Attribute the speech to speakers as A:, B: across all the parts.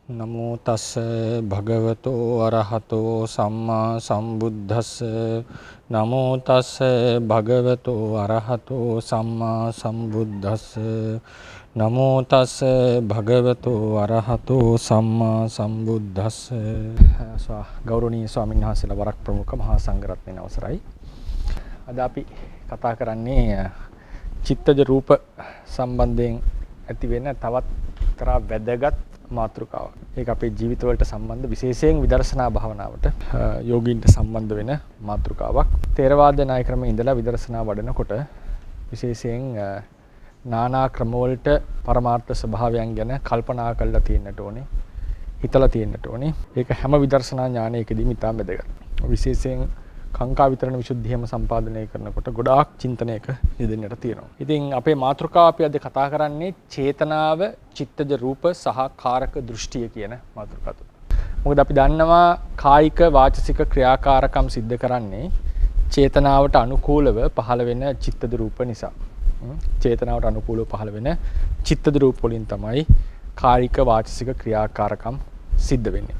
A: නමෝ තස්ස භගවතෝ අරහතෝ සම්මා සම්බුද්දස්ස නමෝ තස්ස භගවතෝ අරහතෝ සම්මා සම්බුද්දස්ස නමෝ තස්ස භගවතෝ අරහතෝ සම්මා සම්බුද්දස්ස. ගෞරවනීය ස්වාමීන් වහන්සේලා වරක් ප්‍රමුඛ මහා සංඝරත්නයේ අවසරයි. අද අපි කතා කරන්නේ චිත්තජ රූප සම්බන්ධයෙන් ඇති වෙන තවත් තරම් වැදගත් මාතෘකාවක්. ඒක අපේ ජීවිතවලට සම්බන්ධ විශේෂයෙන් විදර්ශනා භාවනාවට යෝගීන්ට සම්බන්ධ වෙන මාතෘකාවක්. ථේරවාද ණය ක්‍රමයේ ඉඳලා විදර්ශනා වඩනකොට විශේෂයෙන් නානා ක්‍රමවලට පරමාර්ථ ස්වභාවයන් ගැන කල්පනා කරලා තියෙන්නට ඕනේ. හිතලා තියෙන්නට ඕනේ. ඒක හැම විදර්ශනා ඥානයකදීම ඉතාම වැදගත්. විශේෂයෙන් කාංකා විතරණ විසුද්ධියම සම්පාදනය කරනකොට ගොඩාක් චින්තනයක යෙදෙන්නට තියෙනවා. ඉතින් අපේ මාතෘකාව අපි අද කතා කරන්නේ චේතනාව, චිත්තජ රූප සහ කාරක දෘෂ්ටිය කියන මාතෘකාව. මොකද අපි දන්නවා කායික වාචසික ක්‍රියාකාරකම් සිද්ධ කරන්නේ චේතනාවට අනුකූලව පහළ වෙන චිත්තජ රූප නිසා. චේතනාවට අනුකූලව පහළ වෙන චිත්තජ රූප වලින් තමයි කායික වාචසික ක්‍රියාකාරකම් සිද්ධ වෙන්නේ.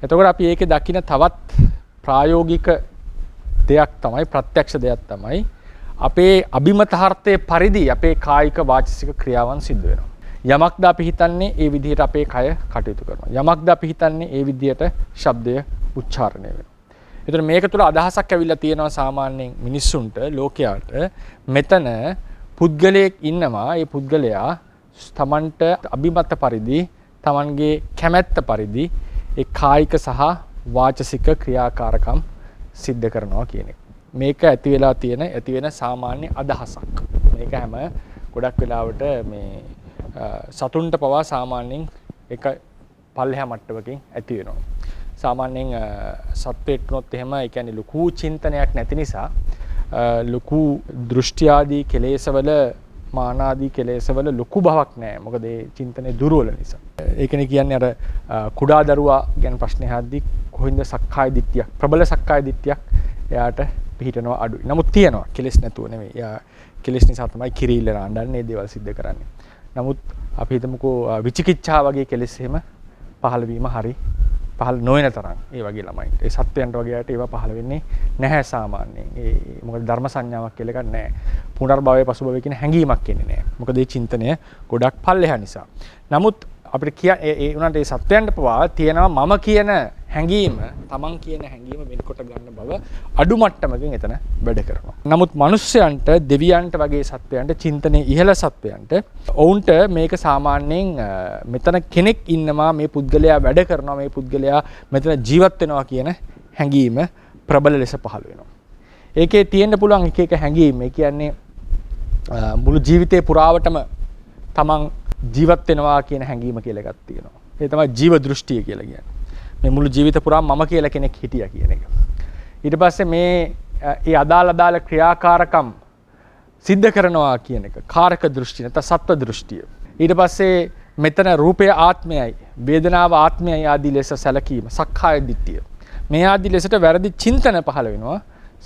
A: එතකොට අපි ඒකේ දකින්න තවත් ප්‍රායෝගික දෙයක් තමයි ප්‍රත්‍යක්ෂ දෙයක් තමයි අපේ අභිමතාර්ථයේ පරිදි අපේ කායික වාචසික ක්‍රියාවන් සිද්ධ වෙනවා. යමක්ද අපි හිතන්නේ ඒ විදිහට අපේ කය කටයුතු කරනවා. යමක්ද අපි හිතන්නේ ඒ විදිහට ශබ්දය උච්චාරණය වෙනවා. ඒතර මේක තුළ අදහසක් ඇවිල්ලා තියෙනවා සාමාන්‍යයෙන් මිනිස්සුන්ට, ලෝකයාට මෙතන පුද්ගලයෙක් ඉන්නවා. ඒ පුද්ගලයා තමන්ට අභිමත පරිදි, තමන්ගේ කැමැත්ත පරිදි ඒ කායික සහ වාචසික ක්‍රියාකාරකම් සිද්ධ කරනවා කියන එක. මේක ඇති වෙන සාමාන්‍ය අදහසක්. මේක හැම ගොඩක් වෙලාවට මේ සතුන්ට පවා සාමාන්‍යයෙන් එක පල්ලෙහා මට්ටමකින් ඇති වෙනවා. සාමාන්‍යයෙන් සත්වෙට උනොත් එහෙම ඒ කියන්නේ ලොකු චින්තනයක් නැති නිසා ලොකු දෘෂ්ටි ආදී කෙලෙසවල මානාදී කෙලෙසවල ලොකු බවක් නැහැ. මොකද ඒ චින්තනයේ දුර්වල නිසා. ඒකනේ කියන්නේ අර කුඩා දරුවා ගැන ප්‍රශ්නේ අහද්දී කොහින්ද සක්කාය දිට්ඨියක්, ප්‍රබල සක්කාය දිට්ඨියක් එයාට පිහිටනවා අඩුයි. නමුත් තියෙනවා කෙලෙස් නැතුව නෙමෙයි. එයා කෙලෙස් නිසා තමයි කිරිල්ල රාණ්ඩන්නේ දේවල් සිද්ධ කරන්නේ. නමුත් අපි හිතමුකෝ විචිකිච්ඡා වගේ කෙලෙස් එහෙම පහළ වීම හරි පහළ නොවන තරම් ඒ වගේ ළමයින්ට. ඒ සත්වයන්ට වගේ අයට ඒවා පහළ වෙන්නේ නැහැ සාමාන්‍යයෙන්. ඒ මොකද ධර්ම සංඥාවක් කියලා එකක් නැහැ. පුනර්භවයේ පසුභවයේ කියන හැඟීමක් එන්නේ නැහැ. මොකද මේ චින්තනය ගොඩක් පල්ලෙහා නිසා. නමුත් අපිට ඒ උනන්ට ඒ සත්වයන්ට පවා තියෙනවා මම කියන හැඟීම, තමන් කියන හැඟීම වෙනකොට ගන්න බව අඩු මට්ටමකින් එතන වැඩ කරනවා. නමුත් මිනිස්යන්ට, දෙවියන්ට වගේ සත්වයන්ට, චින්තනයේ ඉහළ සත්වයන්ට ඔවුන්ට මේක සාමාන්‍යයෙන් මෙතන කෙනෙක් ඉන්නවා, මේ පුද්ගලයා වැඩ කරනවා, මේ පුද්ගලයා මෙතන ජීවත් වෙනවා කියන හැඟීම ප්‍රබල ලෙස පහළ වෙනවා. ඒකේ තියෙන්න පුළුවන් එක එක හැඟීම්. ඒ කියන්නේ මුළු ජීවිතේ පුරාවටම තමන් ජීවත් වෙනවා කියන හැඟීම කියලා එකක් තියෙනවා. ඒ තමයි ජීව දෘෂ්ටිය කියලා කියන්නේ. මේ මුළු ජීවිත පුරාම මම කියලා කෙනෙක් හිටියා කියන එක. ඊට පස්සේ මේ අදාළ ක්‍රියාකාරකම් සිද්ධ කරනවා කියන එක කාරක දෘෂ්ටිය නැත්නම් සත්ව දෘෂ්ටිය. ඊට පස්සේ මෙතන රූපය ආත්මයයි, වේදනාව ආත්මයයි ආදී ලෙස සැලකීම සක්කාය දිට්ඨිය. මේ ආදී ලෙසට වැරදි චින්තන පහළ වෙනවා.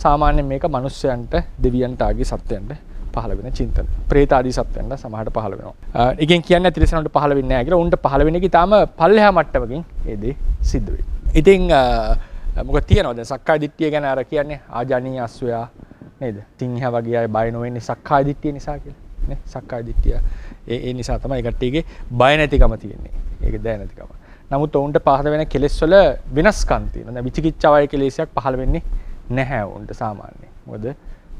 A: සාමාන්‍යයෙන් මේක මිනිස්යන්ට, දෙවියන්ට ආදී සත්වයන්ට පහළ වෙන චින්තන. ප්‍රේත ආදී සත්වයන්ට සමහරට පහළ වෙනවා. එකෙන් කියන්නේ තිරසනුන්ට පහළ වෙන්නේ නැහැ කියලා. උන්ට පහළ වෙන එක ඊටාම පල්ලෙහා මට්ටමකින් ඒ දේ සිද්ධ වෙනවා. ඉතින් මොකද තියනවා දැන් සක්කාය දිට්ඨිය ගැන අර කියන්නේ ආජානීය අස්සයා නේද? සිංහයා වගේ අය බය නොවෙන්නේ සක්කාය දිට්ඨිය නිසා කියලා. නේ? සක්කාය දිට්ඨිය ඒ නිසා තමයි කට්ටියගේ බය නැතිකම තියෙන්නේ. ඒක දැන නැතිකම. නමුත් උන්ට පහළ වෙන කෙලෙස් වල වෙනස්කම් තියෙනවා. දැන් විචිකිච්ඡාවයි කෙලෙසයක් පහළ වෙන්නේ නැහැ උන්ට සාමාන්‍යයෙන්. මොකද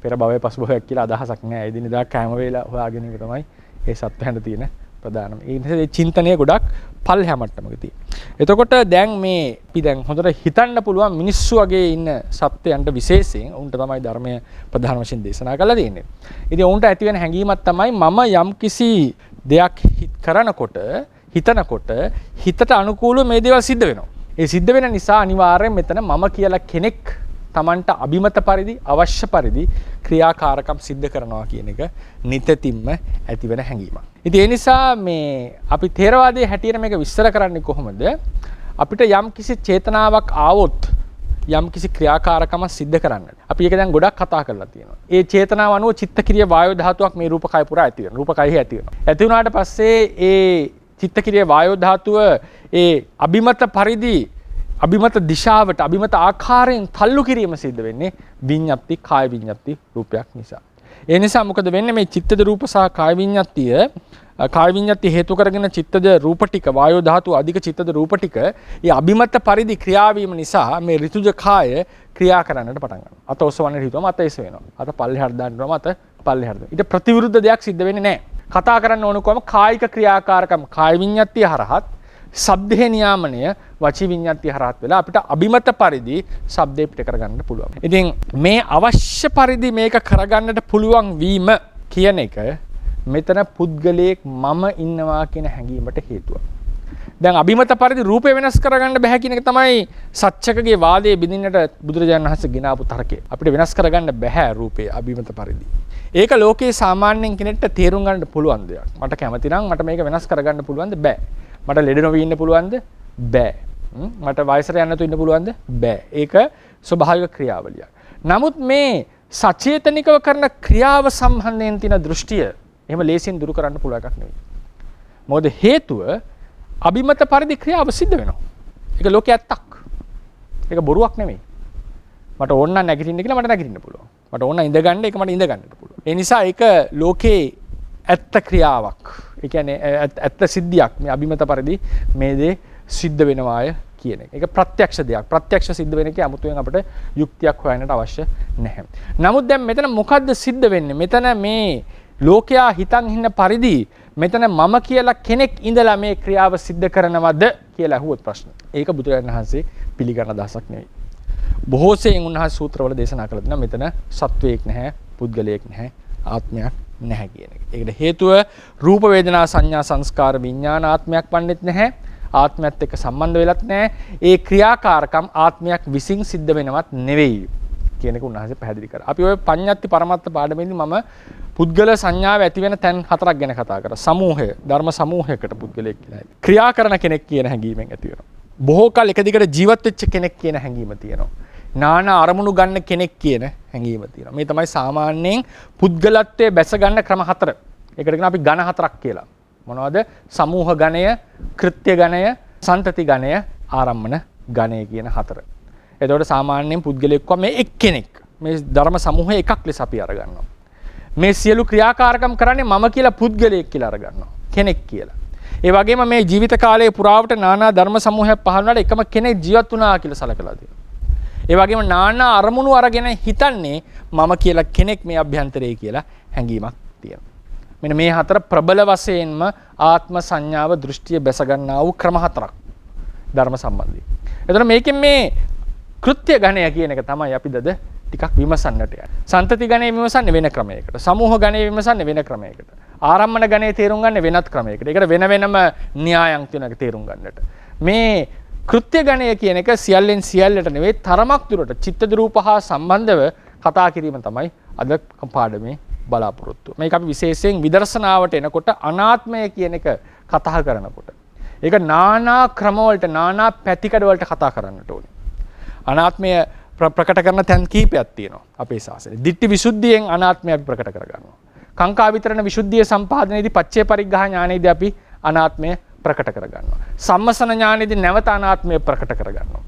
A: පෙර භවයේ පසු භවයක් කියලා අදහසක් නැහැ. එදිනෙදා කෑම වේලා හොයාගෙන ඉන්න තමයි ඒ සත්‍යයන්ට තියෙන ප්‍රධානම. ඒ නිසා මේ චින්තනය ගොඩක් පල්ලෙහා මට්ටමක තියෙනවා. එතකොට දැන් මේ අපි දැන් හොඳට හිතන්න පුළුවන් මිනිස්සු වගේ ඉන්න සත්‍යයන්ට විශේෂයෙන් උන්ට තමයි ධර්මය ප්‍රධාන වශයෙන් දේශනා කරලා තියෙන්නේ. ඉතින් උන්ට ඇති වෙන හැඟීමක් තමයි මම යම් කිසි දෙයක් කරනකොට, හිතනකොට හිතට අනුකූලව මේ දේවල් සිද්ධ වෙනවා. ඒ සිද්ධ වෙන නිසා අනිවාර්යයෙන් මෙතන මම කියලා කෙනෙක් තමන්ට අභිමත පරිදි, අවශ්‍ය පරිදි ක්‍රියාකාරකම් සිද්ධ කරනවා කියන එක නිතින්ම ඇතිවෙන හැඟීමක්. ඉතින් ඒ නිසා මේ අපි ථේරවාදයේ හැටියට මේක විස්තර කරන්නේ කොහොමද? අපිට යම් කිසි චේතනාවක් ආවොත් යම් කිසි ක්‍රියාකාරකමක් සිද්ධ කරන්නට. අපි ඒක දැන් ගොඩක් කතා කරලා තියෙනවා. ඒ චේතනාව අනුව චිත්තක්‍රිය වායු ධාතුවක් මේ රූපකය පුරා ඇති වෙනවා. රූපකයෙහි ඇති වෙනවා. ඇති වුණාට පස්සේ ඒ චිත්ත කිරියේ වායෝ ධාතුව ඒ අභිමත පරිදි අභිමත දිශාවට අභිමත ආකාරයෙන් තල්ලු කිරීම සිද්ධ වෙන්නේ විඤ්ඤාති කාය විඤ්ඤාති රූපයක් නිසා. ඒ නිසා මොකද වෙන්නේ මේ චිත්තද රූප සහ කාය විඤ්ඤාති හේතු කරගෙන චිත්තද රූප ටික වායෝ ධාතු අධික චිත්තද රූප ටික ඒ අභිමත පරිදි ක්‍රියාවීම නිසා මේ ඍතුජ කාය ක්‍රියා කරන්නට පටන් ගන්නවා. අත ඔසවන්න හිතුවම අත එස වෙනවා. අත පල්ලෙහාට දාන්නවා අත පල්ලෙහාට. ඊට ප්‍රතිවිරුද්ධ දෙයක් සිද්ධ වෙන්නේ නැහැ. කතා කරන්න ඕන කොහම කායික ක්‍රියාකාරකම් කාය විඤ්ඤාතිය හරහත් ශබ්දේ නියාමනය වචී විඤ්ඤාතිය හරහත් වෙලා අපිට අභිමත පරිදි ශබ්දේ පිට කරගන්න පුළුවන්. ඉතින් මේ අවශ්‍ය පරිදි මේක කරගන්නට පුළුවන් වීම කියන එක මෙතන පුද්ගලයෙක් මම ඉන්නවා කියන හැඟීමට හේතුවක්. දැන් අභිමත පරිදි රූපේ වෙනස් කරගන්න බෑ කියන එක තමයි සත්‍යකගේ වාදයේ බිඳින්නට බුදුරජාණන් වහන්සේ ගෙනාවු තර්කය. අපිට වෙනස් කරගන්න බෑ රූපේ අභිමත පරිදි. ඒක ලෝකේ සාමාන්‍යයෙන් කෙනෙක්ට තේරුම් ගන්න පුළුවන් දෙයක්. මට කැමති නම් මට මේක වෙනස් කරගන්න පුළුවන්ද? බෑ. මට ලෙඩ නොවී ඉන්න පුළුවන්ද? බෑ. මට වයසට යන්න නැතුව ඉන්න පුළුවන්ද? බෑ. ඒක ස්වභාවික ක්‍රියාවලියක්. නමුත් මේ සචේතනිකව කරන ක්‍රියාව සම්බන්ධයෙන් තියෙන දෘෂ්ටිය එහෙම ලේසියෙන් දුරු කරන්න පුළුවන් එකක් නෙවෙයි. මොකද හේතුව අභිමත පරිදි ක්‍රියාව සිද්ධ වෙනවා. ඒක ලෝකයේ ඇත්තක්. ඒක බොරුවක් නෙමෙයි. මට ඕන නම් නැගිටින්න කියලා මට නැගිටින්න පුළුවන්. මට ඕන ඉඳ ගන්න ඒක මට ඉඳ ගන්නට පුළුවන්. ඒ නිසා ඒක ලෝකේ ඇත්ත ක්‍රියාවක්. ඒ කියන්නේ ඇත්ත සිද්ධියක්. මේ අභිමත පරිදි මේ දේ සිද්ධ වෙනවාය කියන එක. ඒක ප්‍රත්‍යක්ෂ දෙයක්. ප්‍රත්‍යක්ෂ සිද්ධ වෙන එකේ 아무තෙන් අපිට යුක්තියක් හොයන්නට අවශ්‍ය නැහැ. නමුත් දැන් මෙතන මොකද්ද සිද්ධ වෙන්නේ? මෙතන මේ ලෝකයා හිතන් ඉන්න පරිදි මෙතන මම කියලා කෙනෙක් ඉඳලා මේ ක්‍රියාව සිද්ධ කරනවද කියලා අහුවොත් ප්‍රශ්න. ඒක බුදුරජාණන් වහන්සේ පිළිගන්න අදහසක් නෙවෙයි. බොහෝ සෙයින් උන්වහන්සේ සූත්‍රවල දේශනා කළා දෙනවා මෙතන සත්වයක් නැහැ, පුද්ගලයෙක් නැහැ, ආත්මයක් නැහැ කියන එක. ඒකට හේතුව රූප වේදනා සංඥා සංස්කාර විඥාන ආත්මයක් වන්නේත් නැහැ. ආත්මයත් එක්ක සම්බන්ධ වෙලත් නැහැ. ඒ ක්‍රියාකාරකම් ආත්මයක් විසින් සිද්ධ වෙනවත් නෙවෙයි කියන එක උන්වහන්සේ පැහැදිලි කරා. අපි ওই පඤ්ඤාති පරමත්ත පාඩමේදී මම පුද්ගල සංඥාව ඇති වෙන තැන් 4ක් ගැන කතා කරා. සමූහය, ධර්ම සමූහයකට පුද්ගලයෙක් කියලා. ක්‍රියා කරන කෙනෙක් කියන හැඟීමෙන් ඇති වෙනවා. බොහෝ කල එක දිගට ජීවත් වෙච්ච කෙනෙක් කියන හැඟීම තියෙනවා. නානා අරමුණු ගන්න කෙනෙක් කියන හැඟීම තියෙනවා. මේ තමයි සාමාන්‍යයෙන් පුද්ගලත්වයේ බැස ගන්න ක්‍රම 4. ඒකට කියන අපි ඝන 4ක් කියලා. මොනවද? සමූහ ගණය, කෘත්‍ය ගණය, සන්තති ගණය, ආරම්මන ගණය කියන 4. එතකොට සාමාන්‍යයෙන් පුද්ගලයෙක් වම මේ එක්කෙනෙක්. මේ ධර්ම සමූහය එකක් ලෙස අපි අරගන්නවා. මේ සියලු ක්‍රියාකාරකම් කරන්නේ මම කියලා පුද්ගලයෙක් කියලා අරගන්නවා. කෙනෙක් කියලා. ඒ වගේම මේ ජීවිත කාලයේ පුරාවට নানা ධර්ම සමූහයක් පහළ වුණාට එකම කෙනෙක් ජීවත් වුණා කියලා සලකලා තියෙනවා. ඒ වගේම নানা අරමුණු අරගෙන හිතන්නේ මම කියලා කෙනෙක් මේ අභ්‍යන්තරයේ කියලා හැඟීමක් තියෙනවා. මෙන්න මේ 4 ප්‍රබල වශයෙන්ම ආත්ම සංඥාව දෘෂ්ටිය බැස ගන්නා වූ ක්‍රම 4ක් ධර්ම සම්බන්ධයි. එතකොට මේකෙන් මේ කෘත්‍ය ගණය කියන එක තමයි අපි දද ටිකක් විමසන්නට යන්නේ. සන්තති ගණය විමසන්නේ වෙන ක්‍රමයකට. සමූහ ගණය විමසන්නේ වෙන ක්‍රමයකට. ආරම්මන ගණය තේරුම් ගන්න වෙනත් ක්‍රමයකට. ඒකට වෙන වෙනම න්‍යායන් තියෙනවා තේරුම් ගන්නට. මේ කෘත්‍ය ගණය කියන එක සියල්ලෙන් සියල්ලට නෙවෙයි තරමක් දුරට චිත්තද රූප හා සම්බන්ධව කතා කිරීම තමයි අද පාඩමේ බලාපොරොත්තුව. මේක අපි විශේෂයෙන් විදර්ශනාවට එනකොට අනාත්මය කියන එක කතා කරනකොට ඒක নানা ක්‍රමවලට নানা පැතිකඩ වලට කතා කරන්නට ඕනේ. අනාත්මය ප්‍රකට කරන තැන් කීපයක් තියෙනවා අපේ ශාසනයේ. ditthi visuddhiyen අනාත්මය අපි ප්‍රකට කරගන්නවා. කාංකා විතරණ විසුද්ධිය සම්පාදනයේදී පච්චේ පරිග්ඝා ඥානයේදී අපි අනාත්මය ප්‍රකට කරගන්නවා. සම්මසන ඥානයේදී නැවත අනාත්මය ප්‍රකට කරගන්නවා.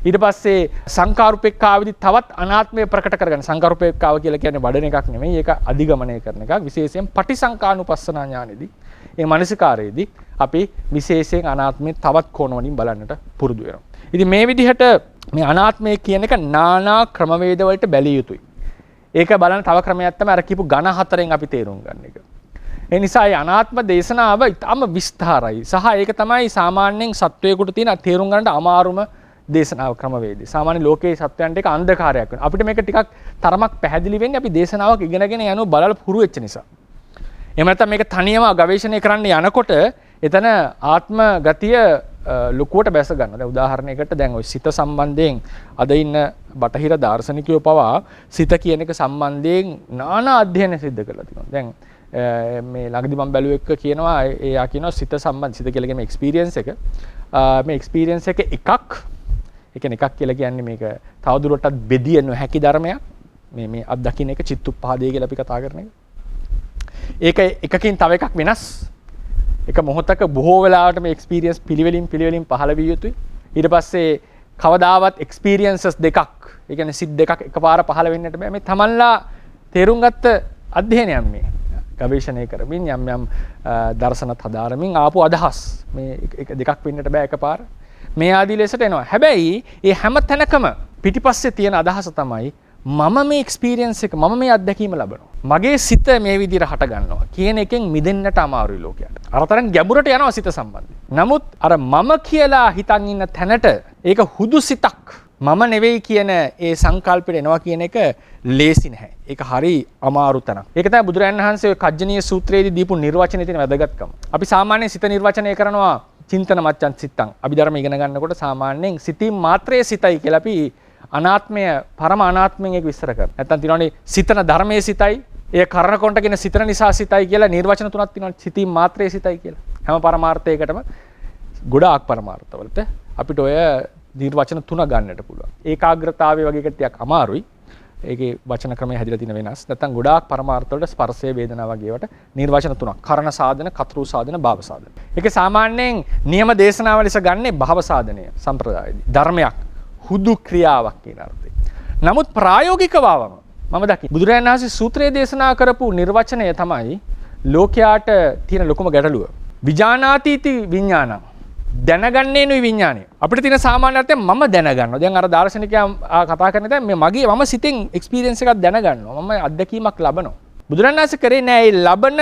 A: ඊට පස්සේ සංකාරුපෙක්ඛාවේදී තවත් අනාත්මය ප්‍රකට කරගන්න. සංකාරුපෙක්ඛාව කියලා කියන්නේ වඩන එකක් නෙමෙයි. ඒක අධිගමනය කරන එකක්. විශේෂයෙන් පටිසංකානුපස්සනා ඥානයේදී මේ මානසිකාරයේදී අපි විශේෂයෙන් අනාත්මය තවත් කෝණ වලින් බලන්නට පුරුදු වෙනවා. ඉතින් මේ විදිහට මේ අනාත්මය කියන එක নানা ක්‍රමවේද වලට බැලිය යුතුයි. ඒක බලන තව ක්‍රමයක් තමයි අර කියපු ඝන 4ෙන් අපි තේරුම් ගන්න එක. ඒ නිසා මේ අනාත්ම දේශනාව ඉතාම විස්තරයි. සහ ඒක තමයි සාමාන්‍යයෙන් සත්වයකට තියෙන තේරුම් ගන්නට අමාරුම දේශනාව ක්‍රමවේදය. සාමාන්‍ය ලෝකයේ සත්වයන්ට ඒක අන්ධකාරයක් වෙනවා. අපිට මේක ටිකක් තරමක් පැහැදිලි වෙන්නේ අපි දේශනාවක් ඉගෙනගෙන යනවා බලලා පුරු වෙච්ච නිසා. එහෙම නැත්නම් මේක තනියම ගවේෂණය කරන්න යනකොට එතන ආත්ම ගතිය ලොකුවට බැස ගන්නවා. දැන් උදාහරණයකට දැන් ওই සිත සම්බන්ධයෙන් අද ඉන්න බටහිර දාර්ශනිකයෝ පවා සිත කියන එක සම්බන්ධයෙන් নানা අධ්‍යයන සිද්ධ කරලා තියෙනවා. දැන් මේ ළඟදි මම බැලුව එක කියනවා එයා කියනවා සිත සම්බන්ධ සිත කියලා කියන්නේ එක්ස්පීරියන්ස් එක. මේ එක්ස්පීරියන්ස් එක එකක්. ඒ කියන්නේ එකක් කියලා කියන්නේ මේක තවදුරටත් බෙදිය නොහැකි ධර්මයක්. මේ අත්දකින්න එක චිත්තුප්පාදේ කියලා අපි කතා කරන එක. ඒක එකකින් තව එකක් වෙනස්. එක මොහොතක බොහෝ වෙලාවට මේ එක්ස්පීරියන්ස් පිළිවෙලින් පහළ විය යුතුයි. ඊට පස්සේ කවදාවත් එක්ස්පීරියන්සස් දෙකක්, ඒ කියන්නේ සිත් දෙකක් එකපාර පහළ වෙන්නට බෑ. මේ තමන්ලා තේරුම් ගත්ත අධ්‍යයනයක් මේ ගවේෂණය කරමින් යම් දර්ශනත් හදාරමින් ආපු අදහස් මේ දෙකක් වෙන්නට බෑ එකපාර. මේ ආදී ලෙසට එනවා. හැබැයි මේ හැම තැනකම පිටිපස්සේ තියෙන අදහස තමයි මම මේ එක්ස්පීරියන්ස් එක මම මේ අත්දැකීම ලබනවා. මගේ සිත මේ විදිහට හට ගන්නවා කියන එකෙන් මිදෙන්නට අමාරුයි ලෝකයට. අර තරම් ගැඹුරට යනවා සිත සම්බන්ධයෙන්. නමුත් අර මම කියලා හිතන් ඉන්න තැනට ඒක හුදු සිතක් මම නෙවෙයි කියන ඒ සංකල්පෙට එනවා කියන එක ලේසි නැහැ. ඒක හරි අමාරු තැනක්. ඒක තමයි බුදුරජාණන් වහන්සේ ඔය කජ්ජනීය සූත්‍රයේදී දීපු නිර්වචනයේ තියෙන වැදගත්කම. අපි සාමාන්‍යයෙන් සිත නිර්වචනය කරනවා චින්තන මච්ඡන් සිත්තං. අභිධර්ම ඉගෙන ගන්නකොට සාමාන්‍යයෙන් සිතින් මාත්‍රයේ සිතයි කියලා අපි අනාත්මය පරම අනාත්මයෙන් ඒක විස්තර කරනවා. නැත්තම් තියෙනවානේ සිතන ධර්මයේ සිතයි, ඒ කරන කොටගෙන සිතන නිසා සිතයි කියලා නිර්වචන තුනක් තියෙනවා. සිතින් මාත්‍රයේ සිතයි කියලා. හැම පරමාර්ථයකටම ගොඩාක් පරමාර්ථවලට අපිට ඔය නිර්වචන තුන ගන්නට පුළුවන්. ඒකාග්‍රතාවය වගේ එක ටිකක් අමාරුයි. ඒකේ වචන ක්‍රමය හැදිලා තියෙන වෙනස්. නැත්තම් ගොඩාක් පරමාර්ථවලට ස්පර්ශය වේදනා වගේ ඒවට නිර්වචන තුනක්. කරණ සාධන, කතෘ සාධන, භාව සාධන. ඒකේ සාමාන්‍යයෙන් නියම දේශනාව ලෙස ගන්නේ භාව සාධනය සම්ප්‍රදායේදී. ධර්මයක් හුදු ක්‍රියාවක් කියන අර්ථයෙන්. නමුත් ප්‍රායෝගිකවම මම දකින්නේ බුදුරජාණන් වහන්සේ සූත්‍රයේ දේශනා කරපු නිර්වචනය තමයි ලෝකයාට තියෙන ලොකුම ගැටලුව. විජානාතිති විඥානං. දැනගන්නේ නුයි විඥානය. අපිට තියෙන සාමාන්‍ය අර්ථය මම දැනගන්නවා. දැන් අර දාර්ශනිකයා කතා කරන දැන් මම සිතෙන් එක්ස්පීරියන්ස් එකක් දැනගන්නවා. මම අත්දැකීමක් ලබනවා. බුදුරජාණන් වහන්සේ කරේ නෑ ඒ ලබන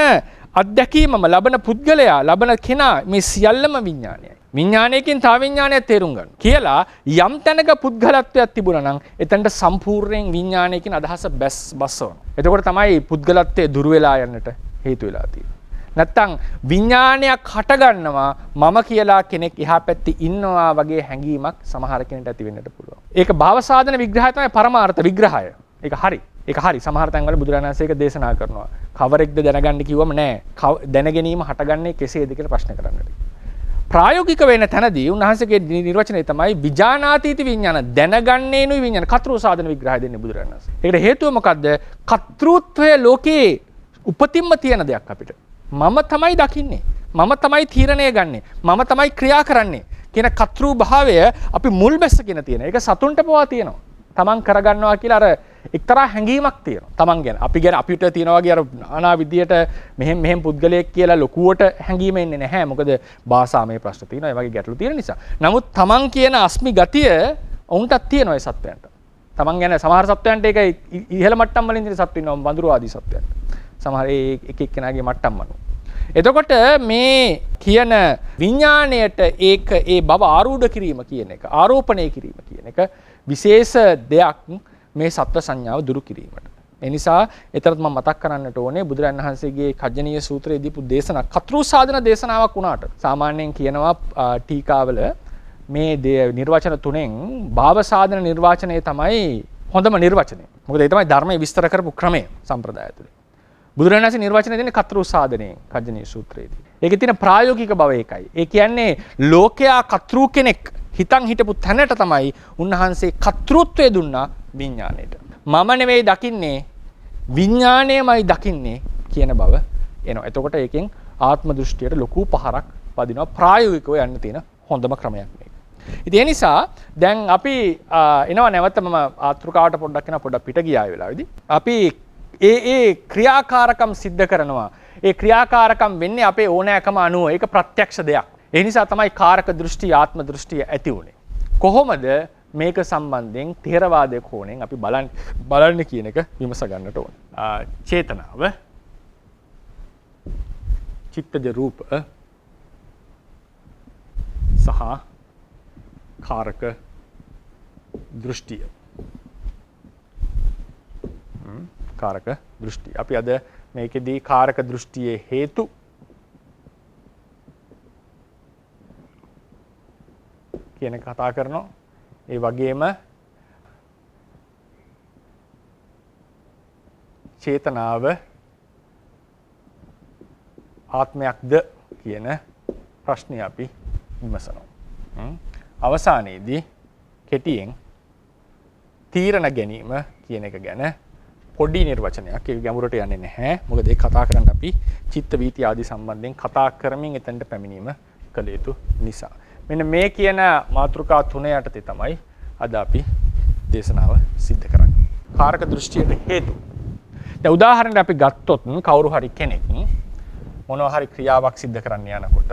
A: අත්දැකීමම ලබන පුද්ගලයා ලබන කෙනා මේ සියල්ලම විඥානයයි. විඥානයකින් තව විඥානයක් තේරුම් ගන්න කියලා යම් තැනක පුද්ගලත්වයක් තිබුණා නම් එතනට සම්පූර්ණයෙන් විඥානයකින් අදහස බස්සවනවා. එතකොට තමයි පුද්ගලත්වයේ දුර වෙලා යන්නට හේතු වෙලා තියෙන්නේ. නැත්තම් විඥානයක් හටගන්නවා මම කියලා කෙනෙක් එහා පැත්තේ ඉන්නවා වගේ හැඟීමක් සමහර කෙනෙක්ට ඇති වෙන්නට පුළුවන්. ඒක භාව සාධන විග්‍රහය තමයි පරමාර්ථ විග්‍රහය. ඒක හරි. ඒක හරි. සමහර තැන්වල බුදුරජාණන් වහන්සේ ඒක දේශනා කරනවා. කවරෙක්ද දැනගන්න කිව්වම නෑ. දැනගැනීම හටගන්නේ කෙසේද කියලා ප්‍රශ්න කරන්නට. ප්‍රායෝගික වෙන තැනදී උන්වහන්සේගේ නිර්වචනය තමයි විජානාතීති විඥාන දැනගන්නේ නුයි විඥාන කතෘ සාධන විග්‍රහය දෙන්නේ බුදුරජාණන් වහන්සේ. ඒකට හේතුව මොකද්ද? කතෘත්වය ලෝකේ උපතින්ම තියෙන දෙයක් අපිට. මම තමයි දකින්නේ. මම තමයි තීරණය ගන්නෙ. මම තමයි ක්‍රියා කරන්නේ කියන කතෘ භාවය අපි මුල් බැස්සගෙන තියෙන. ඒක සතුන්ට පවා තියෙනවා. තමන් කරගන්නවා කියලා අර එක්තරා හැඟීමක් තියෙනවා. තමන් ගැන අපි ගැන අපිට තියෙනවා වගේ අර අනා විදියට මෙහෙම පුද්ගලයෙක් කියලා ලොකුවට හැඟීම එන්නේ නැහැ. මොකද භාෂාමය ප්‍රශ්න තියෙනවා. ඒ වගේ ගැටලු තියෙන නිසා. නමුත් තමන් කියන අස්මි ගතිය ඔවුන්ටත් තියෙනවා ඒ සත්වයන්ට. තමන් ගැන සමහර සත්වයන්ට ඒක ඉහළ මට්ටම් වලින් තියෙන සත්තු ඉන්නවා වඳුරු ආදී සත්වයන්ට. සමහර එක එක්කෙනාගේ මට්ටම් අනුව. එතකොට මේ කියන විඥාණයට ඒක ඒ බව ආරූඪ කිරීම කියන එක, ආරෝපණය කිරීම කියන එක විශේෂ දෙයක් මේ සත්ව සංඥාව දුරු කිරීමට. ඒ නිසා එතරම් මම මතක් කරන්නට ඕනේ බුදුරජාණන් වහන්සේගේ කජ්ජනීය සූත්‍රයේ දීපු දේශනා කතෘ සාධන දේශනාවක් වුණාට සාමාන්‍යයෙන් කියනවා ටීකාවල මේ නිර්වචන තුනෙන් භාව සාධන නිර්වචනය තමයි හොඳම නිර්වචනය. මොකද ඒ තමයි ධර්මයේ විස්තර කරපු ක්‍රමය සම්ප්‍රදාය තුළ. බුදුරජාණන් වහන්සේ නිර්වචනය දෙන්නේ කතෘ සාධනයෙන් කජ්ජනීය සූත්‍රයේදී. ඒකේ තියෙන ප්‍රායෝගික බව ඒකයි. ඒ කියන්නේ ලෝකයා කතෘ කෙනෙක් හිතන් හිටපු තැනට තමයි උන්වහන්සේ කතෘත්වය දුන්නා විඥාණයට. මම නෙවෙයි දකින්නේ විඥාණයමයි දකින්නේ කියන බව එනවා. එතකොට ඒකෙන් ආත්ම දෘෂ්ටියට ලොකු පහරක් වදිනවා. ප්‍රායෝගිකව යන්න තියෙන හොඳම ක්‍රමයක් මේක. ඉතින් ඒ නිසා දැන් අපි එනවා නැවත මම ආත්‍රිකාවට පොඩ්ඩක් යනවා පොඩ්ඩක් පිට ගියා ඒ වෙලාවේදී. අපි ඒ ක්‍රියාකාරකම් සිද්ධ කරනවා. ඒ ක්‍රියාකාරකම් වෙන්නේ අපේ ඕනෑකම අනුව. ඒක ප්‍රත්‍යක්ෂ දෙයක්. ඒ නිසා තමයි කාරක දෘෂ්ටි ආත්ම දෘෂ්ටිය ඇති වුනේ. කොහොමද මේක සම්බන්ධයෙන් ථේරවාදයේ කෝණයෙන් අපි බලන්න කියන එක විමස ගන්නට ඕන. චේතනාව, චිත්තජ රූප සහ කාරක දෘෂ්ටිය. කාරක දෘෂ්ටි. අපි අද මේකෙදී කාරක දෘෂ්ටියේ හේතු කියන කතා කරනවා. ඒ වගේම චේතනාව ආත්මයක්ද කියන ප්‍රශ්නය අපි විමසනවා. අවසානයේදී කෙටියෙන් තීරණ ගැනීම කියන එක ගැන පොඩි නිර්වචනයක්. ඒක ගැඹුරට යන්නේ නැහැ. මොකද ඒක කතා කරන්න අපි චිත්ත වීති ආදී සම්බන්ධයෙන් කතා කරමින් එතනට පැමිණීම කළ යුතු නිසා. මෙන්න මේ කියන මාතෘකා තුන යටතේ තමයි අද අපි දේශනාව සිද්ධ කරන්නේ. කාරක දෘෂ්ටියට හේතු. දැන් උදාහරණයක් අපි ගත්තොත් කවුරු හරි කෙනෙක් මොනවා හරි ක්‍රියාවක් සිද්ධ කරන්න යනකොට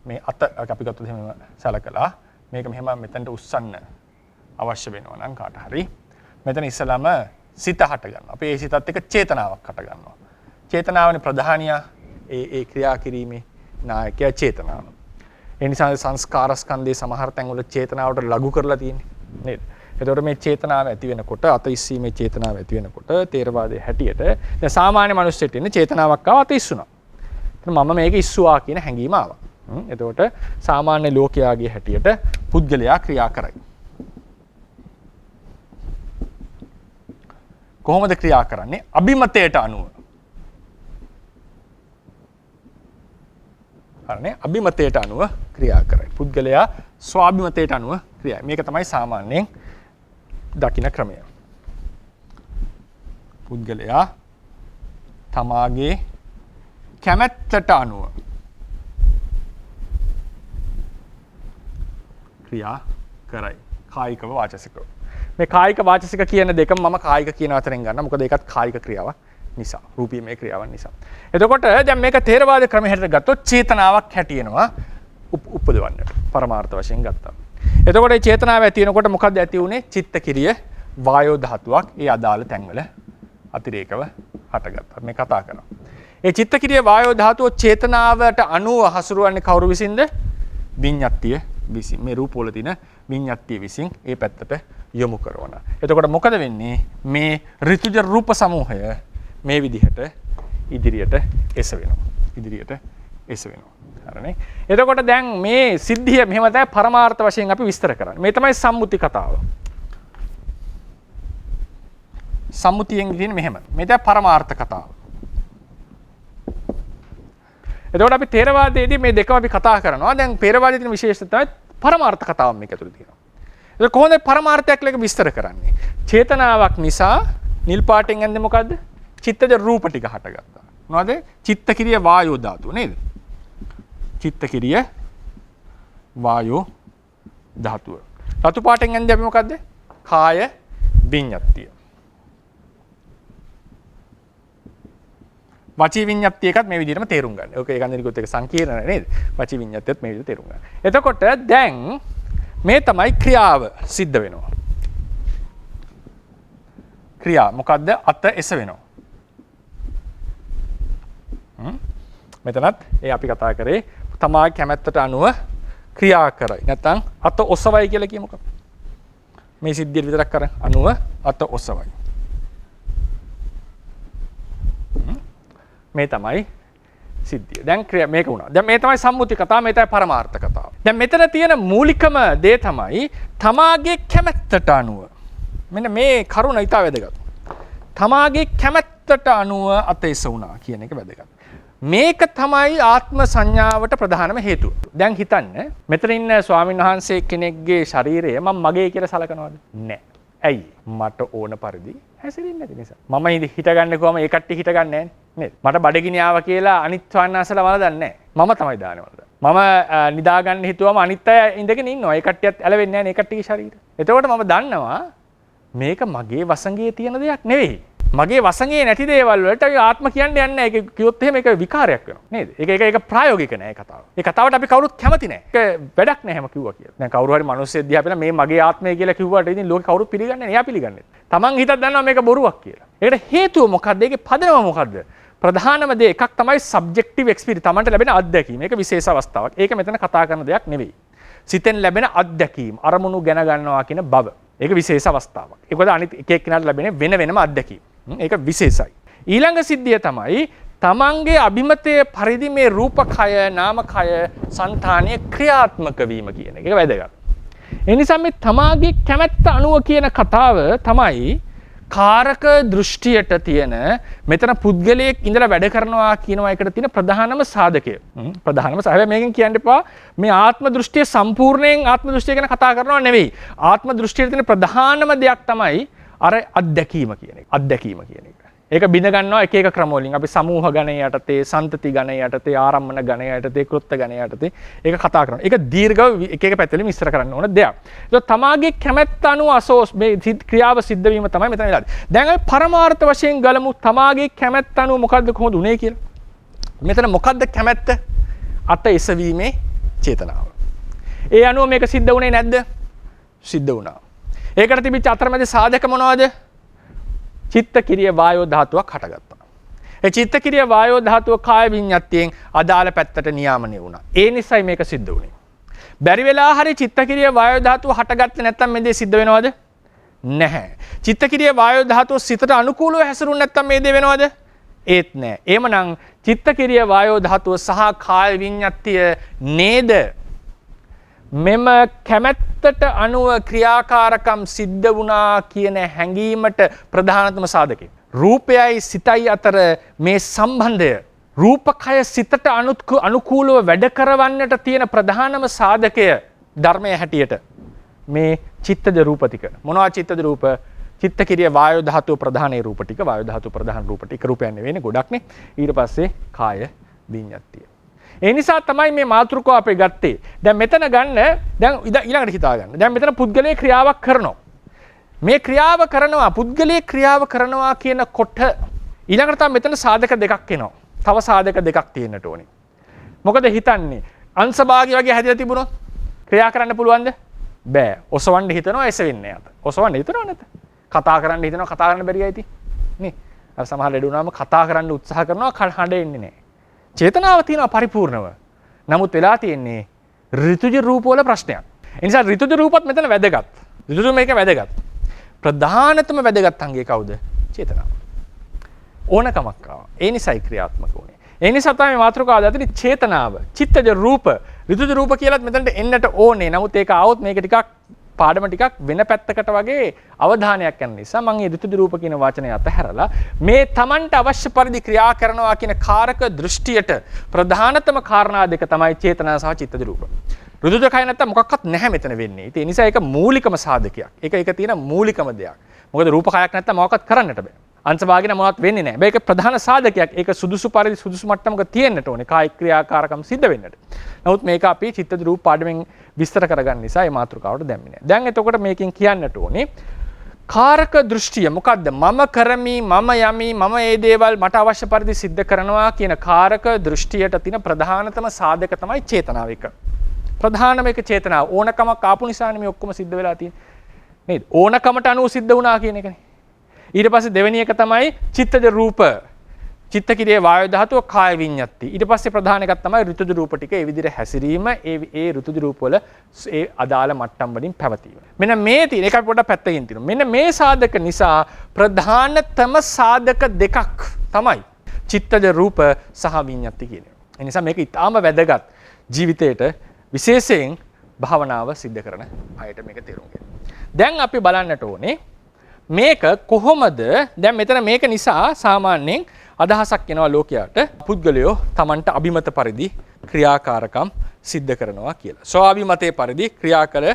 A: මේ අත අපි ගත්තොත් එහෙම සැලකලා මේක මෙහෙම මෙතනට උස්සන්න අවශ්‍ය වෙනවා නම් කාට හරි මෙතන ඉස්සලාම සිත හට ගන්නවා. අපි ඒ සිතත් එක්ක චේතනාවක් හට ගන්නවා. චේතනාවනේ ප්‍රධානියා ඒ ක්‍රියා කිරීමේ නායකයා චේතනාව. ඒ නිසා සංස්කාර ස්කන්ධයේ සමහර තැන්වල චේතනාවට ලඝු කරලා තියෙන්නේ නේද? එතකොට මේ චේතනාව ඇති වෙනකොට අත ඉස්සීමේ චේතනාව ඇති වෙනකොට තේරවාදයේ හැටියට දැන් සාමාන්‍ය මිනිස්සුන්ට ඉන්නේ චේතනාවක් ආව අත ඉස්සුණා. මම මේක ඉස්සුවා කියන හැඟීම ආවා. එතකොට සාමාන්‍ය ලෝකයාගේ හැටියට පුද්ගලයා ක්‍රියා කරයි. කොහොමද ක්‍රියා කරන්නේ? අභිමතයට අනුව. හරිනේ? අභිමතයට අනුව ක්‍රියා කරයි. පුද්ගලයා ස්වාභිමතයට අනුව ක්‍රියායි. මේක තමයි සාමාන්‍යයෙන් දකින්න ක්‍රමය. පුද්ගලයා තමාගේ කැමැත්තට අනුව ක්‍රියා කරයි. කායිකව වාචසිකව. මේ කායික වාචසික කියන දෙකම මම කායික කියන අතරින් ගන්නවා. මොකද ඒකත් කායික ක්‍රියාවක් නිසා. රූපීමය ක්‍රියාවක් නිසා. එතකොට දැන් මේක තේරවාද ක්‍රමයට හැටියට ගත්තොත් චේතනාවක් හැටියනවා උපදවන්නට. පරමාර්ථ වශයෙන් ගත්තා. එතකොට මේ චේතනාව ඇති වෙනකොට මොකක්ද ඇති වුනේ? චිත්තකිරිය වායෝ ධාතුවක් ඒ අදාළ තැන්වල අතිරේකව හටගත්තා. මේ කතා කරනවා. ඒ චිත්තකිරිය වායෝ ධාතුව චේතනාවට අනුව හසුරුවන්නේ කවුරු විසින්ද? විඤ්ඤාතිය විසින්. මේ රූපවල තියෙන විඤ්ඤාතිය විසින් ඒ පැත්තට යොමු කරනවා. එතකොට මොකද වෙන්නේ? මේ ඍතුජ රූප සමූහය මේ විදිහට ඉදිරියට එසවෙනවා. හරිනේ? එතකොට දැන් මේ සිද්ධිය මෙහෙම තමයි පරමාර්ථ වශයෙන් අපි විස්තර කරන්නේ. මේ තමයි සම්මුති කතාව. සම්මුතියෙන් කියන්නේ මෙහෙම. මේ තමයි පරමාර්ථ කතාව. එතකොට අපි ථේරවාදයේදී මේ දෙකම අපි කතා කරනවා. දැන් ථේරවාදයේ තියෙන විශේෂත්වය තමයි පරමාර්ථ කතාව මේක ඇතුළේ තියෙනවා. ඒක කොහොමද පරමාර්ථයක් ලෙක විස්තර කරන්නේ? චේතනාවක් නිසා නිල් පාටෙන් ඇන්නේ මොකද්ද? චිත්තජ රූප ටික හටගත්තා. මොනවද? චිත්තකිරිය වායෝ ධාතුව නේද? චිත්තකිරිය වායෝ ධාතුව. රතු පාටෙන් ඇන්නේ අපි මොකද්ද? කාය විඤ්ඤාතිය. වචී විඤ්ඤාතිය එකත් මේ විදිහටම තේරුම් ගන්න. ඕක ඒක අනිරිකුත් එක සංකීර්ණ නේද? වචී විඤ්ඤාතියත් මේ විදිහට තේරුම් ගන්න. එතකොට දැන් මේ තමයි ක්‍රියාව සිද්ධ වෙනවා. ක්‍රියා මොකද්ද? අත එසවෙනවා. මෙතනත් ඒ අපි කතා කරේ තමාගේ කැමැත්තට අනුව ක්‍රියා කරයි. නැත්නම් අත ඔසවයි කියලා කියමුකෝ. මේ සිද්ධියට විතරක් කරන් අනුව අත ඔසවයි. මේ තමයි සිද්ධිය. දැන් මේක වුණා. දැන් මේ තමයි සම්මුති කතාව, මේ තමයි පරමාර්ථ කතාව. දැන් මෙතන තියෙන මූලිකම දේ තමයි තමාගේ කැමැත්තට අනුව. මෙන්න මේ කරුණ ඊට වැදගත්. තමාගේ කැමැත්තට අනුව අතේස වුණා කියන එක වැදගත්. මේක තමයි ආත්ම සංඥාවට ප්‍රධානම හේතුව. දැන් හිතන්න මෙතන ඉන්න ස්වාමීන් වහන්සේ කෙනෙක්ගේ ශරීරය මම මගේ කියලා සලකනවද? නැහැ. ඇයි? මට ඕන පරිදි හැසිරෙන්නේ නැති නිසා. මම හිටගන්නේ කොහම ඒ කට්ටිය හිටගන්නේ නැහැ නේද? මට බඩගිනි ආවා කියලා අනිත් ස්වාමීන්වහන්සේලා වලදන්නේ නැහැ. මම තමයි දාන්නේ වලද. මම නිදාගන්න හිතුවම අනිත් අය ඉඳගෙන ඉන්නවා. ඒ කට්ටියත් ඇලවෙන්නේ නැහැ නේ ඒ කට්ටියගේ ශරීරය. එතකොට මම දන්නවා මේක මගේ වසඟයේ තියෙන දෙයක් නෙවෙයි. මගේ වසඟේ නැති දේවල් වලට ආත්ම කියන්නේ නැහැ. ඒක කිව්වොත් එහෙම ඒක විකාරයක් වෙනවා. නේද? ඒක ප්‍රායෝගික නෑ කතාව. ඒ කතාවට අපි කවුරුත් කැමති නෑ. ඒක වැඩක් නෑ හැම කිව්වා කියලා. දැන් කවුරු හරි මිනිස්සෙක් දිහා බලලා මේ මගේ ආත්මය කියලා කිව්වට ඉතින් ලෝකේ කවුරුත් පිළිගන්නේ නෑ. එයා පිළිගන්නේ. Taman හිතක් දන්නවා මේක බොරුවක් කියලා. ඒකට හේතුව මොකද්ද? ඒකේ පදනම මොකද්ද? ප්‍රධානම දේ එකක් තමයි සබ්ජෙක්ටිව් එක්ස්පීරියන්ස්. Tamanට ලැබෙන අත්දැකීම. ඒක විශේෂ අවස්ථාවක්. ඒක මෙතන කතා කරන දෙයක් නෙවෙයි. සිතෙන් ලැබෙන අත්දැකීම, අරමුණු ගැන ගන්නවා කියන බව. ඒක විශේෂ අවස්ථාවක්. ඒකද අනිත් එක එක්කෙනාට ලැබෙන වෙනම අත්දැකීම. ඒක විශේෂයි. ඊළඟ සිද්ධිය තමයි තමන්ගේ අභිමතය පරිදි මේ රූපකය නාමකය సంతානීය ක්‍රියාත්මක වීම කියන එක වැදගත්. ඒ නිසා මේ තමාගේ කැමැත්ත අනුව කියන කතාව තමයි කාරක දෘෂ්ටියට තියෙන මෙතන පුද්ගලයෙක් ඉඳලා වැඩ කරනවා කියනවා එකට තියෙන ප්‍රධානම සාධකය. හැබැයි මේකෙන් කියන්න එපා මේ ආත්ම දෘෂ්ටිය සම්පූර්ණයෙන් ආත්ම දෘෂ්ටිය ගැන කතා කරනවා නෙවෙයි. ආත්ම දෘෂ්ටියේ තියෙන ප්‍රධානම දෙයක් තමයි
B: අර අත්දැකීම කියන එක. අත්දැකීම කියන එක. ඒක බිඳ ගන්නවා එක එක ක්‍රම වලින්. අපි සමූහ ගණය යටතේ, සන්තති ගණය යටතේ, ආරම්මන ගණය යටතේ, කෘත්‍ය ගණය යටතේ ඒක කතා කරනවා. ඒක දීර්ඝව එක එක පැතිවලින් විස්තර කරන්න ඕන දෙයක්. ඒක තමාගේ කැමැත්ත අනුව අසෝස් මේ ක්‍රියාව සිද්ධ වීම තමයි මෙතන වෙලාදී. දැන් අපි පරමාර්ථ වශයෙන් ගලමු තමාගේ කැමැත්ත අනුව මොකද්ද කොහොමද උනේ කියලා. මෙතන මොකද්ද කැමැත්ත? අත එසවීමේ චේතනාව. ඒ අනුව මේක සිද්ධ වුණේ නැද්ද? සිද්ධ වුණා. ඒකට තිබිච්ච අතරමැද සාධක මොනවද? චිත්ත කිරිය වායෝ ධාතුවක් හටගත්තා. ඒ චිත්ත කිරිය වායෝ ධාතුව කාය විඤ්ඤාතියෙන් අදාළ පැත්තට නියාමනය වුණා. ඒ නිසයි මේක සිද්ධ වුණේ. බැරි වෙලා හරි චිත්ත කිරිය වායෝ ධාතුව හටගත්තේ නැත්නම් මේ දේ සිද්ධ වෙනවද? නැහැ. චිත්ත කිරිය වායෝ ධාතුව සිතට අනුකූලව හැසිරුනේ නැත්නම් මේ දේ වෙනවද? ඒත් නැහැ. එහෙමනම් චිත්ත කිරිය වායෝ ධාතුව සහ කාය විඤ්ඤාතිය නේද මෙම කැමැත්තට අනුව ක්‍රියාකාරකම් සිද්ධ වුණා කියන හැඟීමට ප්‍රධානතම සාධකය. රූපයයි සිතයි අතර මේ සම්බන්ධය රූපකය සිතට අනුකූලව වැඩ කරවන්නට තියෙන ප්‍රධානම සාධකය ධර්මය හැටියට මේ චිත්තජ රූප ටික. මොනවා චිත්තජ රූප? චිත්ත කිරිය වායෝ ධාතුව ප්‍රධාන රූප ටික, වායෝ ධාතුව ප්‍රධාන රූප ටික රූපයන් නෙවෙයිනේ ගොඩක්නේ. ඊට පස්සේ කාය විඤ්ඤාතිය. ඒ නිසා තමයි මේ මාතෘකාව අපි ගත්තේ. දැන් මෙතන ගන්න දැන් ඊළඟට හිතා ගන්න. දැන් මෙතන පුද්ගලයේ ක්‍රියාවක් කරනවා. මේ ක්‍රියාව කරනවා පුද්ගලයේ ක්‍රියාව කරනවා කියනකොට ඊළඟට තමයි මෙතන සාධක දෙකක් එනවා. තව සාධක දෙකක් තියෙන්නට ඕනේ. මොකද හිතන්නේ අංශභාගී වගේ හැදලා තිබුණොත් ක්‍රියා කරන්න පුළුවන්ද? බෑ. ඔසවන්න හිතනවා එසවෙන්නේ නැත. ඔසවන්න හිතනවා නැත. කතා කරන්න හිතනවා කතා කරන්න බැරි අයති. නේ. අර සමහර ලෙඩ වුණාම කතා කරන්න උත්සාහ කරනවා හඬ එන්නේ නැහැ. චේතනාව තියෙනවා පරිපූර්ණව. නමුත් වෙලා තියෙන්නේ ඍතුජ රූප වල ප්‍රශ්නයක්. ඒ නිසා ඍතුජ රූපත් මෙතන වැදගත්. ඍතුජ මේක වැදගත්. ප්‍රධානතම වැදගත් අංගය කවුද? චේතනාව. ඕනකමක් ආවා. ඒ නිසායි ක්‍රියාත්මක වුණේ. ඒ නිසා තමයි මාතෘකාව දාන්නේ චේතනාව. චිත්තජ රූප, ඍතුජ රූප කියලාත් මෙතනට එන්නට ඕනේ. නමුත් ඒක ආවොත් මේක ටිකක් පාඩම ටිකක් වෙන පැත්තකට වගේ අවධානයක් යන නිසා මම මේ ඍතුජ රූප කියන වචනය අතහැරලා මේ Tamanට අවශ්‍ය පරිදි ක්‍රියා කරනවා කියන කාරක දෘෂ්ටියට ප්‍රධානතම කාරණා දෙක තමයි චේතනා සහ චිත්තජ රූප. ඍතුජ කය නැත්තම් මොකක්වත් නැහැ මෙතන වෙන්නේ. ඒ නිසා ඒක මූලිකම සාධකයක්. ඒක තියෙන මූලිකම දෙයක්. මොකද රූප කයක් නැත්තම් මොකක්වත් කරන්නට බෑ. අංශභාගින මොනවත් වෙන්නේ නැහැ. මේක ප්‍රධාන සාධකයක්. ඒක සුදුසු පරිදි සුදුසු මට්ටමක තියෙන්නට ඕනේ. කායික ක්‍රියාකාරකම් සිද්ධ වෙන්නට. නමුත් මේක අපි චිත්තජ රූප පාඩමෙන් විස්තර කරගන්න නිසා මේ මාතෘකාවට දැම්මේ නැහැ. දැන් එතකොට මේකෙන් කියන්නට ඕනේ කාරක දෘෂ්ටිය මොකද්ද? මම කරමි, මම යමි, මම මේ දේවල් මට අවශ්‍ය පරිදි සිද්ධ කරනවා කියන කාරක දෘෂ්ටියට තියෙන ප්‍රධානතම සාධක තමයි චේතනාව එක. ප්‍රධානම එක චේතනාව. ඕනකමක් ආපු නිසානේ මේ ඔක්කොම සිද්ධ වෙලා තියෙන්නේ. නේද? ඕනකමට අනුව සිද්ධ වුණා කියන එකනේ. ඊට පස්සේ දෙවෙනි එක තමයි චිත්තජ රූප. චිත්ත කිරියේ වායු ධාතුව කාය විඤ්ඤාති. ඊට පස්සේ ප්‍රධාන එකක් තමයි ඍතුජ රූප ටික. ඒ විදිහට හැසිරීම ඒ ඍතුජ රූප වල ඒ අදාළ මට්ටම් වලින් පැවතීම. මෙන්න මේ තියෙන එක පොඩ්ඩක් පැත්තකින් තියෙනවා. මෙන්න මේ සාධක නිසා ප්‍රධානතම සාධක දෙකක් තමයි චිත්තජ රූප සහ විඤ්ඤාති කියන්නේ. ඒ නිසා මේක ඊටාම වැදගත් ජීවිතේට විශේෂයෙන් භාවනාව සිද්ධ කරන අයට මේක තේරුම් ගන්න. දැන් අපි බලන්නට ඕනේ මේක කොහොමද දැන් මෙතන මේක නිසා සාමාන්‍යයෙන් අදහසක් එනවා ලෝකයට පුද්ගලයෝ Tamanට අභිමත පරිදි ක්‍රියාකාරකම් සිද්ධ කරනවා කියලා. ස්වාභිමතයේ පරිදි ක්‍රියා කළ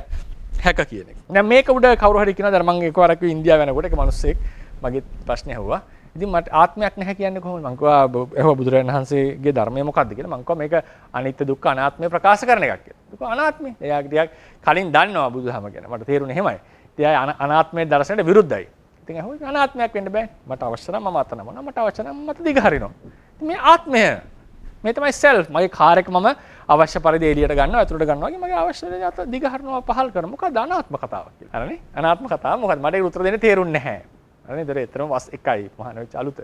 B: හැක කියන එක. දැන් මේක උඩ කවුරු හරි කියනවා දැන් මම එකවරක් ඉන්දියාව යනකොට එක මිනිස්සෙක් මගේ ප්‍රශ්නේ අහුවා. ඉතින් මට ආත්මයක් නැහැ කියන්නේ කොහොමද? මං කිව්වා බුදුරජාණන් වහන්සේගේ ධර්මය මොකක්ද කියලා. මං කිව්වා මේක අනිත්‍ය දුක්ඛ අනාත්මය ප්‍රකාශ කරන එකක් කියලා. ඒක අනාත්මය. එයා ටිකක් කලින් දන්නවා බුදුදහම ගැන. මට තේරුනේ එහෙමයි. ඉතින් අනාත්මයේ දර්ශනයට විරුද්ධයි. ඉතින් අහුව අනාත්මයක් වෙන්න බෑ. මට අවශ්‍ය නම් මම අතනම මට අවශ්‍ය නම් මට දිගහරිනවා. ඉතින් මේ ආත්මය මේ තමයි self. මගේ කාර් එක මම අවශ්‍ය පරිදි එළියට ගන්නවා, ඇතුළට ගන්නවා වගේ මගේ අවශ්‍ය දේ අත දිගහරනවා පහල් කරනවා. මොකක්ද අනාත්ම කතාවක් කියලා. හරිනේ? අනාත්ම කතාව මොකක්ද? මට ඒක උත්තර දෙන්න තේරුන්නේ නැහැ. හරිනේ? ඒතර එතරම් වස් එකයි මහාන වෙච්ච අලුත.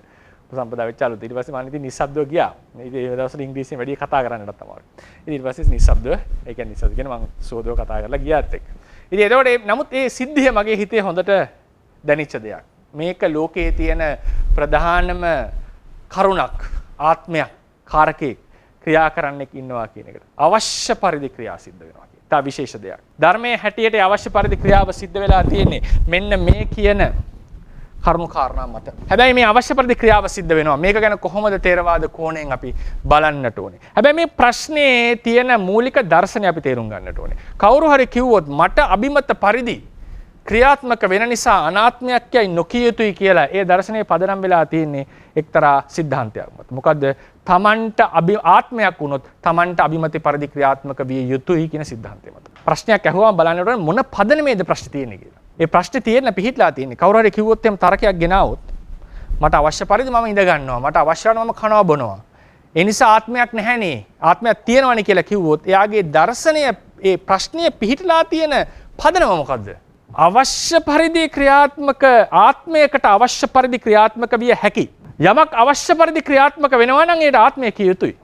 B: උපසම්පදා වෙච්ච අලුත. ඊට පස්සේ මම ඉතින් නිස්සබ්දව ගියා. මේ දවස්වල ඉංග්‍රීසියෙන් වැඩි කතා කරන්නට තමයි. ඉතින් ඊට පස්සේ නිස්සබ්දව, ඒ කියන්නේ නිස්සබ්ද කියන්නේ මම සෝදව කතා කරලා ගියාත් එක්ක. ඉතින් ඒතකොට නමුත් ඒ සිද්ධිය මගේ හිතේ හොඳට දැනිච්ච දෙයක්. මේක ලෝකයේ තියෙන ප්‍රධානම කරුණක් ආත්මයක් කාරකේ ක්‍රියා කරන්නෙක් ඉන්නවා කියන එකට. අවශ්‍ය පරිදි ක්‍රියා සිද්ධ වෙනවා කියන. තා විශේෂ දෙයක්. ධර්මයේ හැටියට අවශ්‍ය පරිදි ක්‍රියාව සිද්ධ වෙලා තියෙන්නේ මෙන්න මේ කියන කරුණු කාරණා මත. හැබැයි මේ අවශ්‍ය පරිදි ක්‍රියාව සිද්ධ වෙනවා. මේක ගැන කොහොමද තේරවාද කෝණයෙන් අපි බලන්නට ඕනේ. හැබැයි මේ ප්‍රශ්නේ තියෙන මූලික දර්ශනය අපි තේරුම් ගන්නට ඕනේ. කවුරු හරි කිව්වොත් මට අභිමත පරිදි ක්‍රියාත්මක වෙන නිසා අනාත්මයක් යයි නොකිය යුතුයි කියලා ඒ දර්ශනයේ පදනම් වෙලා තියෙන්නේ එක්තරා සිද්ධාන්තයක් මත. මොකද්ද? තමන්ට ආත්මයක් වුණොත් තමන්ට අභිමත පරිදි ක්‍රියාත්මක විය යුතුයි කියන සිද්ධාන්තය මත. ප්‍රශ්නයක් ඇහුවම බලන්නට මොන පදනමේද ප්‍රශ්නේ තියෙන්නේ කියලා. ඒ ප්‍රශ්නේ තියෙන පිහිටලා තියෙන්නේ. කවුරු හරි කිව්වොත් එම් තරකයක් ගෙනාවොත් මට අවශ්‍ය පරිදි මම ඉඳ ගන්නවා. මට අවශ්‍ය නම් මම කනවා බොනවා. ඒ නිසා ආත්මයක් නැහැනේ. ආත්මයක් තියෙනවනේ කියලා කිව්වොත් එයාගේ දර්ශනය ඒ ප්‍රශ්නය පිහිටලා තියෙන පදනම මොකද්ද? අවශ්‍ය පරිදි ක්‍රියාත්මක ආත්මයකට අවශ්‍ය පරිදි ක්‍රියාත්මක විය හැකි. යමක් අවශ්‍ය පරිදි ක්‍රියාත්මක වෙනවා නම් ඒට ආත්මය කිය යුතුයි.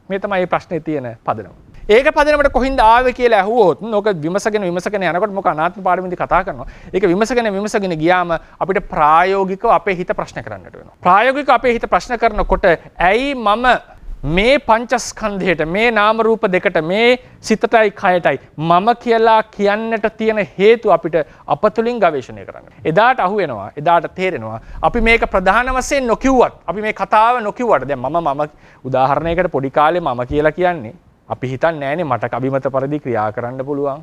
B: මේ තමයි මේ ප්‍රශ්නේ තියෙන පදනම. ඒක පදනමට කොහින්ද ආවේ කියලා ඇහුවොත් ඕක විමසගෙන යනකොට මොක අනාත්ම පාඩමේදී කතා කරනවා. ඒක විමසගෙන ගියාම අපිට ප්‍රායෝගිකව අපේ හිත ප්‍රශ්න කරන්නට වෙනවා. ප්‍රායෝගිකව අපේ හිත ප්‍රශ්න කරනකොට ඇයි මම මේ පංචස්කන්ධයට මේ නාම රූප දෙකට මේ සිතටයි කයටයි මම කියලා කියන්නට තියෙන හේතු අපිට අප තුලින් ගවේෂණය කරන්න. එදාට අහු වෙනවා, එදාට තේරෙනවා අපි මේක ප්‍රධාන වශයෙන් නොකියුවත්, අපි මේ කතාව නොකියුවට දැන් මම උදාහරණයකට පොඩි කාලේ මම කියලා කියන්නේ අපි හිතන්නේ නෑනේ මට අභිමත පරිදි ක්‍රියා කරන්න පුළුවන්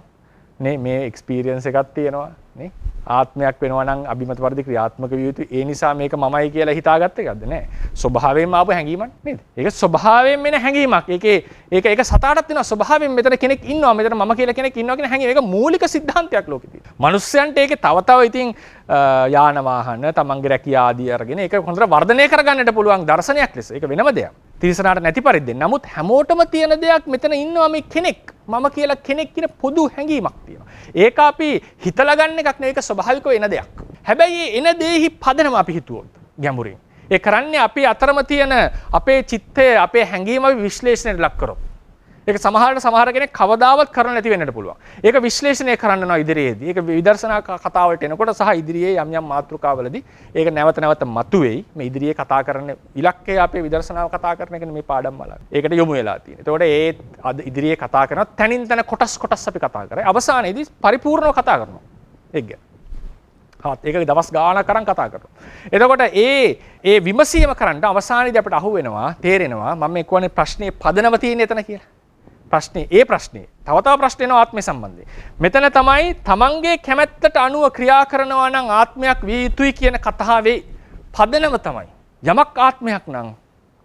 B: නේ, මේ එක්ස්පීරියන්ස් එකක් තියෙනවා නේ, ආත්මයක් වෙනවා නම් අභිමත පරිදි ක්‍රියාත්මක විය යුතුයි. ඒ නිසා මේක මමයි කියලා හිතාගත්ත එකක්ද? නෑ. ස්වභාවයෙන්ම ආපු හැඟීමක් නේද? ඒක ස්වභාවයෙන් එන හැඟීමක්. ඒක සතාටත් වෙනවා. ස්වභාවයෙන් මෙතන කෙනෙක් ඉන්නවා, මෙතන මම කියලා කෙනෙක් ඉන්නවා කියන හැඟීම. ඒක මූලික සිද්ධාන්තයක් ලෝකෙ තියෙනවා. මනුස්සයන්ට ඒකේ තව ඉතින් යාන වාහන, තමන්ගේ රැකියා ආදී අරගෙන ඒක හොඳට වර්ධනය කරගන්නට පුළුවන් දර්ශනයක් ලෙස. ඒක වෙනම දෙයක්. තිරිසනාට නැති පරිද්දෙන්. නමුත් හැමෝටම තියෙන දෙයක් මෙතන ඉන්නවා මේ කෙනෙක්. මම කියලා කෙනෙක් කියන පොදු හැඟීමක් තියෙනවා. ඒක අපි හිතලා ගන්න එකක් නෙවෙයි, ඒක ස්වභාවිකව එන දෙයක්. හැබැයි එන දෙෙහි පදනම අපි හිතුවොත් ගැඹුරින්. ඒ කරන්නේ අපි අතරම තියෙන අපේ චිත්තය, අපේ හැඟීම අපි විශ්ලේෂණයට ලක් කරොත්. ඒක සමහර කෙනෙක් කවදාවත් කරන්න නැති වෙන්නට පුළුවන්. ඒක විශ්ලේෂණය කරන්න යනවා ඉදිරියේදී. ඒක විදර්ශනා කතාවලට එනකොට සහ ඉදිරියේ යම් මාතෘකාවලදී ඒක නැවත මතුවේයි. මේ ඉදිරියේ කතා කරන ඉලක්කය අපේ විදර්ශනාව කතා කරන එකනේ මේ පාඩම් වල. ඒකට යොමු වෙලා තියෙන්නේ. එතකොට ඒ අද ඉදිරියේ කතා කරන තැනින් තැන කොටස් අපි කතා කරේ. අවසානයේදී පරිපූර්ණව කතා කරනවා. ඒක ගැන. ඒක දවස් ගාණක් කරන් කතා කරනවා. එතකොට ඒ විමසීම කරන්න අවසානයේදී අපිට අහු වෙනවා, තේරෙනවා මම මේ කියන්නේ ප්‍රශ්නේ පදනම තියෙන එතන කියලා. ප්‍රශ්නේ තව ප්‍රශ්න එනවා ආත්මය සම්බන්ධයෙන්. මෙතන තමයි තමන්ගේ කැමැත්තට අනුව ක්‍රියා කරනවා නම් ආත්මයක් විය යුතුයි කියන කතාවේ පදනම තමයි. යමක් ආත්මයක් නම්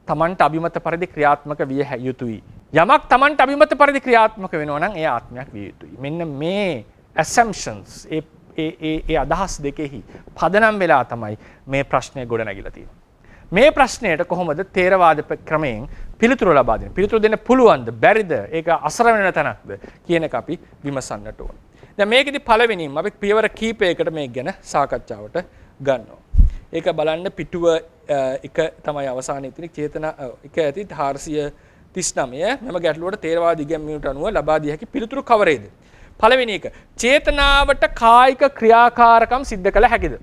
B: තමන්ට අභිමත පරිදි ක්‍රියාත්මක විය යුතුයි. යමක් තමන්ට අභිමත පරිදි ක්‍රියාත්මක වෙනවා නම් ඒ ආත්මයක් විය යුතුයි. මෙන්න මේ assumptions ඒ අදහස් දෙකෙහි පදනම් වෙලා තමයි මේ ප්‍රශ්නය ගොඩනැගිලා තියෙන්නේ. මේ ප්‍රශ්නයට කොහොමද තේරවාද ක්‍රමයෙන් පිළිතුරු ලබා දෙන්නේ? පිළිතුරු දෙන්න පුළුවන්ද? බැරිද? ඒක අසර වෙන තැනක්ද කියන එක අපි විමසන්නට ඕන. දැන් මේකෙදි පළවෙනිම අපි පියවර කීපයකට මේක ගැන සාකච්ඡාවට ගන්නවා. ඒක බලන්න පිටුව එක තමයි අවසානයේ තියෙන චේතනා එක ඇති 439 මෙම ගැටලුවට තේරවාද ඉගැන්වීමට අනුව ලබා දිය හැකි පිළිතුරු කවරේද? පළවෙනි එක චේතනාවට කායික ක්‍රියාකාරකම් සිද්ධ කළ හැකිද?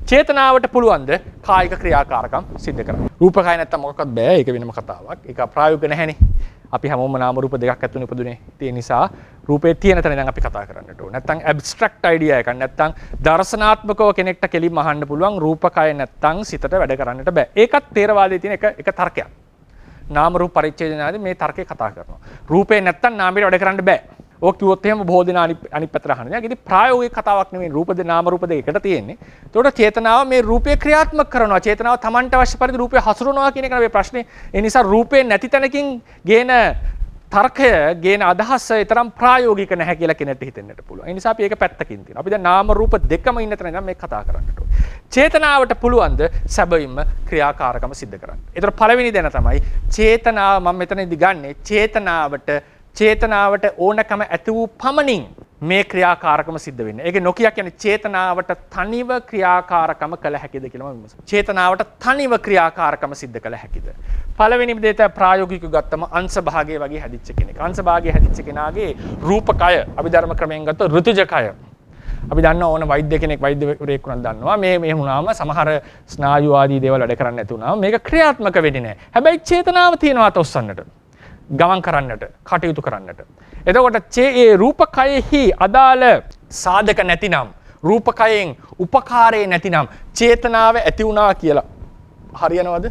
B: චේතනාවට පුළුවන්ද කායික ක්‍රියාකාරකම් සිද්ධ කරන්න? රූප කය නැත්තම් මොකක්වත් බෑ. ඒක වෙනම කතාවක්. ඒක ප්‍රායෝගික නැහැනේ. අපි හැමෝම නාම රූප දෙකක් ඇතුළේ ඉපදුනේ. ඒ නිසා රූපේ තියෙන තැන ඉඳන් අපි කතා කරන්නට ඕන. නැත්තම් ඇබ්ස්ට්‍රැක්ට් අයිඩියා එකක්. නැත්තම් දර්ශනාත්මකව කෙනෙක්ට කෙලින්ම අහන්න පුළුවන් රූප කය නැත්තම් සිතට වැඩ කරන්නට බෑ. ඒකත් තේරවාදයේ තියෙන එක තර්කයක්. නාම රූප පරිච්ඡේදනාදී මේ තර්කේ කතා කරනවා. රූපේ නැත්තම් නාමයට වැඩ කරන්න බෑ. ඕක කිව්වොත් එහෙම බොහෝ දෙනා අනිත් පැත්තට අහනවා. ඒක ඉතින් ප්‍රායෝගික කතාවක් නෙමෙයි. රූප නාම රූප දෙක එකට තියෙන්නේ. ඒතකොට චේතනාව මේ රූපේ ක්‍රියාත්මක කරනවා. චේතනාව Tamanට අවශ්‍ය පරිදි රූපේ හසුරවනවා කියන එක නෙවෙයි ප්‍රශ්නේ. ඒ නිසා රූපේ නැති තැනකින් ගේන තර්කය, ගේන අදහස තරම් ප්‍රායෝගික නැහැ කියලා කෙනෙක්ට හිතෙන්නට පුළුවන්. ඒ නිසා අපි ඒක පැත්තකින් තියනවා. අපි දැන් නාම රූප දෙකම ඉන්න තැන ඉඳන් මේක කතා කරන්නට ඕනේ. චේතනාවට පුළුවන් ද සැබවින්ම ක්‍රියාකාරකම සිද්ධ කරන්න. ඒතර පළවෙනි දෙන තමයි චේතනාව. මම මෙතනදී ගන්නෙ චේතනාවට ඕනකම ඇති වූ පමණින් මේ ක්‍රියාකාරකම සිද්ධ වෙන්නේ. ඒක නොකිය කියන්නේ චේතනාවට තනිව ක්‍රියාකාරකම කළ හැකිද කියලා මම විමසනවා. චේතනාවට තනිව ක්‍රියාකාරකම සිද්ධ කළ හැකිද? පළවෙනි දේ තමයි ප්‍රායෝගිකව ගත්තම අංශ භාගයේ වගේ හැදිච්ච කෙනෙක්. අංශ භාගයේ හැදිච්ච කෙනාගේ රූපකය අභිධර්ම ක්‍රමයෙන් ගත්තොත් ඍතුජකය. අපි දන්නවා ඕන වෛද්‍ය කෙනෙක් වෛද්‍යවරයෙක් වුණත් දන්නවා මේ වුණාම සමහර ස්නායු ආදී දේවල් වැඩ කරන්නේ නැති වුණාම මේක ක්‍රියාත්මක වෙන්නේ නැහැ. හැබැයි චේතනාව තියෙනවා තොස්සන්නට. ගමන් කරන්නට, කටයුතු කරන්නට. එතකොට ඒ රූපකයෙහි අදාළ සාධක නැතිනම්, රූපකයෙන් උපකාරය නැතිනම් චේතනාව ඇති වුණා කියලා හරියනවද?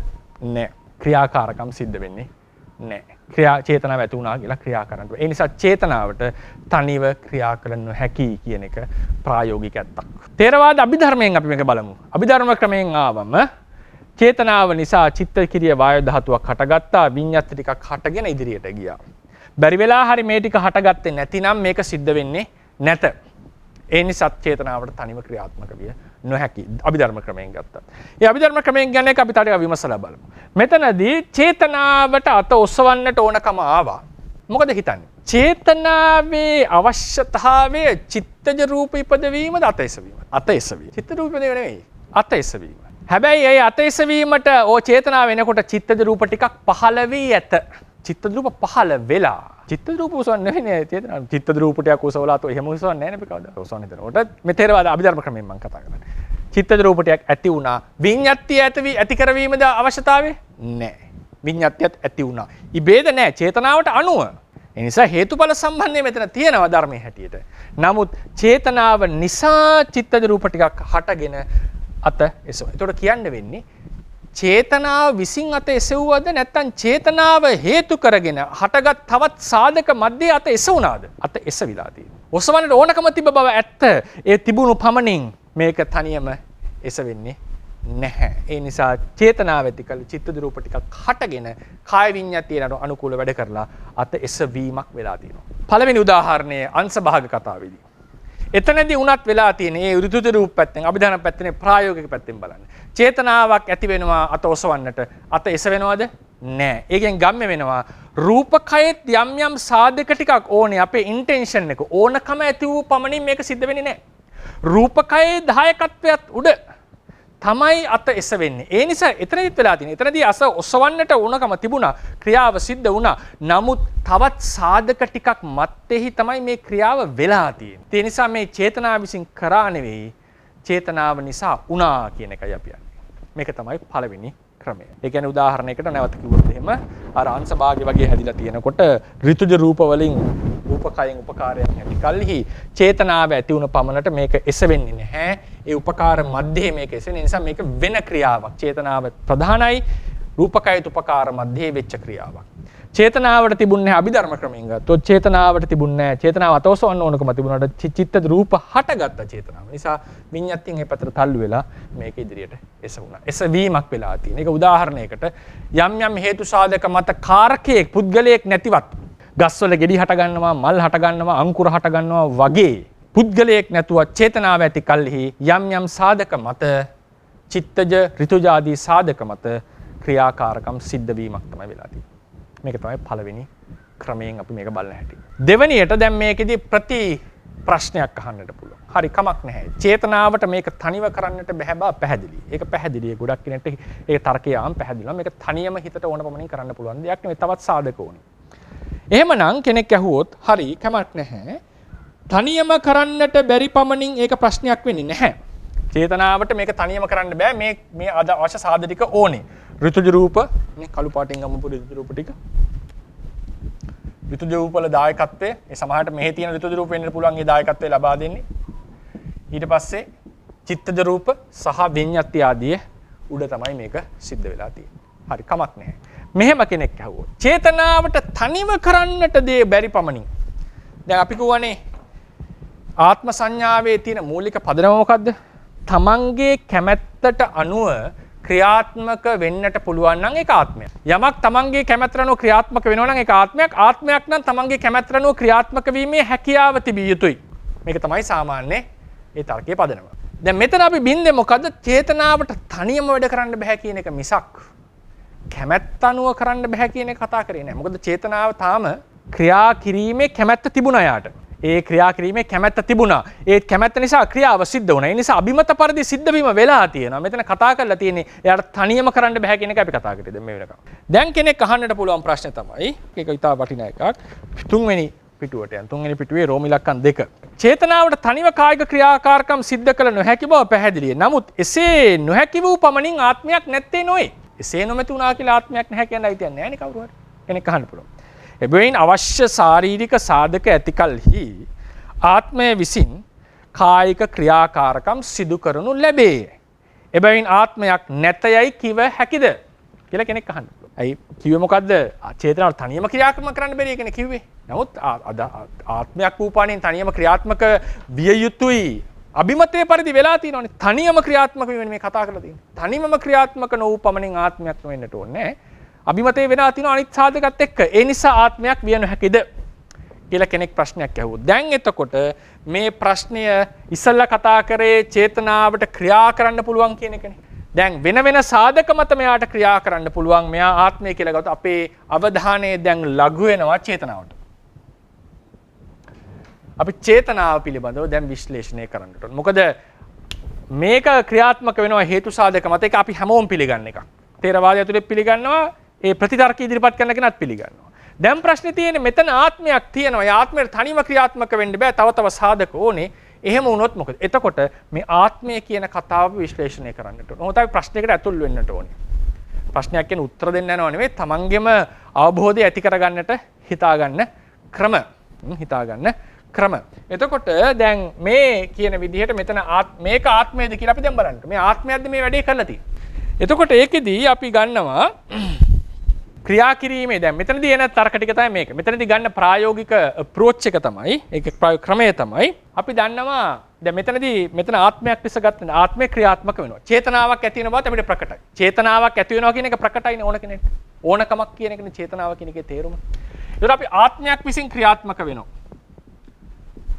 B: නැහැ. ක්‍රියාකාරකම් සිද්ධ වෙන්නේ නැහැ. චේතනාව ඇති වුණා කියලා ක්‍රියා කරන්න. ඒ නිසා චේතනාවට තනිව ක්‍රියා කළ නොහැකි කියන එක ප්‍රායෝගික ඇත්තක්. තේරවාද අභිධර්මයෙන් අපි මේක බලමු. අභිධර්ම ක්‍රමයෙන් ආවම චේතනාව නිසා චිත්ත කිරිය වායු ධාතුවක් හටගත්තා, විඤ්ඤාති ටිකක් හටගෙන ඉදිරියට ගියා. බැරි වෙලා හරි මේ ටික හටගත්තේ නැතිනම් මේක සිද්ධ වෙන්නේ නැත. ඒ නිසා චේතනාවට තනිව ක්‍රියාත්මක විය නොහැකි. අභිධර්ම ක්‍රමයෙන් ගත්තා. ඒ අභිධර්ම ක්‍රමයෙන් ගැන එක අපි තාඩිය විමසලා බලමු. මෙතනදී චේතනාවට අත ඔසවන්නට ඕනකම ආවා. මොකද හිතන්නේ? චේතනාවේ අවශ්‍යතාවය චිත්තජ රූප ඉපදවීමද අත එසවීමද? අත එසවීම. චිත්ත රූප ඉපදවීම නෙවෙයි. අත එසවීම. හැබැයි ඒ අත එසවීමට ඕ චේතනාව වෙනකොට චිත්තජ රූප ටිකක් පහළ වී ඇත. චිත්තජ රූප පහළ වෙලා. චිත්තජ රූප ඔසවන්නේ නෙවෙයි චේතනාව. චිත්තජ රූප ටිකක් ඔසවලා તો එහෙම ඔසවන්නේ නැහැ නේ අපි කවදා. ඔසවන්නේ එතනකොට මේ තේරවාද අභිධර්ම ක්‍රමයෙන් මම කතා කරන්නේ. චිත්තජ රූප ටිකක් ඇති වුණා. විඤ්ඤාතිය ඇති කරවීමද අවශ්‍යතාවය? නැහැ. විඤ්ඤාතියත් ඇති වුණා. ඉබේද නැහැ චේතනාවට අනුව. ඒ නිසා හේතුඵල සම්බන්ධය මෙතන තියෙනවා ධර්මයේ හැටියට. නමුත් චේතනාව නිසා චිත්තජ රූප ටිකක් හටගෙන අත එසව. ඒතකොට කියන්න වෙන්නේ චේතනාව විසින් අත එසවුවද නැත්නම් චේතනාව හේතු කරගෙන හටගත් තවත් සාධක මැද්දේ අත එසවුණාද? අත එසවිලා තියෙනවා. ඔසවන්නට ඕනකම තිබ්බ බව ඇත්ත. ඒ තිබුණු පමණින් මේක තනියම එසවෙන්නේ නැහැ. ඒ නිසා චේතනාව ඇති කළ චිත්තජ රූප ටිකක් හටගෙන කාය විඤ්ඤාතියට අනුකූල වැඩ කරලා අත එසවීමක් වෙලා තියෙනවා. පළවෙනි උදාහරණය අංශභාග කතාවේදී. එතනදී උනත් වෙලා තියෙන ඒ ඍතුජ රූප පැත්තෙන් අභිධර්ම පැත්තෙන් ප්‍රායෝගික පැත්තෙන් බලන්න. චේතනාවක් ඇති වෙනවා අත ඔසවන්නට. අත එසවෙනවද? නැහැ. ඒකෙන් ගම්ම වෙනවා රූපකයෙත් යම් යම් සාධක ටිකක් ඕනේ. අපේ ඉන්ටෙන්ෂන් එක ඕනකම ඇති වූ පමණින් මේක සිද්ධ වෙන්නේ නැහැ. රූපකයේ දායකත්වයක් උඩ තමයි අත එසවෙන්නේ. ඒ නිසා එතනදිත් වෙලා තියෙන. එතනදී අස ඔසවන්නට ඕනකම තිබුණා. ක්‍රියාව සිද්ධ වුණා. නමුත් තවත් සාධක ටිකක් මැත්තේහි තමයි මේ ක්‍රියාව වෙලා තියෙන්නේ. ඒ නිසා මේ චේතනාව විසින් කරා නෙවෙයි චේතනාව නිසා වුණා කියන එකයි අපි යන්නේ. මේක තමයි පළවෙනි ක්‍රමය. ඒ කියන්නේ උදාහරණයකට නැවත කිව්වොත් එහෙම අර අංශභාගය වගේ හැදිලා තියෙනකොට ඍතුජ රූප වලින් රූපකයෙන් උපකාරයක් ඇති කල්හි චේතනාව ඇති වුණ පමණට මේක එසවෙන්නේ නැහැ. ඒ උපකාර මැද්දේ මේක එසෙන නිසා මේක වෙන ක්‍රියාවක්. චේතනාව ප්‍රධානයි. රූපකයට උපකාර මැද්දේ වෙච්ච ක්‍රියාවක්. චේතනාවට තිබුණේ අභිධර්ම ක්‍රමයෙන් ගත්තොත් චේතනාවට තිබුණේ චේතනාව අතවසවන්න ඕනකම තිබුණාට චිත්තජ රූප හටගත්ත චේතනාව. නිසා විඤ්ඤාතියෙන් ඒ පැත්තට තල්ලු වෙලා මේක ඉදිරියට එසවුණා. එසවීමක් වෙලා තියෙන. ඒක උදාහරණයකට යම් යම් හේතු සාධක මත කාරකයක් පුද්ගලයෙක් නැතිවත් ගස්වල ගෙඩි හට ගන්නවා, මල් හට ගන්නවා, අංකුර හට ගන්නවා වගේ පුද්ගලයෙක් නැතුව චේතනාව ඇති කල්හි යම් යම් සාධක මත චිත්තජ ඍතුජ ආදී සාධක මත ක්‍රියාකාරකම් සිද්ධ වීමක් තමයි වෙලා තියෙන්නේ. මේක තමයි පළවෙනි ක්‍රමයෙන් අපි මේක බලන හැටි. දෙවෙනියට දැන් මේකෙදි ප්‍රති ප්‍රශ්නයක් අහන්නට පුළුවන්. හරි කමක් නැහැ. චේතනාවට මේක තනිව කරන්නට බෑ බා පැහැදිලි. ඒක පැහැදිලි. ගොඩක් කෙනෙක්ට ඒ තර්කය ආම් පැහැදිලිනවා. මේක තනියම හිතට ඕන පමණින් කරන්න පුළුවන් දෙයක් නෙවෙයි. තවත් සාධක ඕනේ. එහෙමනම් කෙනෙක් ඇහුවොත් හරි කමක් නැහැ. තනියම කරන්නට බැරි පමණින් ඒක ප්‍රශ්නයක් වෙන්නේ නැහැ. චේතනාවට මේක තනියම කරන්න බෑ. මේ අවශ්‍ය සාධක ටික ඕනේ. ඍතුජ රූප මේ කළු පාටින් ගමපු ඍතුජ රූප ටික. ඍතුජ රූප වල දායකත්වය ඒ සමහරට මෙහි තියෙන ඍතුජ රූප වෙන්න පුළුවන් ඒ දායකත්වය ලබා දෙන්නේ. ඊට පස්සේ චිත්තජ රූප සහ විඤ්ඤාති ආදී උඩ තමයි මේක සිද්ධ වෙලා තියෙන්නේ. හරි කමක් නැහැ. මෙහෙම කෙනෙක් ඇහුවොත් චේතනාවට තනිව කරන්නට දේ බැරි පමණින් දැන් අපි කියවනේ ආත්ම සංඥාවේ තියෙන මූලික පදනම මොකද්ද? තමන්ගේ කැමැත්තට අනුව ක්‍රියාත්මක වෙන්නට පුළුවන් නම් ඒක ආත්මයක්. යමක් තමන්ගේ කැමැත්තට අනුව ක්‍රියාත්මක වෙනවා නම් ඒක ආත්මයක්. ආත්මයක් නම් තමන්ගේ කැමැත්තට අනුව ක්‍රියාත්මක වීමේ හැකියාව තිබිය යුතුයි. මේක තමයි සාමාන්‍ය ඒ තර්කයේ පදනම. දැන් මෙතන අපි බින්දේ මොකද්ද? චේතනාවට තනියම වැඩ කරන්න බෑ කියන එක මිසක් කැමැත්ත අනුව කරන්න බෑ කියන එක කතා කරේ නෑ. මොකද චේතනාව තාම ක්‍රියා කිරීමේ කැමැත්ත තිබුණා යාට. ඒ ක්‍රියා කිරීමේ කැමැත්ත තිබුණා. ඒ කැමැත්ත නිසා ක්‍රියාව සිද්ධ වුණා. ඒ නිසා අභිමත පරිදි සිද්ධ වීම වෙලා තියෙනවා. මෙතන කතා කරලා තියෙන්නේ එයාට තනියම කරන්න බෑ කියන එක අපි කතා කරේ දැන් මේ වෙනකම්. දැන් කෙනෙක් අහන්නට පුළුවන් ප්‍රශ්නේ තමයි ඒක ඉතා වටිනා එකක්. තුන්වෙනි පිටුවට යන තුන්වෙනි පිටුවේ රෝම ඉලක්කම් 2. චේතනාවට තනිව කායික ක්‍රියාකාරකම් සිද්ධ කළ නොහැකි බව පැහැදිලියි. නමුත් එසේ නොහැකි වූ පමණින් ආත්මයක් නැත්තේ නොවේ. එසේ නොමැති වුණා කියලා ආත්මයක් නැහැ කියන අයිතියක් නැහැ නේ කවුරු හරි. කෙනෙක් අහන්න පුළුවන්. එබැවින් අවශ්‍ය ශාරීරික සාධක ඇති කලෙහි ආත්මය විසින් කායික ක්‍රියාකාරකම් සිදු කරනු ලැබේ. එබැවින් ආත්මයක් නැතයයි කිව හැකිද කියලා කෙනෙක් අහන්න පුළුවන්. ඇයි කිව්වේ මොකද්ද? චේතනාව තනියම ක්‍රියාත්මක කරන්න බැරි එකනේ කිව්වේ. නමුත් ආත්මයක් වූපාණයෙන් තනියම ක්‍රියාත්මක විය යුතුයි. අභිමතයේ පරිදි වෙලා තියෙනවානේ. තනියම ක්‍රියාත්මක වෙන්නේ මේ කතා කරලා තියෙන්නේ. තනියම ක්‍රියාත්මක නොවූ පමණින් ආත්මයක් වෙන්නට ඕනේ නැහැ. අභිමතයේ වෙලා තියෙන අනිත් සාධකත් එක්ක. ඒ නිසා ආත්මයක් විය නොහැකිද කියලා කෙනෙක් ප්‍රශ්නයක් ඇහුවොත්. දැන් එතකොට මේ ප්‍රශ්නය ඉස්සල්ලා කතා කරේ චේතනාවට ක්‍රියා කරන්න පුළුවන් කියන එකනේ. දැන් වෙන සාධක මත මෙයාට ක්‍රියා කරන්න පුළුවන්. මෙයා ආත්මය කියලා ගත්තොත් අපේ අවධානය දැන් ලඝු වෙනවා චේතනාවට. අපි චේතනාව පිළිබඳව දැන් විශ්ලේෂණය කරන්නට ඕන. මොකද මේක ක්‍රියාත්මක වෙනවා හේතු සාධක මත. ඒක අපි හැමෝම පිළිගන්න එකක්. තේරවාදය ඇතුලේ පිළිගන්නවා. ඒ ප්‍රතිතර්ක ඉදිරිපත් කරන කෙනත් පිළිගන්නවා. දැන් ප්‍රශ්නේ තියෙන්නේ මෙතන ආත්මයක් තියෙනවා. ඒ ආත්මයට තනියම ක්‍රියාත්මක වෙන්න බෑ. තව සාධක ඕනේ. එහෙම වුණොත් මොකද? එතකොට මේ ආත්මය කියන කතාව විශ්ලේෂණය කරන්නට ඕන. මොකද අපි ප්‍රශ්නයකට ඇතුල් වෙන්නට ඕනේ. ප්‍රශ්නයක් කියන උත්තර දෙන්න යනව නෙවෙයි. තමන්ගේම අවබෝධය ඇති කරගන්නට හිතාගන්න ක්‍රම. ක්‍රම. එතකොට දැන් මේ කියන විදිහට මෙතන මේක ආත්මයද කියලා අපි දැන් බලන්න. මේ ආත්මයක්ද මේ වැඩේ කරලා තියෙන්නේ. එතකොට ඒකෙදී අපි ගන්නවා ක්‍රියා කිරීමේ දැන් මෙතනදී එන තර්ක ටික තමයි මේක. මෙතනදී ගන්න ප්‍රායෝගික අප්‍රෝච් එක තමයි ඒක ක්‍රමය තමයි අපි දන්නවා දැන් මෙතන ආත්මයක් ලෙස ගන්න ආත්මේ ක්‍රියාත්මක වෙනවා. චේතනාවක් ඇති වෙන බවත් අපිට ප්‍රකටයි. චේතනාවක් ඇති වෙනවා කියන එක ප්‍රකටයිනේ ඕන කෙනෙක්ට. ඕනකමක් කියන එකනේ චේතනාව කියන එකේ තේරුම. ඒකට අපි ආත්මයක් විසින් ක්‍රියාත්මක වෙනවා.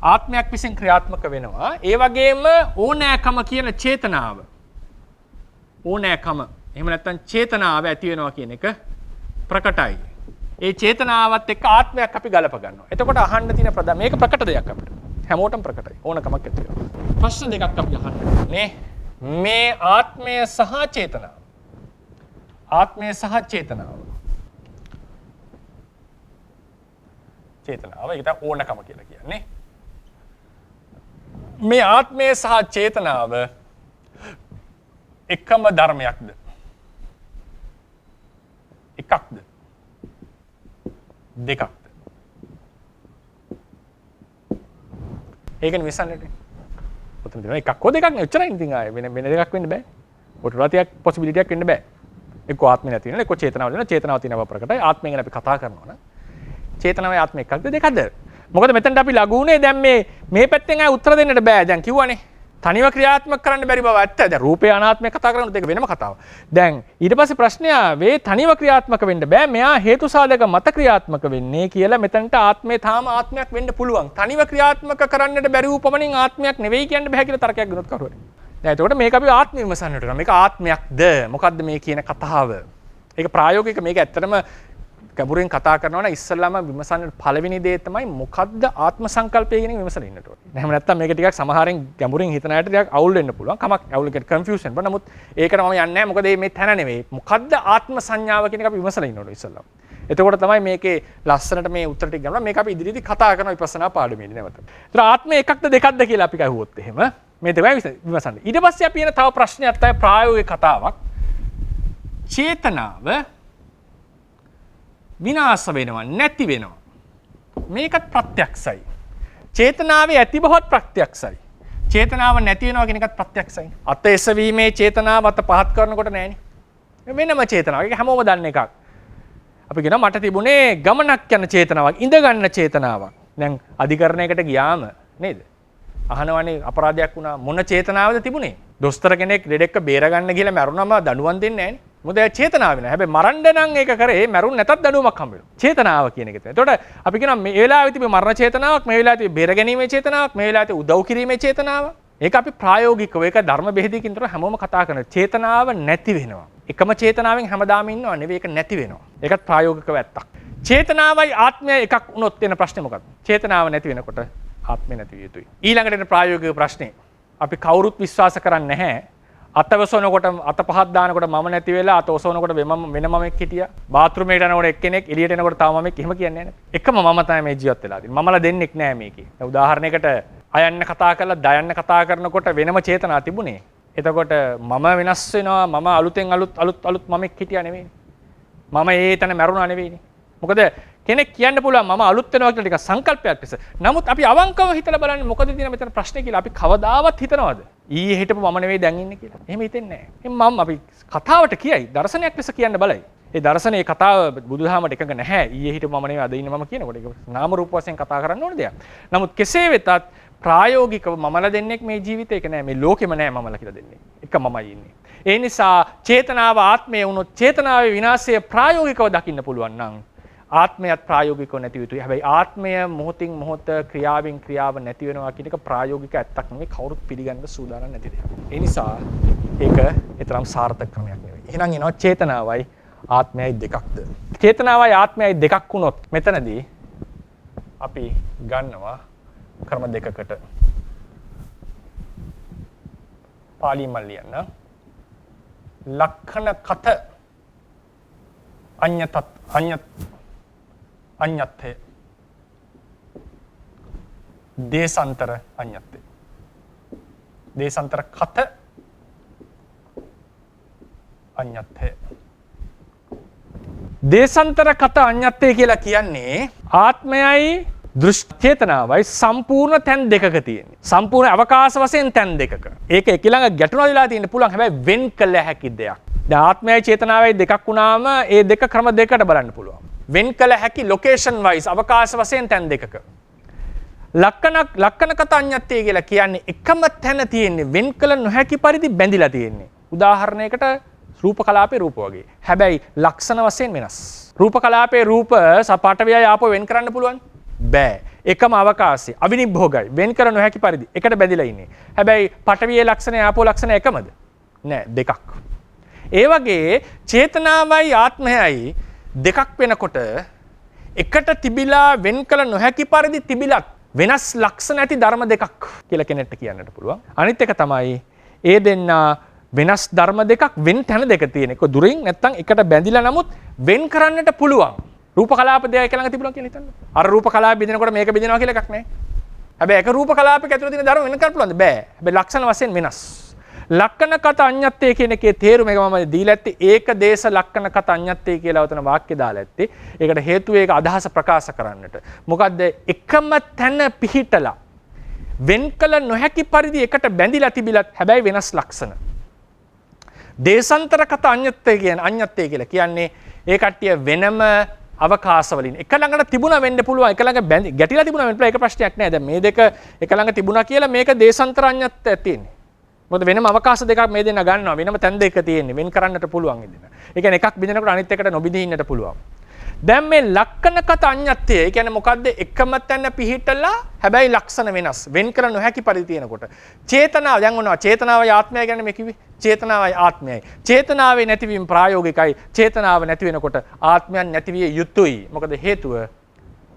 B: ආත්මයක් විසින් ක්‍රියාත්මක වෙනවා. ඒ වගේම ඕනෑකම කියන චේතනාව. ඕනෑකම. එහෙම නැත්නම් චේතනාව ඇති වෙනවා කියන එක ප්‍රකටයි. ඒ චේතනාවත් එක්ක ආත්මයක් අපි ගලප ගන්නවා. එතකොට අහන්න තියෙන ප්‍රධාන මේක ප්‍රකට දෙයක් අපිට. හැමෝටම ප්‍රකටයි. ඕනකමක් ඇති වෙනවා. ප්‍රශ්න දෙකක් අපි අහන්න ඕනේ. මේ ආත්මය සහ චේතනාව. ආත්මය සහ චේතනාව. චේතනාව ඒක තමයි ඕනකම කියලා කියන්නේ. මේ ආත්මය සහ චේතනාව එකම ධර්මයක්ද? එකක්ද? දෙකක්ද? ඒකනේ විසන්නට. ඔතන දෙනවා එකක් හෝ දෙකක් නේ එච්චරයි ඉතින් ආයේ වෙන දෙකක් වෙන්න බෑ. ඔට රතියක් පොසිබිලිටි එකක් වෙන්න බෑ. එක්ක ආත්මය නැති වෙනවා එක්ක චේතනාව වෙනවා. චේතනාව තියෙනවා ප්‍රකටයි. ආත්මය ගැන අපි කතා කරනවා නම් චේතනාවේ ආත්මය එකක්ද දෙකක්ද? මොකද මෙතනට අපි ලඟුනේ දැන් මේ පැත්තෙන් ආය උත්තර දෙන්නට බෑ. දැන් කිව්වනේ තනිව ක්‍රියාත්මක කරන්න බැරි බව ඇත්ත. දැන් රූපේ අනාත්මය කතා කරනකොට ඒක වෙනම කතාවක්. දැන් ඊට පස්සේ ප්‍රශ්නය ආවේ තනිව ක්‍රියාත්මක වෙන්න බෑ. මෙයා හේතු සාධක මත ක්‍රියාත්මක වෙන්නේ කියලා මෙතනට ආත්මය තාම ආත්මයක් වෙන්න පුළුවන්. තනිව ක්‍රියාත්මක කරන්නට බැරි වූ පමණින් ආත්මයක් නෙවෙයි කියන්න බෑ කියලා තර්කයක් ගන්නොත් කවුරු හරි. දැන් එතකොට මේක අපි ආත්මය විමසන්නට ඕන. මේක ආත්මයක්ද? මොකද්ද මේ කියන කතාව? ඒක ප්‍රායෝගික මේක ඇත්තටම ගැඹුරින් කතා කරනවා නම් ඉස්සල්ලාම විමසන්න පළවෙනි දේ තමයි මොකද්ද ආත්ම සංකල්පය කියන එක විමසලා ඉන්නට ඕනේ. එහෙම නැත්නම් මේක ටිකක් සමහරෙන් ගැඹුරින් හිතන අයට ටිකක් අවුල් වෙන්න පුළුවන්. කමක් අවුල් එකට කන්ෆියුෂන් වෙනවා. නමුත් ඒකට මම යන්නේ නැහැ. මොකද මේ තැන නෙවෙයි. මොකද්ද ආත්ම සංඥාව කියන එක අපි විමසලා ඉන්න ඕනේ ඉස්සල්ලාම. එතකොට තමයි මේකේ ලස්සනට මේ උත්තර ටික ගන්නවා. මේක අපි ඉදිරියේදී කතා කරන විපස්සනා පාඩමේදී නැවත. ඒතර ආත්මය එකක්ද දෙකක්ද කියලා අපි කවුවොත් එහෙම මේ දෙකයි විමසන්නේ. ඊට පස්සේ අපි එන තව ප්‍රශ්නයක් තමයි ප්‍රායෝගික කතාවක්. චේතනාව විනාශ වෙනවා නැති වෙනවා. මේකත් ප්‍රත්‍යක්ෂයි. චේතනාවේ ඇති බවත් ප්‍රත්‍යක්ෂයි. චේතනාව නැති වෙනවා කියන එකත් ප්‍රත්‍යක්ෂයි. අත එසවීමේ චේතනාව අත පහත් කරනකොට නෑනේ. වෙනම චේතනාවක්. ඒක හැමෝම දන්න එකක්. අපි කියනවා මට තිබුණේ ගමනක් යන චේතනාවක්, ඉඳ ගන්න චේතනාවක්. දැන් අධිකරණයකට ගියාම නේද? අහනවනේ අපරාධයක් වුණා මොන චේතනාවද තිබුණේ? දොස්තර කෙනෙක් ලෙඩෙක්ව බේරගන්න ගිහලා මැරුණාම දඬුවම් දෙන්නේ නෑනේ. මොකද ඒ චේතනාව වෙනවා. හැබැයි මරන්න නම් ඒක කරේ මැරුණ නැතත් දඬුවමක් හම්බ වෙනවා. චේතනාව කියන එක. එතකොට අපි කියනවා මේ වෙලාවේ තිබෙ මරණ චේතනාවක්, මේ වෙලාවේ තිබෙ බේර ගැනීමේ චේතනාවක්, මේ වෙලාවේ උදව් කිරීමේ චේතනාවක්. ඒක අපි ප්‍රායෝගිකව ඒක ධර්ම බෙහෙදකින් තොර හැමෝම කතා කරන චේතනාව නැති වෙනවා. එකම චේතනාවෙන් හැමදාම ඉන්නව නෙවෙයි ඒක නැති වෙනවා. ඒකත් ප්‍රායෝගිකව ඇත්තක්. චේතනාවයි ආත්මය එකක් වුණොත් එන ප්‍රශ්නේ මොකක්ද? චේතනාව නැති වෙනකොට ආත්මය නැති විය යුතුයි. ඊළඟට එන ප්‍රායෝගික ප්‍රශ්නේ අපි කවුරුත් විශ්වාස කරන්නේ නැහැ. අත ඔසවනකොට අත පහක් දානකොට මම නැති වෙලා අත ඔසවනකොට වෙන මමෙක් හිටියා. බාත් รู මේට යනකොට එක්කෙනෙක් එළියට එනකොට තව මමෙක් එහෙම කියන්නේ නැහැ. එකම මම තමයි මේ ජීවත් වෙලා තියෙන්නේ. මමලා දෙන්නෙක් නැහැ මේකේ. දැන් උදාහරණයකට අයන්න කතා කරලා දයන්න කතා කරනකොට වෙනම චේතනා තිබුණේ. එතකොට මම වෙනස් වෙනවා. මම අලුතෙන් අලුත් මමෙක් හිටියා නෙවෙයි. මම ඒ තැන මැරුණා නෙවෙයිනේ. මොකද කෙනෙක් කියන්න පුළුවන් මම අලුත් වෙනවා කියලා ටික සංකල්පයක් ලෙස. නමුත් අපි අවංකව හිතලා බලන්නේ මොකද තියෙන මෙතන ප්‍රශ්නේ කියලා. අපි කවදාවත් හිතනවද? ඊයේ හිටපු මම නෙවෙයි දැන් ඉන්නේ කියලා. එහෙම හිතෙන්නේ නැහැ. එහෙනම් අපි කතාවට කියයි දර්ශනයක් ලෙස කියන්න බලයි. ඒ දර්ශනයේ කතාව බුදුදහමට එකඟ නැහැ. ඊයේ හිටපු මම නෙවෙයි අද ඉන්නේ මම කියනකොට ඒක නාම රූප වශයෙන් කතා කරන්න ඕන දෙයක්. නමුත් කෙසේ වෙතත් ප්‍රායෝගිකව මමලා දෙන්නෙක් මේ ජීවිතේ එක නෑ මේ ලෝකෙම නෑ මමලා කියලා දෙන්නේ. එක මමයි ඉන්නේ. ඒ නිසා චේතනාව ආත්මය වුණොත් චේතනාවේ විනාශය ප්‍රායෝගිකව දකින්න පුළුවන් නම් ආත්මයත් ප්‍රායෝගිකව නැති යුතුයි. හැබැයි ආත්මය මොහොතින් මොහොත ක්‍රියාවෙන් ක්‍රියාව නැති වෙනවා කියන එක ප්‍රායෝගික ඇත්තක් නෙවෙයි කවුරුත් පිළිගන්න සූදානම් නැති දෙයක්. ඒ නිසා ඒක ඊතරම් සාර්ථක ක්‍රමයක් නෙවෙයි. එහෙනම් එනවා චේතනාවයි ආත්මයයි දෙකක්ද? චේතනාවයි ආත්මයයි දෙකක් වුණොත් මෙතනදී අපි ගන්නවා ක්‍රම දෙකකට. පාලි මල් ලියන්න. ලක්ෂණ කත අඤ්ඤත්තේ දේශාන්තර අඤ්ඤත්තේ දේශාන්තර කත අඤ්ඤත්තේ දේශාන්තර කත අඤ්ඤත්තේ කියලා කියන්නේ ආත්මයයි දෘෂ්ටි චේතනාවයි සම්පූර්ණ තැන් දෙකක තියෙන්නේ. සම්පූර්ණ අවකාශ වශයෙන් තැන් දෙකක. ඒක එකලඟ ගැටුණා වෙලා තියෙන්න පුළුවන්. හැබැයි වෙන් කළ හැකි දෙයක්. දැන් ආත්මයයි චේතනාවයි දෙකක් වුණාම ඒ දෙක ක්‍රම දෙකකට බලන්න පුළුවන්. වෙන් කළ හැකි ලොකේෂන් වයිස් අවකාශ වශයෙන් තැන් දෙකක. ලක්ෂණගත අඤ්ඤත්තේ කියලා කියන්නේ එකම තැන තියෙන්නේ වෙන් කළ නොහැකි පරිදි බැඳිලා තියෙන්නේ. උදාහරණයකට රූප කලාපේ රූප වගේ. හැබැයි ලක්ෂණ වශයෙන් වෙනස්. රූප කලාපේ රූප සපටවියයි ආපෝ වෙන් කරන්න පුළුවන්. බෑ. එකම අවකාශය අවිනිභෝගයි වෙන් කර නොහැකි පරිදි එකට බැඳිලා ඉන්නේ. හැබැයි පටවියේ ලක්ෂණය ආපෝ ලක්ෂණ එකමද? නෑ දෙකක්. ඒ වගේ චේතනාවයි ආත්මයයි දෙකක් වෙනකොට එකට තිබිලා වෙන් කළ නොහැකි පරිදි තිබිලත් වෙනස් ලක්ෂණ ඇති ධර්ම දෙකක් කියලා කෙනෙක්ට කියන්නට පුළුවන්. අනිත් එක තමයි ඒ දෙන්නා වෙනස් ධර්ම දෙකක් වෙන් තැන දෙක තියෙන. එක දුරින් නැත්තම් එකට බැඳිලා නමුත් වෙන් කරන්නට පුළුවන්. රූප කලාප දෙක ළඟ තිබුණා කියලා හිතන්න. අර රූප කලාප බෙදෙනකොට මේක බෙදෙනවා කියලා එකක් නැහැ. හැබැයි එක රූප කලාපයක ඇතුළේ තියෙන ධර්ම වෙන කරන්න පුළුවන්ද? බෑ. හැබැයි ලක්ෂණ වශයෙන් වෙනස්. ලක්ෂණගත අඤ්ඤත්තේ කියන එකේ තේරුම එක මම දීලා ඇත්තේ ඒක දේශ ලක්ෂණගත අඤ්ඤත්තේ කියලා උතන වාක්‍ය දාලා ඇත්තේ. ඒකට හේතුව ඒක අදහස ප්‍රකාශ කරන්නට. මොකද්ද? එකම තැන පිහිටලා වෙන් කළ නොහැකි පරිදි එකට බැඳිලා තිබිලත් හැබැයි වෙනස් ලක්ෂණ. දේශාන්තරගත අඤ්ඤත්තේ කියලා කියන්නේ ඒ කට්ටිය වෙනම අවකාශවලින් එක ළඟට තිබුණා වෙන්න පුළුවන් එක ළඟ ගැටිලා තිබුණා වෙන්න පුළුවන් ඒක ප්‍රශ්නයක් නෑ. දැන් මේ දෙක එක ළඟ තිබුණා කියලා මේක දේශාන්තර අඤ්ඤත්තයක් තියෙන්නේ. මොකද වෙනම අවකාශ දෙකක් මේ දෙන්න ගන්නවා වෙනම තැන් දෙක තියෙන්නේ වෙන් කරන්නට පුළුවන් ඉදින. ඒ කියන්නේ එකක් බින්දනකොට අනිත් එකට නොබිඳී ඉන්නට පුළුවන්. දැන් මේ ලක්ෂණගත අඤ්ඤත්තය ඒ කියන්නේ මොකද්ද? එකම තැන පිහිටලා හැබැයි ලක්ෂණ වෙනස් වෙන් කර නොහැකි පරිදි තියෙනකොට චේතනාව දැන් වුණා චේතනාවයි ආත්මය ගැන මේ කිව්වේ චේතනාවයි ආත්මයයි. චේතනාවේ නැතිවීම ප්‍රායෝගිකයි. චේතනාව නැති වෙනකොට ආත්මයන් නැති විය යුතුයි. මොකද හේතුව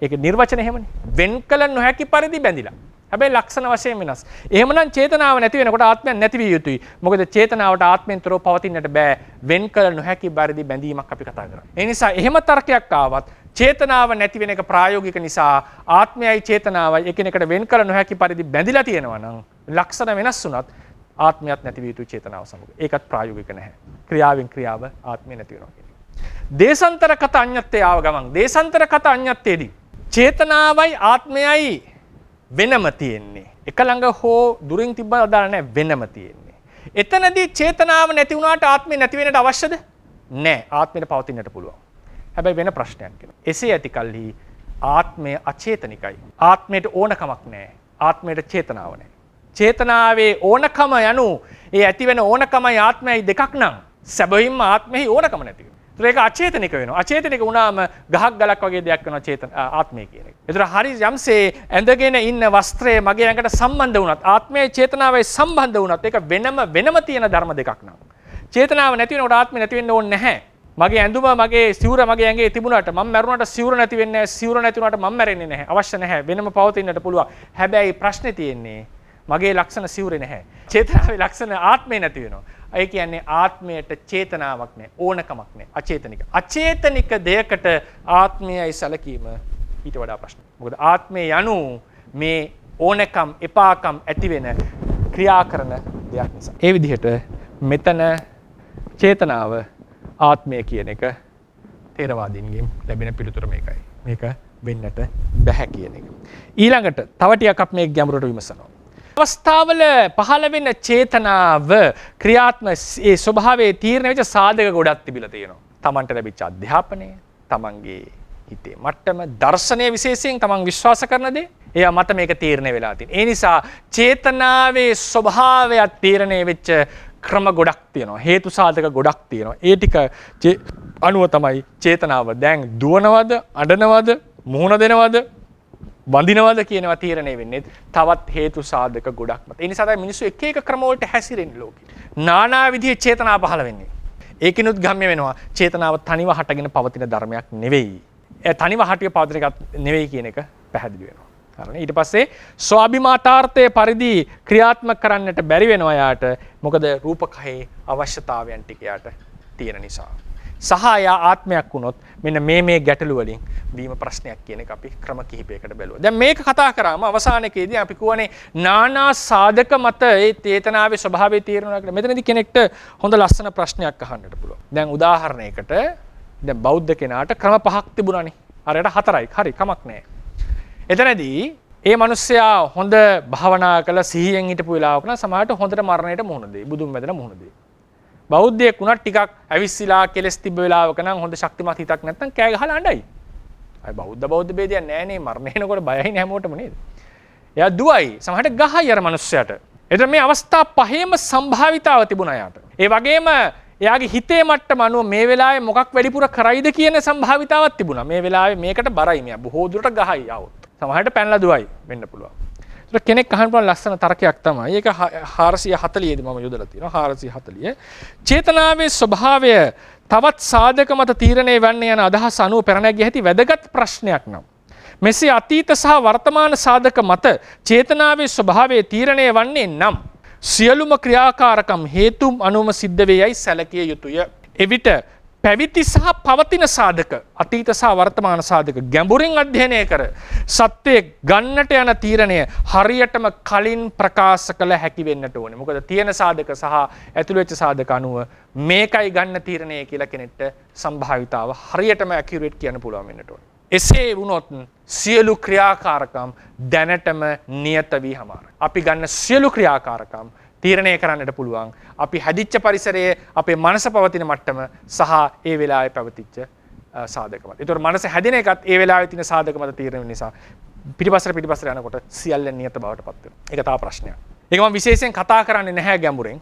B: ඒක නිර්වචන එහෙමනේ. වෙන් කළ නොහැකි පරිදි බැඳිලා. හැබැයි ලක්ෂණ වශයෙන් වෙනස්. එහෙමනම් චේතනාව නැති වෙනකොට ආත්මයන් නැති විය යුතුයි. මොකද චේතනාවට ආත්මෙන් තොරව පවතින්නට බෑ. වෙන් කළ නොහැකි පරිදි බැඳීමක් අපි කතා කරන්නේ. ඒ නිසා එහෙම තර්කයක් ආවත් චේතනාව නැති වෙන එක ප්‍රායෝගික නිසා ආත්මයයි චේතනාවයි එකිනෙකට වෙන් කළ නොහැකි පරිදි බැඳිලා තියෙනවා නම් ලක්ෂණ වෙනස් වුණත් ආත්මයක් නැති විය යුතු චේතනාව සමග. ඒකත් ප්‍රායෝගික නැහැ. ක්‍රියාවෙන් ක්‍රියාව ආත්මය නැති වෙනවා කියන්නේ. දේශාන්තරගත අඤ්ඤත්තේ ආව ගමන් දේශාන්තරගත අඤ්ඤත්තේදී චේතනාවයි ආත්මයයි වෙනම තියෙන්නේ. එක ළඟ හෝ දුරින් තිබ්බම අදාළ නැහැ වෙනම තියෙන්නේ. එතනදී චේතනාව නැති වුණාට ආත්මය නැති වෙන්නට අවශ්‍යද? නැහැ. ආත්මයට පවතින්නට පුළුවන්. හැබැයි වෙන ප්‍රශ්නයක් වෙනවා. එසේ ඇති කල්හි ආත්මය අචේතනිකයි. ආත්මයට ඕනකමක් නැහැ. ආත්මයට චේතනාව නැහැ. චේතනාවේ ඕනකම යනු ඒ ඇති වෙන ඕනකමයි ආත්මයයි දෙකක් නම් සැබවින්ම ආත්මෙහි ඕනකම නැති වෙනවා. ඒක අචේතනික වෙනවා. අචේතනික වුණාම ගහක් ගලක් වගේ දෙයක් වෙනවා චේතන ආත්මය කියන එක. ඒතර හරි යම්සේ ඇඳගෙන ඉන්න වස්ත්‍රය මගේ ඇඟට සම්බන්ධ වුණත් ආත්මයේ චේතනාවයි සම්බන්ධ වුණත් ඒක වෙනම තියෙන ධර්ම දෙකක් නම්. චේතනාව නැති වෙනකොට ආත්මය නැති වෙන්න ඕනේ නැහැ. මගේ ඇඳුම මගේ සිවුර මගේ ඇඟේ තිබුණාට මම මැරුණාට සිවුර නැති වෙන්නේ නැහැ. සිවුර නැති වුණාට මම මැරෙන්නේ නැහැ. අවශ්‍ය නැහැ. වෙනම පවතින්නට පුළුවන්. හැබැයි ප්‍රශ්නේ තියෙන්නේ මගේ ලක්ෂණ සිවුරේ නැහැ. චේතනාවේ ලක්ෂණ ආත්මේ නැති වෙනවා. ඒ කියන්නේ ආත්මයට චේතනාවක් නැහැ, ඕනකමක් නැහැ, අචේතනික. අචේතනික දෙයකට ආත්මයයි සැලකීම ඊට වඩා ප්‍රශ්න. මොකද ආත්මය යනු මේ ඕනකම්, එපාකම් ඇති වෙන ක්‍රියා කරන දෙයක් නිසා. ඒ විදිහට මෙතන චේතනාව ආත්මය කියන එක තේරවාදීන්ගෙන් ලැබෙන පිළිතුර මේකයි. මේක වෙන්නට බැහැ කියන එක. ඊළඟට තව ටිකක් අපි මේක ගැඹුරට විමසනවා. අවස්ථාවල පහළ වෙන චේතනාව ක්‍රියාත්මක ඒ ස්වභාවයේ තීරණය වෙච්ච සාධක ගොඩක් තිබිලා තියෙනවා. Tamanට ලැබිච්ච අධ්‍යාපනය, Tamanගේ හිතේ මට්ටම, දර්ශනය විශේෂයෙන් Taman විශ්වාස කරන දේ, ඒවා මත මේක තීරණය වෙලා තියෙනවා. ඒ නිසා චේතනාවේ ස්වභාවයත් තීරණය වෙච්ච ක්‍රම ගොඩක් තියෙනවා. හේතු සාධක ගොඩක් තියෙනවා. ඒ ටික අනුව තමයි චේතනාව දැන් දුවනවද, අඬනවද, මුහුණ දෙනවද, වඳිනවද කියනවා තීරණය වෙන්නේ තවත් හේතු සාධක ගොඩක් මත. ඒ නිසා තමයි මිනිස්සු එක එක ක්‍රම වලට හැසිරෙන්නේ ලෝකෙ. නානා විදිහේ චේතනා පහළ වෙන්නේ. ඒකිනුත් ගම්ම්‍ය වෙනවා චේතනාව තනිව හටගෙන පවතින ධර්මයක් නෙවෙයි. ඒ තනිව හටිය පවතින එකක් නෙවෙයි කියන එක පැහැදිලි වෙනවා. හරිනේ. ඊට පස්සේ ස්වාභිමාතාර්ථයේ පරිදි ක්‍රියාත්මක කරන්නට බැරි වෙනවා යාට. මොකද රූපකයේ අවශ්‍යතාවයන් ටික යාට තියෙන නිසා. සහාය ආත්මයක් වුණොත් මෙන්න මේ ගැටලු වලින් වීම ප්‍රශ්නයක් කියන එක අපි ක්‍රම කිහිපයකට බැලුවා. දැන් මේක කතා කරාම අවසානයේදී අපි කියවනේ නානා සාධක මත ඒ චේතනාවේ ස්වභාවය තීරණය කරන. මෙතනදී කෙනෙක්ට හොඳ ලස්සන ප්‍රශ්නයක් අහන්නට පුළුවන්. දැන් උදාහරණයකට දැන් බෞද්ධ කෙනාට ක්‍රම පහක් තිබුණානේ. අරයට හතරයි. හරි කමක් නැහැ. එතනදී ඒ මිනිස්සයා හොඳ භාවනා කළ සිහියෙන් හිටපු වෙලාවක නම් සමහරට හොඳට මරණයට මුහුණ දෙයි. බුදුන් වැදෙන මුහුණ දෙයි. බෞද්ධයෙක් වුණත් ටිකක් ඇවිස්සලා කෙලස් තිබ්බ වෙලාවක නම් හොඳ ශක්තිමත් හිතක් නැත්නම් කෑ ගහලා අඬයි. අය බෞද්ධ බේදයක් නැහැ නේ මරණයනකොට බයයිනේ හැමෝටම නේද? එයා දුවයි සමහරට ගහයි අර මිනිස්සයාට. එතන මේ අවස්ථා පහේම සම්භාවිතාව තිබුණා යාට. ඒ වගේම එයාගේ හිතේ මට්ටම අනුව මේ වෙලාවේ මොකක් වැඩිපුර කරයිද කියන සම්භාවිතාවක් තිබුණා. මේ වෙලාවේ මේකට බරයි මෙයා බොහෝ දුරට ගහයි આવොත්. සමහරට පැනලා දුවයි වෙන්න පුළුවන්. ඒත් කෙනෙක් අහන්න පුළුවන් ලස්සන තර්කයක් තමයි. ඒක 440 දී මම යොදලා තියෙනවා 440. චේතනාවේ ස්වභාවය තවත් සාධක මත තීරණය වෙන්නේ යන අදහස් අනුව පැනනැගිය හැකි වැදගත් ප්‍රශ්නයක් නම් මෙසේ අතීත සහ වර්තමාන සාධක මත චේතනාවේ ස්වභාවය තීරණය වන්නේ නම් සියලුම ක්‍රියාකාරකම් හේතුම් අනුවම සිද්ධ වේයයි සැලකිය යුතුය. එවිට පැවිදි සහ පවතින සාධක අතීත සහ වර්තමාන සාධක ගැඹුරින් අධ්‍යයනය කර සත්‍යයේ ගන්නට යන තීරණය හරියටම කලින් ප්‍රකාශ කළ හැකි වෙන්නට ඕනේ. මොකද තියෙන සාධක සහ ඇතුළු වෙච්ච සාධක අනුව මේකයි ගන්න තීරණය කියලා කෙනෙක්ට සම්භාවිතාව හරියටම ඇකියුරේට් කියන්න පුළුවන් වෙන්නට ඕනේ. එසේ වුණොත් සියලු ක්‍රියාකාරකම් දැනටම නියත වී හමාරයි. අපි ගන්න සියලු ක්‍රියාකාරකම් තීරණය කරන්නට පුළුවන්. අපි හැදිච්ච පරිසරයේ අපේ මනස පවතින මට්ටම සහ ඒ වෙලාවේ පැවතිච්ච සාධක මත. ඒතකොට මනස හැදෙන එකත් ඒ වෙලාවේ තියෙන සාධක මත තීරණය වෙන නිසා පිටිපස්සට යනකොට සියල්ල නියත බවට පත් වෙනවා. ඒක තව ප්‍රශ්නයක්. ඒක මම විශේෂයෙන් කතා කරන්නේ නැහැ ගැඹුරෙන්.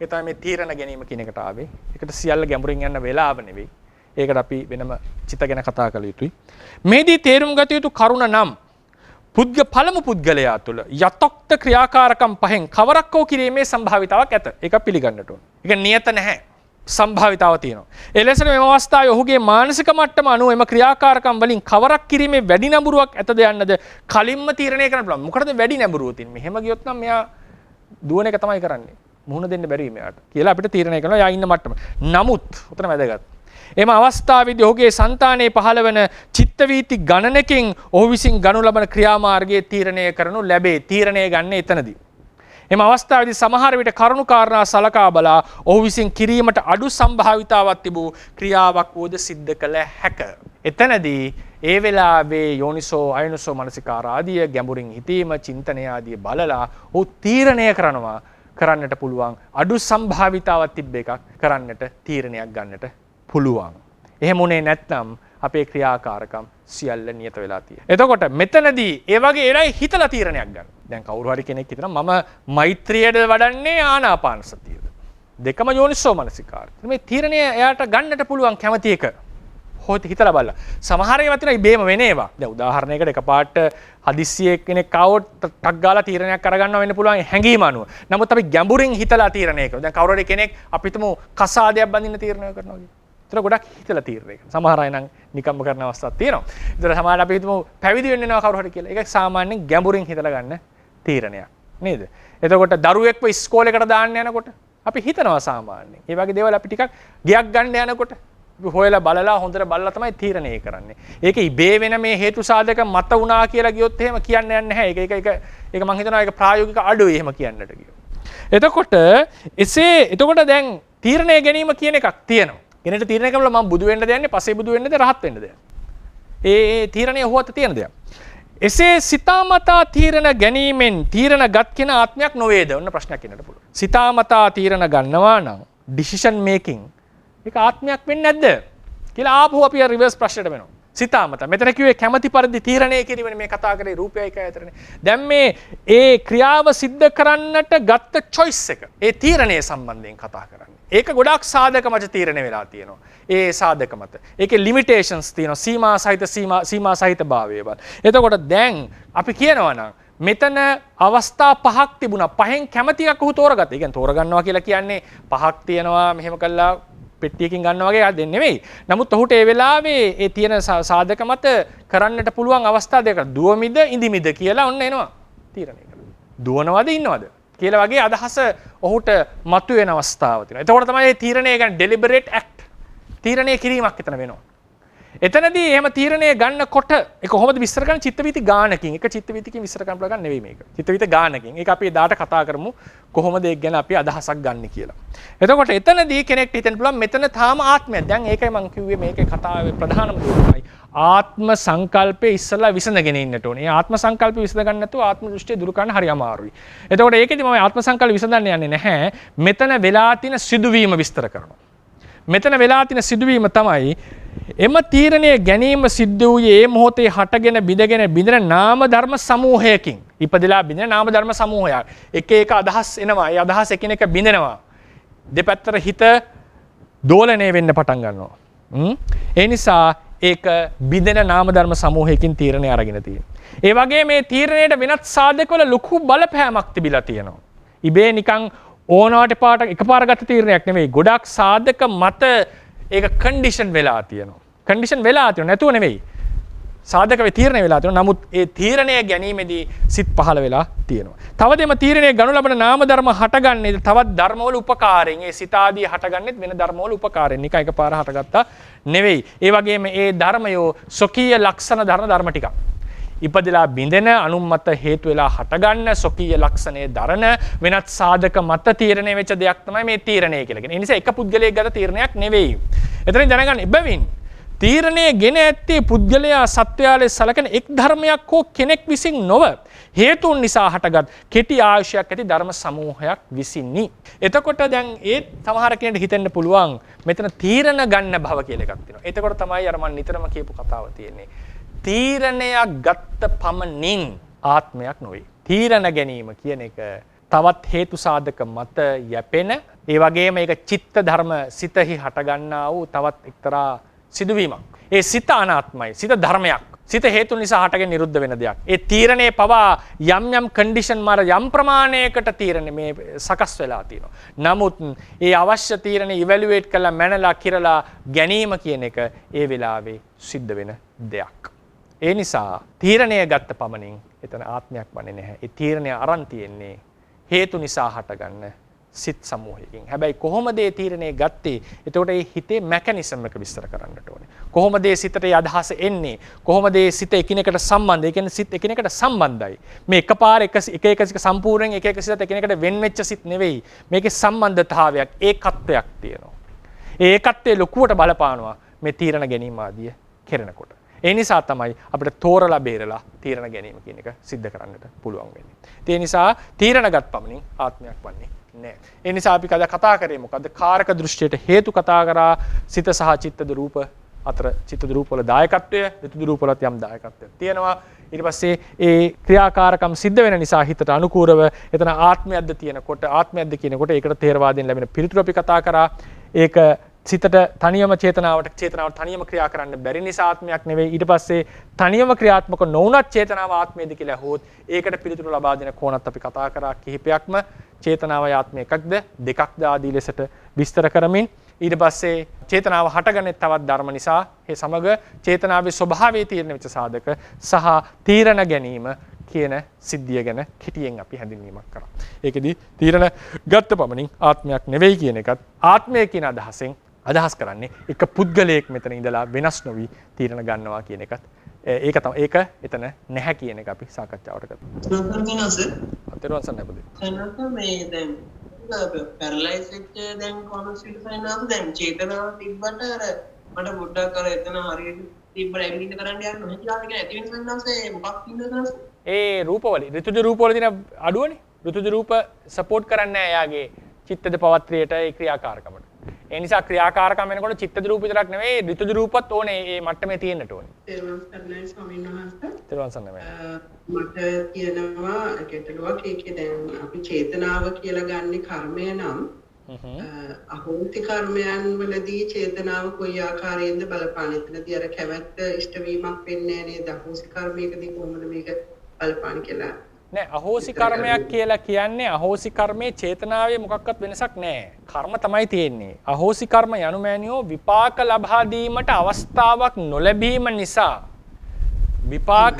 B: ඒ තමයි මේ තීරණ ගැනීම කියන එකට ආවේ. ඒකට සියල්ල ගැඹුරින් යන්න වෙලාව නෙවෙයි. ඒකට අපි වෙනම චිත ගැන කතා කළ යුතුයි. මේදී තේරුම් ගත යුතු කරුණ නම් පළමු පුද්ගලයා තුළ යතොක්ත ක්‍රියාකාරකම් පහෙන් කවරක් හෝ කිරීමේ සම්භාවිතාවක් ඇත. ඒක පිළිගන්නට ඕන. ඒක නියත නැහැ. සම්භාවිතාව තියෙනවා. එලෙසට මෙම අවස්ථාවේ ඔහුගේ මානසික මට්ටම අනුව එම ක්‍රියාකාරකම් වලින් කවරක් කිරීමේ වැඩි නැඹුරුවක් ඇතද යන්නද කලින්ම තීරණය කරන්න පුළුවන්. මොකටද වැඩි නැඹුරුව තියෙන්නේ? මෙහෙම ගියොත් නම් මෙයා දුවන එක තමයි කරන්නේ. මුහුණ දෙන්න බැරි මෙයාට කියලා අපිට තීරණය කරනවා. යා ඉන්න මට්ටම. නමුත් උතන වැදගත්. එම අවස්ථාවේදී ඔහුගේ సంతානයේ පහළ වන චිත්ත වීති ගණනකින් ඔහු විසින් ගනු ලබන ක්‍රියාමාර්ගයේ තීරණය කරනු ලැබේ. තීරණය ගන්න එතනදී. එම අවස්ථාවේදී සමහර විට කරුණු කාරණා සලකා බලා ඔහු විසින් කිරීමට අඩු සම්භාවිතාවක් තිබූ ක්‍රියාවක් වූද සිද්ධ කළ හැක. එතනදී ඒ වෙලාවේ යෝනිසෝ අයෝනිසෝ මනසිකාර ආදී ගැඹුරින් හිතීම චින්තනය ආදී බලලා ඔහු තීරණය කරන්නට පුළුවන් අඩු සම්භාවිතාවක් තිබ්බ එකක් කරන්නට තීරණයක් ගන්නට පුළුවන්. එහෙම උනේ නැත්නම් අපේ ක්‍රියාකාරකම් සියල්ල නියත වෙලා තියෙනවා. එතකොට මෙතනදී ඒ වගේ ඒලයි හිතලා තීරණයක් ගන්න. දැන් කවුරු හරි කෙනෙක් හිතනවා මම මෛත්‍රියද වඩන්නේ ආනාපාන සතියද? දෙකම යෝනිසෝ මනසිකාරය. මේ තීරණය එයාට ගන්නට පුළුවන් කැමති එක. හොත් හිතලා බලලා. සමහර ඒවා තියෙනවා ඉබේම වෙන ඒවා. දැන් උදාහරණයකට එකපාරට හදිස්සියේ කෙනෙක් ආවොත් ටක් ගාලා තීරණයක් කරගන්නවා වෙන්න පුළුවන් හැඟීම අනුව. නමුත් අපි ගැඹුරින් හිතලා තීරණය කරනවා. දැන් කවුරු හරි කෙනෙක් අපිටම කසාදයක් බඳින්න තීරණය කරනවා වගේ. ඒතර ගොඩක් හිතලා තීරණය කරනවා. සමහර අය නම් නිකම්ම කරන අවස්ථාවක් තියෙනවා. ඒතර සමහර අපි හිතමු පැවිදි වෙන්න යනවා කවුරු හරි කියලා. ඒක සාමාන්‍යයෙන් ගැඹුරින් හිතලා ගන්න තීරණයක්. නේද? එතකොට දරුවෙක්ව ඉස්කෝලේකට දාන්න යනකොට අපි හිතනවා සාමාන්‍යයෙන්. මේ වගේ දේවල් අපි ටිකක් ගියක් ගන්න යනකොට හොයලා බලලා හොඳට බලලා තමයි තීරණය කරන්නේ. ඒක ඉබේ වෙන මේ හේතු සාධක මත වුණා කියලා කිව්වොත් එහෙම කියන්න යන්නේ නැහැ. ඒක මම හිතනවා ඒක ප්‍රායෝගික අඩුයි එහෙම කියන්නට කිව්වොත්. එතකොට දැන් තීරණය ගැනීම කියන එකක් තියෙනවා. කෙනෙක්ට තීරණය කරලා මම බුදු වෙන්නද යන්නේ, පස්සේ බුදු වෙන්නද, රහත් වෙන්නද යන්නේ. ඒ තීරණය හොත තියෙන දෙයක්. එසේ සිතාමතා තීරණ ගැනීමෙන් තීරණ ගත් කෙන ආත්මයක් නොවේද? ඔන්න ප්‍රශ්නයක් එන්නට පුළුවන්. සිතාමතා තීරණ ගන්නවා නම් ඩිසිෂන් මේකින් ඒක ආත්මයක් වෙන්නේ නැද්ද කියලා ආපහු අපි රිවර්ස් ප්‍රශ්නයට වෙනවා. සිතාමතා මෙතන කිව්වේ කැමැති පරිදි තීරණය කිරීමනේ මේ කතා කරේ රූපයයි කය අතරනේ. දැන් මේ ඒ ක්‍රියාව සිද්ධ කරන්නට ගත්ත choice එක ඒ තීරණය සම්බන්ධයෙන් කතා කරන්නේ. ඒක ගොඩාක් සාධක මත තීරණය වෙලා තියෙනවා. ඒ සාධක මත. ඒකේ limitations තියෙනවා. සීමා සහිත භාවයවල්. එතකොට දැන් අපි කියනවා නම් මෙතන අවස්ථා පහක් තිබුණා. පහෙන් කැමැති එකක් උහු තෝරගත්තා. ඒ කියන්නේ තෝරගන්නවා කියලා කියන්නේ පහක් තියෙනවා මෙහෙම කළා පෙට්ටියකින් ගන්නවා වගේ දෙන්නේ නෙමෙයි. නමුත් ඔහුට ඒ වෙලාවේ ඒ තියෙන සාධක මත කරන්නට පුළුවන් අවස්ථා දෙක දුවමිද ඉඳිමිද කියලා ඔන්න එනවා තීරණය කරනවා. දුවනවද ඉන්නවද කියලා වගේ අදහස ඔහුට මතුවෙන අවස්ථාව තියෙනවා. එතකොට තමයි මේ තීරණය කියන්නේ deliberate act. තීරණය කිරීමක් එතන වෙනවා. එතනදී එහෙම තීරණය ගන්නකොට ඒක කොහොමද විස්තර කරන්නේ? චිත්තවීති ගානකින්. ඒක චිත්තවීතිකින් විස්තර කරන්න පුළුවන් නෙවෙයි මේක. චිත්තවීති ගානකින්. ඒක අපි එදාට කතා කරමු කොහොමද ඒක ගැන අපි අදහසක් ගන්න කියලා. එතකොට එතනදී කෙනෙක්ට හිතෙන්න පුළුවන් මෙතන තාම ආත්මයක්. දැන් ඒකයි මම කිව්වේ මේකේ කතාවේ ප්‍රධානම දේ තමයි ආත්ම සංකල්පය ඉස්සලා විසඳගෙන ඉන්නට ඕනේ. ආත්ම සංකල්පය විසඳ ගන්න නැතුව ආත්ම දෘෂ්ටිය දුරු කරන්න හරි අමාරුයි. එතකොට ඒකෙදි මම ආත්ම සංකල්ප විසඳන්න යන්නේ නැහැ. මෙතන වෙලා තියෙන සිදුවීම විස්තර කරනවා. මෙතන වෙලා තියෙන සිදුවීම තමයි එම තීරණය ගැනීම සිද්ධ වූයේ ඒ මොහොතේ හටගෙන බිඳෙන නාම ධර්ම සමූහයකින්. ඉපදලා බිඳෙන නාම ධර්ම සමූහයක්. එක එක අදහස් එනවා. ඒ අදහස් එකිනෙක බිඳෙනවා. දෙපැත්තට හිත දෝලණය වෙන්න පටන් ගන්නවා. ඒ නිසා ඒක බිඳෙන නාම ධර්ම සමූහයකින් තීරණය අරගෙන තියෙනවා. ඒ වගේ මේ තීරණයට වෙනත් සාධකවල ලොකු බලපෑමක් තිබිලා තියෙනවා. ඉබේ නිකන් ඕනවට පාට එකපාර ගත තීරණයක් නෙවෙයි. ගොඩක් සාධක මත ඒක කන්ඩිෂන් වෙලා තියෙනවා. කන්ඩිෂන් වෙලා තියෙනවා නැතුව නෙවෙයි. සාධක වේ තීරණය වෙලා තියෙනවා. නමුත් ඒ තීරණය ගැනීමේදී සිත් පහළ වෙලා තියෙනවා. තවද එම තීරණය ගනු ලබන නාම ධර්ම හටගන්නේ තවත් ධර්මවල උපකාරයෙන්. ඒ සිත ආදී හටගන්නේත් වෙන ධර්මවල උපකාරයෙන්. නිකන් එකපාර හටගත්තා නෙවෙයි. ඒ වගේම ඒ ධර්මයෝ සොකීය ලක්ෂණ ධර්ම ටිකක්. ඉපදලා බිඳෙන අනුම්මත හේතු වෙලා හටගන්න සොකීය ලක්ෂණයේ දරන වෙනත් සාධක මත තීරණය වෙච්ච දෙයක් තමයි මේ තීරණය කියලා කියන්නේ. ඒ නිසා එක පුද්ගලයෙක් ගත තීරණයක් නෙවෙයි. එතනින් දැනගන්න ඉබ්බවින් තීරණය ගෙන ඇත්තේ පුද්ගලයා සත්වයාලේ සලකන එක් ධර්මයක් හෝ කෙනෙක් විසින් නොව හේතුන් නිසා හටගත් කෙටි ආයුෂයක් ඇති ධර්ම සමූහයක් විසිනි. එතකොට දැන් ඒ සමහර කෙනෙක්ට හිතෙන්න පුළුවන් මෙතන තීරණ ගන්න භව කියලා එකක් තියෙනවා. එතකොට තමයි අර මම නිතරම කියපු කතාව තියෙන්නේ. තීරණයක් ගත්ත පමණින් ආත්මයක් නොවේ. තීරණ ගැනීම කියන එක තවත් හේතු සාධක මත යැපෙන ඒ වගේම ඒක චිත්ත ධර්ම සිතෙහි හටගන්නා වූ තවත් එක්තරා සිදුවීමක්. ඒ සිත අනාත්මයි. සිත ධර්මයක්. සිත හේතු නිසා හටගෙන නිරුද්ධ වෙන දෙයක්. ඒ තීරණේ පවා යම් කන්ඩිෂන් මාර යම් ප්‍රමාණයකට තීරණේ මේ සකස් වෙලා තියෙනවා. නමුත් ඒ අවශ්‍ය තීරණේ ඉවැලුවේට් කරලා මැනලා කිරලා ගැනීම කියන එක ඒ වෙලාවේ සිද්ධ වෙන දෙයක්. ඒ නිසා තීරණය ගත්ත පමණින් එතන ආත්මයක් වන්නේ නැහැ. ඒ තීරණය අරන් තියෙන්නේ හේතු නිසා හටගන්න සිත් සමූහයකින්. හැබැයි කොහොමද ඒ තීරණය ගත්තේ? එතකොට ඒ හිතේ මෙකැනිසම් එක විස්තර කරන්නට ඕනේ. කොහොමද ඒ සිතට ඒ අදහස එන්නේ? කොහොමද ඒ සිත එකිනෙකට සම්බන්ධ? ඒ කියන්නේ සිත් එකිනෙකට සම්බන්ධයි. මේ එකපාර එක සම්පූර්ණයෙන් එක සිතට එකිනෙකට වෙන් වෙච්ච සිත් නෙවෙයි. මේකේ සම්බන්ධතාවයක්, ඒකත්වයක් තියෙනවා. ඒ ඒකත්වයේ ලොකුවට බලපානවා මේ තීරණ ගැනීම ආදිය කෙරෙනකොට. ඒ නිසා තමයි අපිට තෝරලා බේරලා තීරණ ගැනීම කියන එක සිද්ධ කරන්නට පුළුවන් වෙන්නේ. ඒ නිසා තීරණගත් පමණින් ආත්මයක් වන්නේ නැහැ. ඒ නිසා අපි කතා කරේ මොකද්ද? කාරක දෘෂ්ටියට හේතු කතා කරා සිත සහ චිත්තද රූප අතර චිත්තද රූප වල දායකත්වය, ඍතුද රූප වලත් යම් දායකත්වයක් තියෙනවා. ඊට පස්සේ ඒ ක්‍රියාකාරකම් සිද්ධ වෙන නිසා හිතට අනුකූලව එතන ආත්මයක්ද තියෙනකොට ආත්මයක්ද කියනකොට ඒකට තේරවාදයෙන් ලැබෙන පිළිතුරු අපි කතා කරා. ඒක සිතට තනියම චේතනාවට තනියම ක්‍රියා කරන්න බැරි නිසා ආත්මයක් නෙවෙයි. ඊට පස්සේ තනියම ක්‍රියාත්මක නොවුනත් චේතනාව ආත්මයේද කියලා හොත් ඒකට පිළිතුරු ලබා දෙන කෝණත් අපි කතා කරා. කිහිපයක්ම චේතනාවයි ආත්මය එකක්ද දෙකක්ද ආදී ලෙසට විස්තර කරමින් ඊට පස්සේ චේතනාව හටගන්නේ තවත් ධර්ම නිසා ඒ සමග චේතනාවේ ස්වභාවයේ තීරණ වෙච්ච සාධක සහ තීරණ ගැනීම කියන සිද්ධිය ගැන කෙටියෙන් අපි හැඳින්වීමක් කරා. ඒකෙදි තීරණ ගත්ත පමණින් ආත්මයක් නෙවෙයි කියන එකත් ආත්මය කියන අදහසෙන් අදහස් කරන්නේ එක පුද්ගලයෙක් මෙතන ඉඳලා වෙනස් නොවි තීරණ ගන්නවා කියන එකත් ඒක තමයි ඒක එතන නැහැ කියන එක අපි සාකච්ඡාවට ගත්තා. අතරුවන් සන්නබද.
C: සන්නත මේ දැන් පැරලයිස් වෙච්ච දැන් කොනසිල් සයින්ස් දැන් චේතනාව තිබ්බට අර මට මුඩක් කර එතන හරියට තිබ්බ රැගින්න කරන්න යන්න නොහැකි ලාභ කියලා ඇති වෙන සංඥාසේ මොකක් ඉන්නද?
B: ඒ රූපවල ඍතුජ රූපවල තියෙන අඩුවනේ. ඍතුජ රූප සපෝට් කරන්නේ නැහැ එයාගේ චිත්තද පවත්‍රියට ඒ ක්‍රියාකාරකමට. ඒ නිසා ක්‍රියාකාරකම වෙනකොට චිත්තද රූප විතරක් නෙවෙයි ඍතුජ රූපත් ඕනේ මේ මට්ටමේ තියෙන්නට ඕනේ.
D: තේරුම් ගන්නයි ස්වාමීන් වහන්සේ.
B: තේරුම් ගන්න
D: මට කියනවා ගැටලුවක් ඒකේ දැන් අපි චේතනාව කියලා ගන්නේ කර්මය නම් අහෝසි කර්මයන් වලදී චේතනාව කොයි ආකාරයෙන්ද බලපාන්නේ? එතනදී අර කැමැත්ත ඉෂ්ට වීමක් වෙන්නේ නේද? අහෝසි කර්මයකදී කොහොමද මේක බලපාන්නේ කියලා?
B: නෑ අහෝසි කර්මයක් කියලා කියන්නේ අහෝසි කර්මයේ චේතනාවේ මොකක්වත් වෙනසක් නෑ. කර්ම තමයි තියෙන්නේ. අහෝසි කර්ම යනු මෑනියෝ විපාක ලබා දීමට අවස්ථාවක් නොලැබීම නිසා විපාක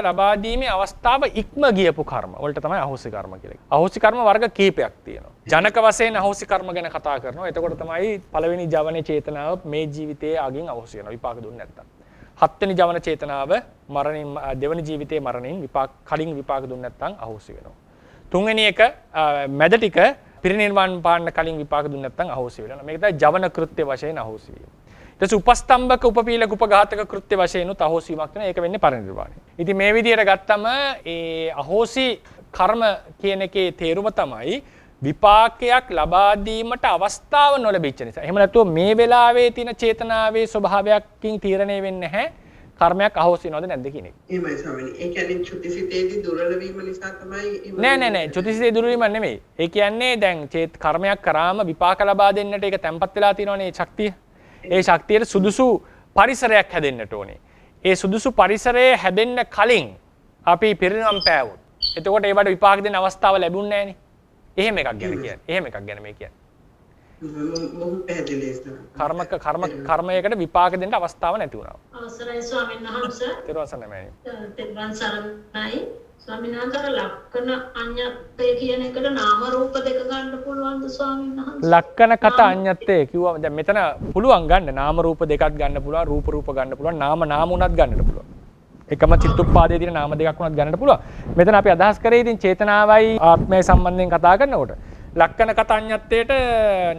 B: ලබා දීමේ අවස්ථාව ඉක්ම ගියපු කර්ම වලට තමයි අහෝසි කර්ම කියලා කියන්නේ. අහෝසි කර්ම වර්ග කීපයක් තියෙනවා. ජනක වශයෙන් අහෝසි කර්ම ගැන කතා කරනවා. එතකොට තමයි පළවෙනි ජවන චේතනාව මේ ජීවිතයේ අගින් අහෝසි වෙනවා විපාක දුන්නේ නැත්තම්. හත්වෙනි ජවන චේතනාව මරණින් දෙවනි ජීවිතයේ මරණින් කලින් විපාක දුන්නේ නැත්නම් අහෝසි වෙනවා. තුන්වෙනි එක මැද ටික පිරිනිර්වාණ පාන්න කලින් විපාක දුන්නේ නැත්නම් අහෝසි වෙනවා. මේක තමයි ජවන කෘත්‍ය වශයෙන් අහෝසි වීම. ඊට පස්සේ උපස්තම්භක උපපීලක උපඝාතක කෘත්‍ය වශයෙන් උත් අහෝසි වීමක් වෙනවා. ඒක වෙන්නේ පරිනිර්වාණය. ඉතින් මේ විදිහට ගත්තම ඒ අහෝසි කර්ම කියන එකේ තේරුම තමයි විපාකයක් ලබා දීමට අවස්ථාව නොලැබිච්ච නිසා. එහෙම නැත්නම් මේ වෙලාවේ තියෙන චේතනාවේ ස්වභාවයකින් තීරණය වෙන්නේ නැහැ කර්මයක් අහෝසි වෙනවද නැද්ද කියන එක.
D: එහෙමයි ස්වාමීනි. ඒ කියන්නේ චුතිසිතේදී දුර්වල වීම නිසා තමයි
B: නෑ චුතිසිතේ දුර්වල වීම නෙමෙයි. ඒ කියන්නේ දැන් කර්මයක් කරාම විපාක ලබා දෙන්නට ඒක තැම්පත් වෙලා තියෙනවනේ ශක්තිය. ඒ ශක්තියට සුදුසු පරිසරයක් හැදෙන්නට ඕනේ. ඒ සුදුසු පරිසරය හැදෙන්න කලින් අපි පිරිනවම් පෑවොත් එතකොට ඒවට විපාක දෙන්න අවස්ථාව ලැබුණේ නෑනේ. එහෙම එකක් ගැන කියන්නේ. එහෙම එකක් ගැන මේ කියන්නේ.
D: මොහොත පැහැදිලි
B: කර්මයකට විපාක දෙන්න අවස්ථාව නැති වුණා.
E: අවසරයි ස්වාමීන් වහන්සේ.
B: ඊට සරණයි.
E: තෙරුවන් සරණයි. ස්වාමීන් වහන්සේ ලක්කන අඤ්ඤත්තේ කියන එකට නාම රූප දෙක ගන්න පුළුවන්ද ස්වාමීන් වහන්සේ?
B: ලක්කන කත අඤ්ඤත්තේ කිව්වම දැන් මෙතන පුළුවන් ගන්න නාම රූප දෙකක් ගන්න පුළුවන් රූප ගන්න පුළුවන් නාම උනත් ගන්නට පුළුවන්. එකම චිත්තුප්පාදයේ තියෙන නාම දෙකක් උනත් ගන්නට පුළුවන්. මෙතන අපි අදහස් කරේ ඉතින් චේතනාවයි ආත්මය සම්බන්ධයෙන් කතා කරනකොට ලක්කන කතඤ්ඤත්තේට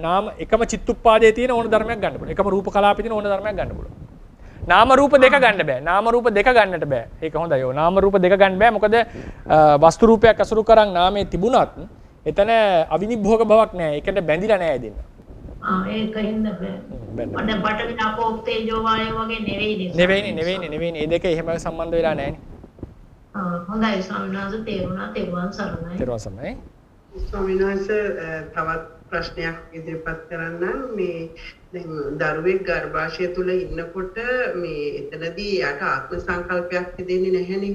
B: නාම එකම චිත්තුප්පාදයේ තියෙන ඕන ධර්මයක් ගන්න පුළුවන්. එකම රූප කලාපේ තියෙන ඕන ධර්මයක් ගන්න පුළුවන්. නාම රූප දෙක ගන්න බෑ. නාම රූප දෙක ගන්නට බෑ. ඒක හොඳයි. ඔය නාම රූප දෙක ගන්න බෑ. මොකද වස්තු රූපයක් අසුරු කරන් නාමයේ තිබුණත් එතන අවිනිභෝග බවක් නෑ. ඒකට බැඳිලා නෑ දෙන්න.
E: ඒකින්ද බෑ. මඩ බටවි අපෝ තේජෝ වායෝ වගේ
B: නෙවෙයිනේ. ඒ දෙක එහෙම සම්බන්ධ වෙලා නෑනේ.
E: හොඳයි ස්වාමීන් වහන්සේ තේරුණා. තෙරුවන් සරණයි.
D: ස්වාමීන් වහන්සේ තවත් ප්‍රශ්නයක් ඉදිරිපත් කරන්න මේ දැන් දරුවෙක් ගර්භාෂය තුල ඉන්නකොට මේ එතනදී යාට ආත්ම සංකල්පයක් දෙන්නේ නැහැනේ.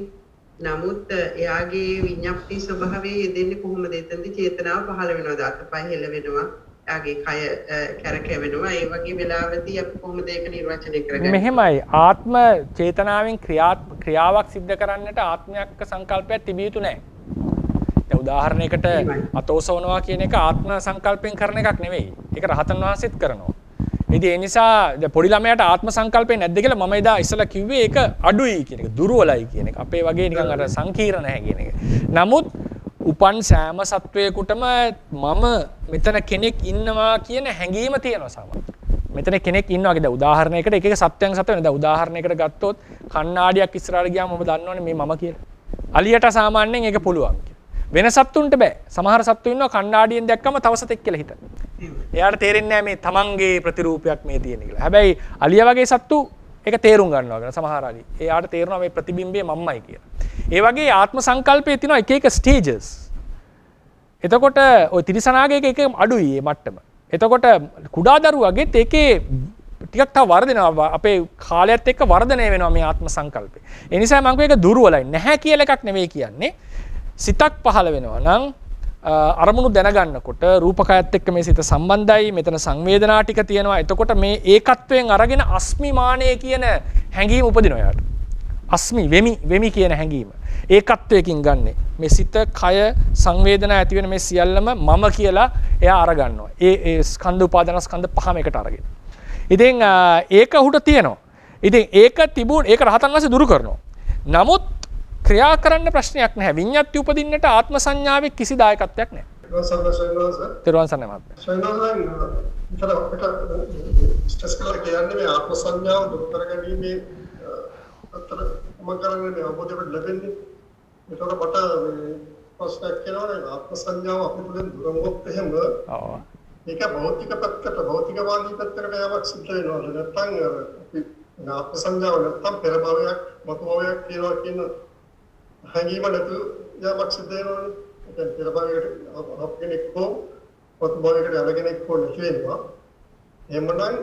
D: නමුත් එයාගේ විඤ්ඤාප්ති ස්වභාවය යෙදෙන්නේ කොහොමද? එතනදී චේතනාව පහළ වෙනවද? අතපය හෙල වෙනවා. එයාගේ කය කැරකෙවෙනවා. ඒ වගේ වෙලාවදී අපි කොහොමද ඒක නිර්වචනය කරගන්නේ?
B: මෙහෙමයි. ආත්ම චේතනාවෙන් ක්‍රියාවක් සිද්ධ කරන්නට ආත්මයක් සංකල්පයක් තිබිය යුතු නැහැ. උදාහරණයකට අතෝසවනවා කියන එක ආත්ම සංකල්පයෙන් කරන එකක් නෙවෙයි. ඒක රහතන් වහන්සේත් කරනවා. ඉතින් ඒ නිසා පොඩි ළමයාට ආත්ම සංකල්පේ නැද්ද කියලා මම එදා ඉස්සලා කිව්වේ ඒක අඩුයි කියන එක, දුර්වලයි කියන එක. අපේ වගේ නිකන් අර සංකීර්ණ නැහැ කියන එක. නමුත් උපන් සෑම සත්වයකටම මම මෙතන කෙනෙක් ඉන්නවා කියන හැඟීම තියෙනවා සමහර. මෙතන කෙනෙක් ඉන්නවා කියලා උදාහරණයකට එක සත්‍යයන් සත්‍ය වෙන. දැන් උදාහරණයකට ගත්තොත් කණ්ණාඩියක් ඉස්සරහට ගියාම මම දන්නවනේ මේ මම කියලා. අලියට සාමාන්‍යයෙන් ඒක පුළුවන්. වෙන සත්තුන්ට බෑ. සමහර සත්තු ඉන්නවා කණ්ණාඩියෙන් දැක්කම තව සතෙක් කියලා හිතන. එයාට තේරෙන්නේ නැහැ මේ තමන්ගේ ප්‍රතිරූපයක් මේ තියෙන කියලා. හැබැයි අලියා වගේ සත්තු ඒක තේරුම් ගන්නවා කියලා සමහර අලි. එයාට තේරෙනවා මේ ප්‍රතිබිම්බය මම්මයි කියලා. ඒ වගේ ආත්ම සංකල්පයේ තියෙනවා එක එක ස්ටේජස්. එතකොට ওই තිරිසනාගේ එක අඩුයි මේ මට්ටම. එතකොට කුඩා දරුවගෙත් ඒකේ ටිකක් තව වර්ධනව අපේ කාලයත් එක්ක වර්ධනය වෙනවා මේ ආත්ම සංකල්පේ. ඒ නිසා මම ඒක දුර්වලයි. නැහැ කියලා එකක් නෙවෙයි කියන්නේ. සිතක් පහළ වෙනවා නම් අරමුණු දැනගන්නකොට රූපකයත් එක්ක මේ සිත සම්බන්ධයි. මෙතන සංවේදනා ටික තියෙනවා. එතකොට මේ ඒකත්වයෙන් අරගෙන අස්මිමානය කියන හැඟීම උපදිනවා යාට. අස්මි වෙමි කියන හැඟීම ඒකත්වයකින් ගන්නෙ. මේ සිත කය සංවේදනා ඇති වෙන මේ සියල්ලම මම කියලා එයා අරගන්නවා. ඒ ස්කන්ධ උපාදාන ස්කන්ධ පහම එකට අරගෙන. ඉතින් ඒක උහුට තියෙනවා. ඉතින් ඒක රහතන් වහන්සේ දුරු කරනවා. නමුත් ක්‍රියා කරන්න ප්‍රශ්නයක් නැහැ. විඤ්ඤාති උපදින්නට ආත්ම සංඥාවේ කිසි දායකත්වයක් නැහැ. තෙරුවන් සරණයි මහත්මයා.
F: සයනෝසන් විතර අපිට ස්ට්‍රෙස් කරලා කියන්නේ මේ ආත්ම සංඥාව දුරු කරගැනීමේ අතර මකරන්නේ අවබෝධයක් ලැබෙන්නේ. ඒතකොට මට මේ ප්‍රශ්නයක් කියනවානේ ආත්ම සංඥාව අපිට දුර වුණොත් එහෙම
B: ඔව්.
F: ඒක භෞතික පැත්තට භෞතිකවාදී පැත්තකට යamak සිද්ධ වෙනවද නැත්නම් අපි ආත්ම සංඥාව නැත්නම් පෙර භවයක් මතු භවයක් කියනවා කියන හැඟීම නැතු යamak සිද්ධ වෙනවනේ. දැන් පෙර භවයකට අපගෙනෙක් හෝ මතු භවයකට යනගෙනෙක් හෝ නැති වෙනවා. එහෙමනම්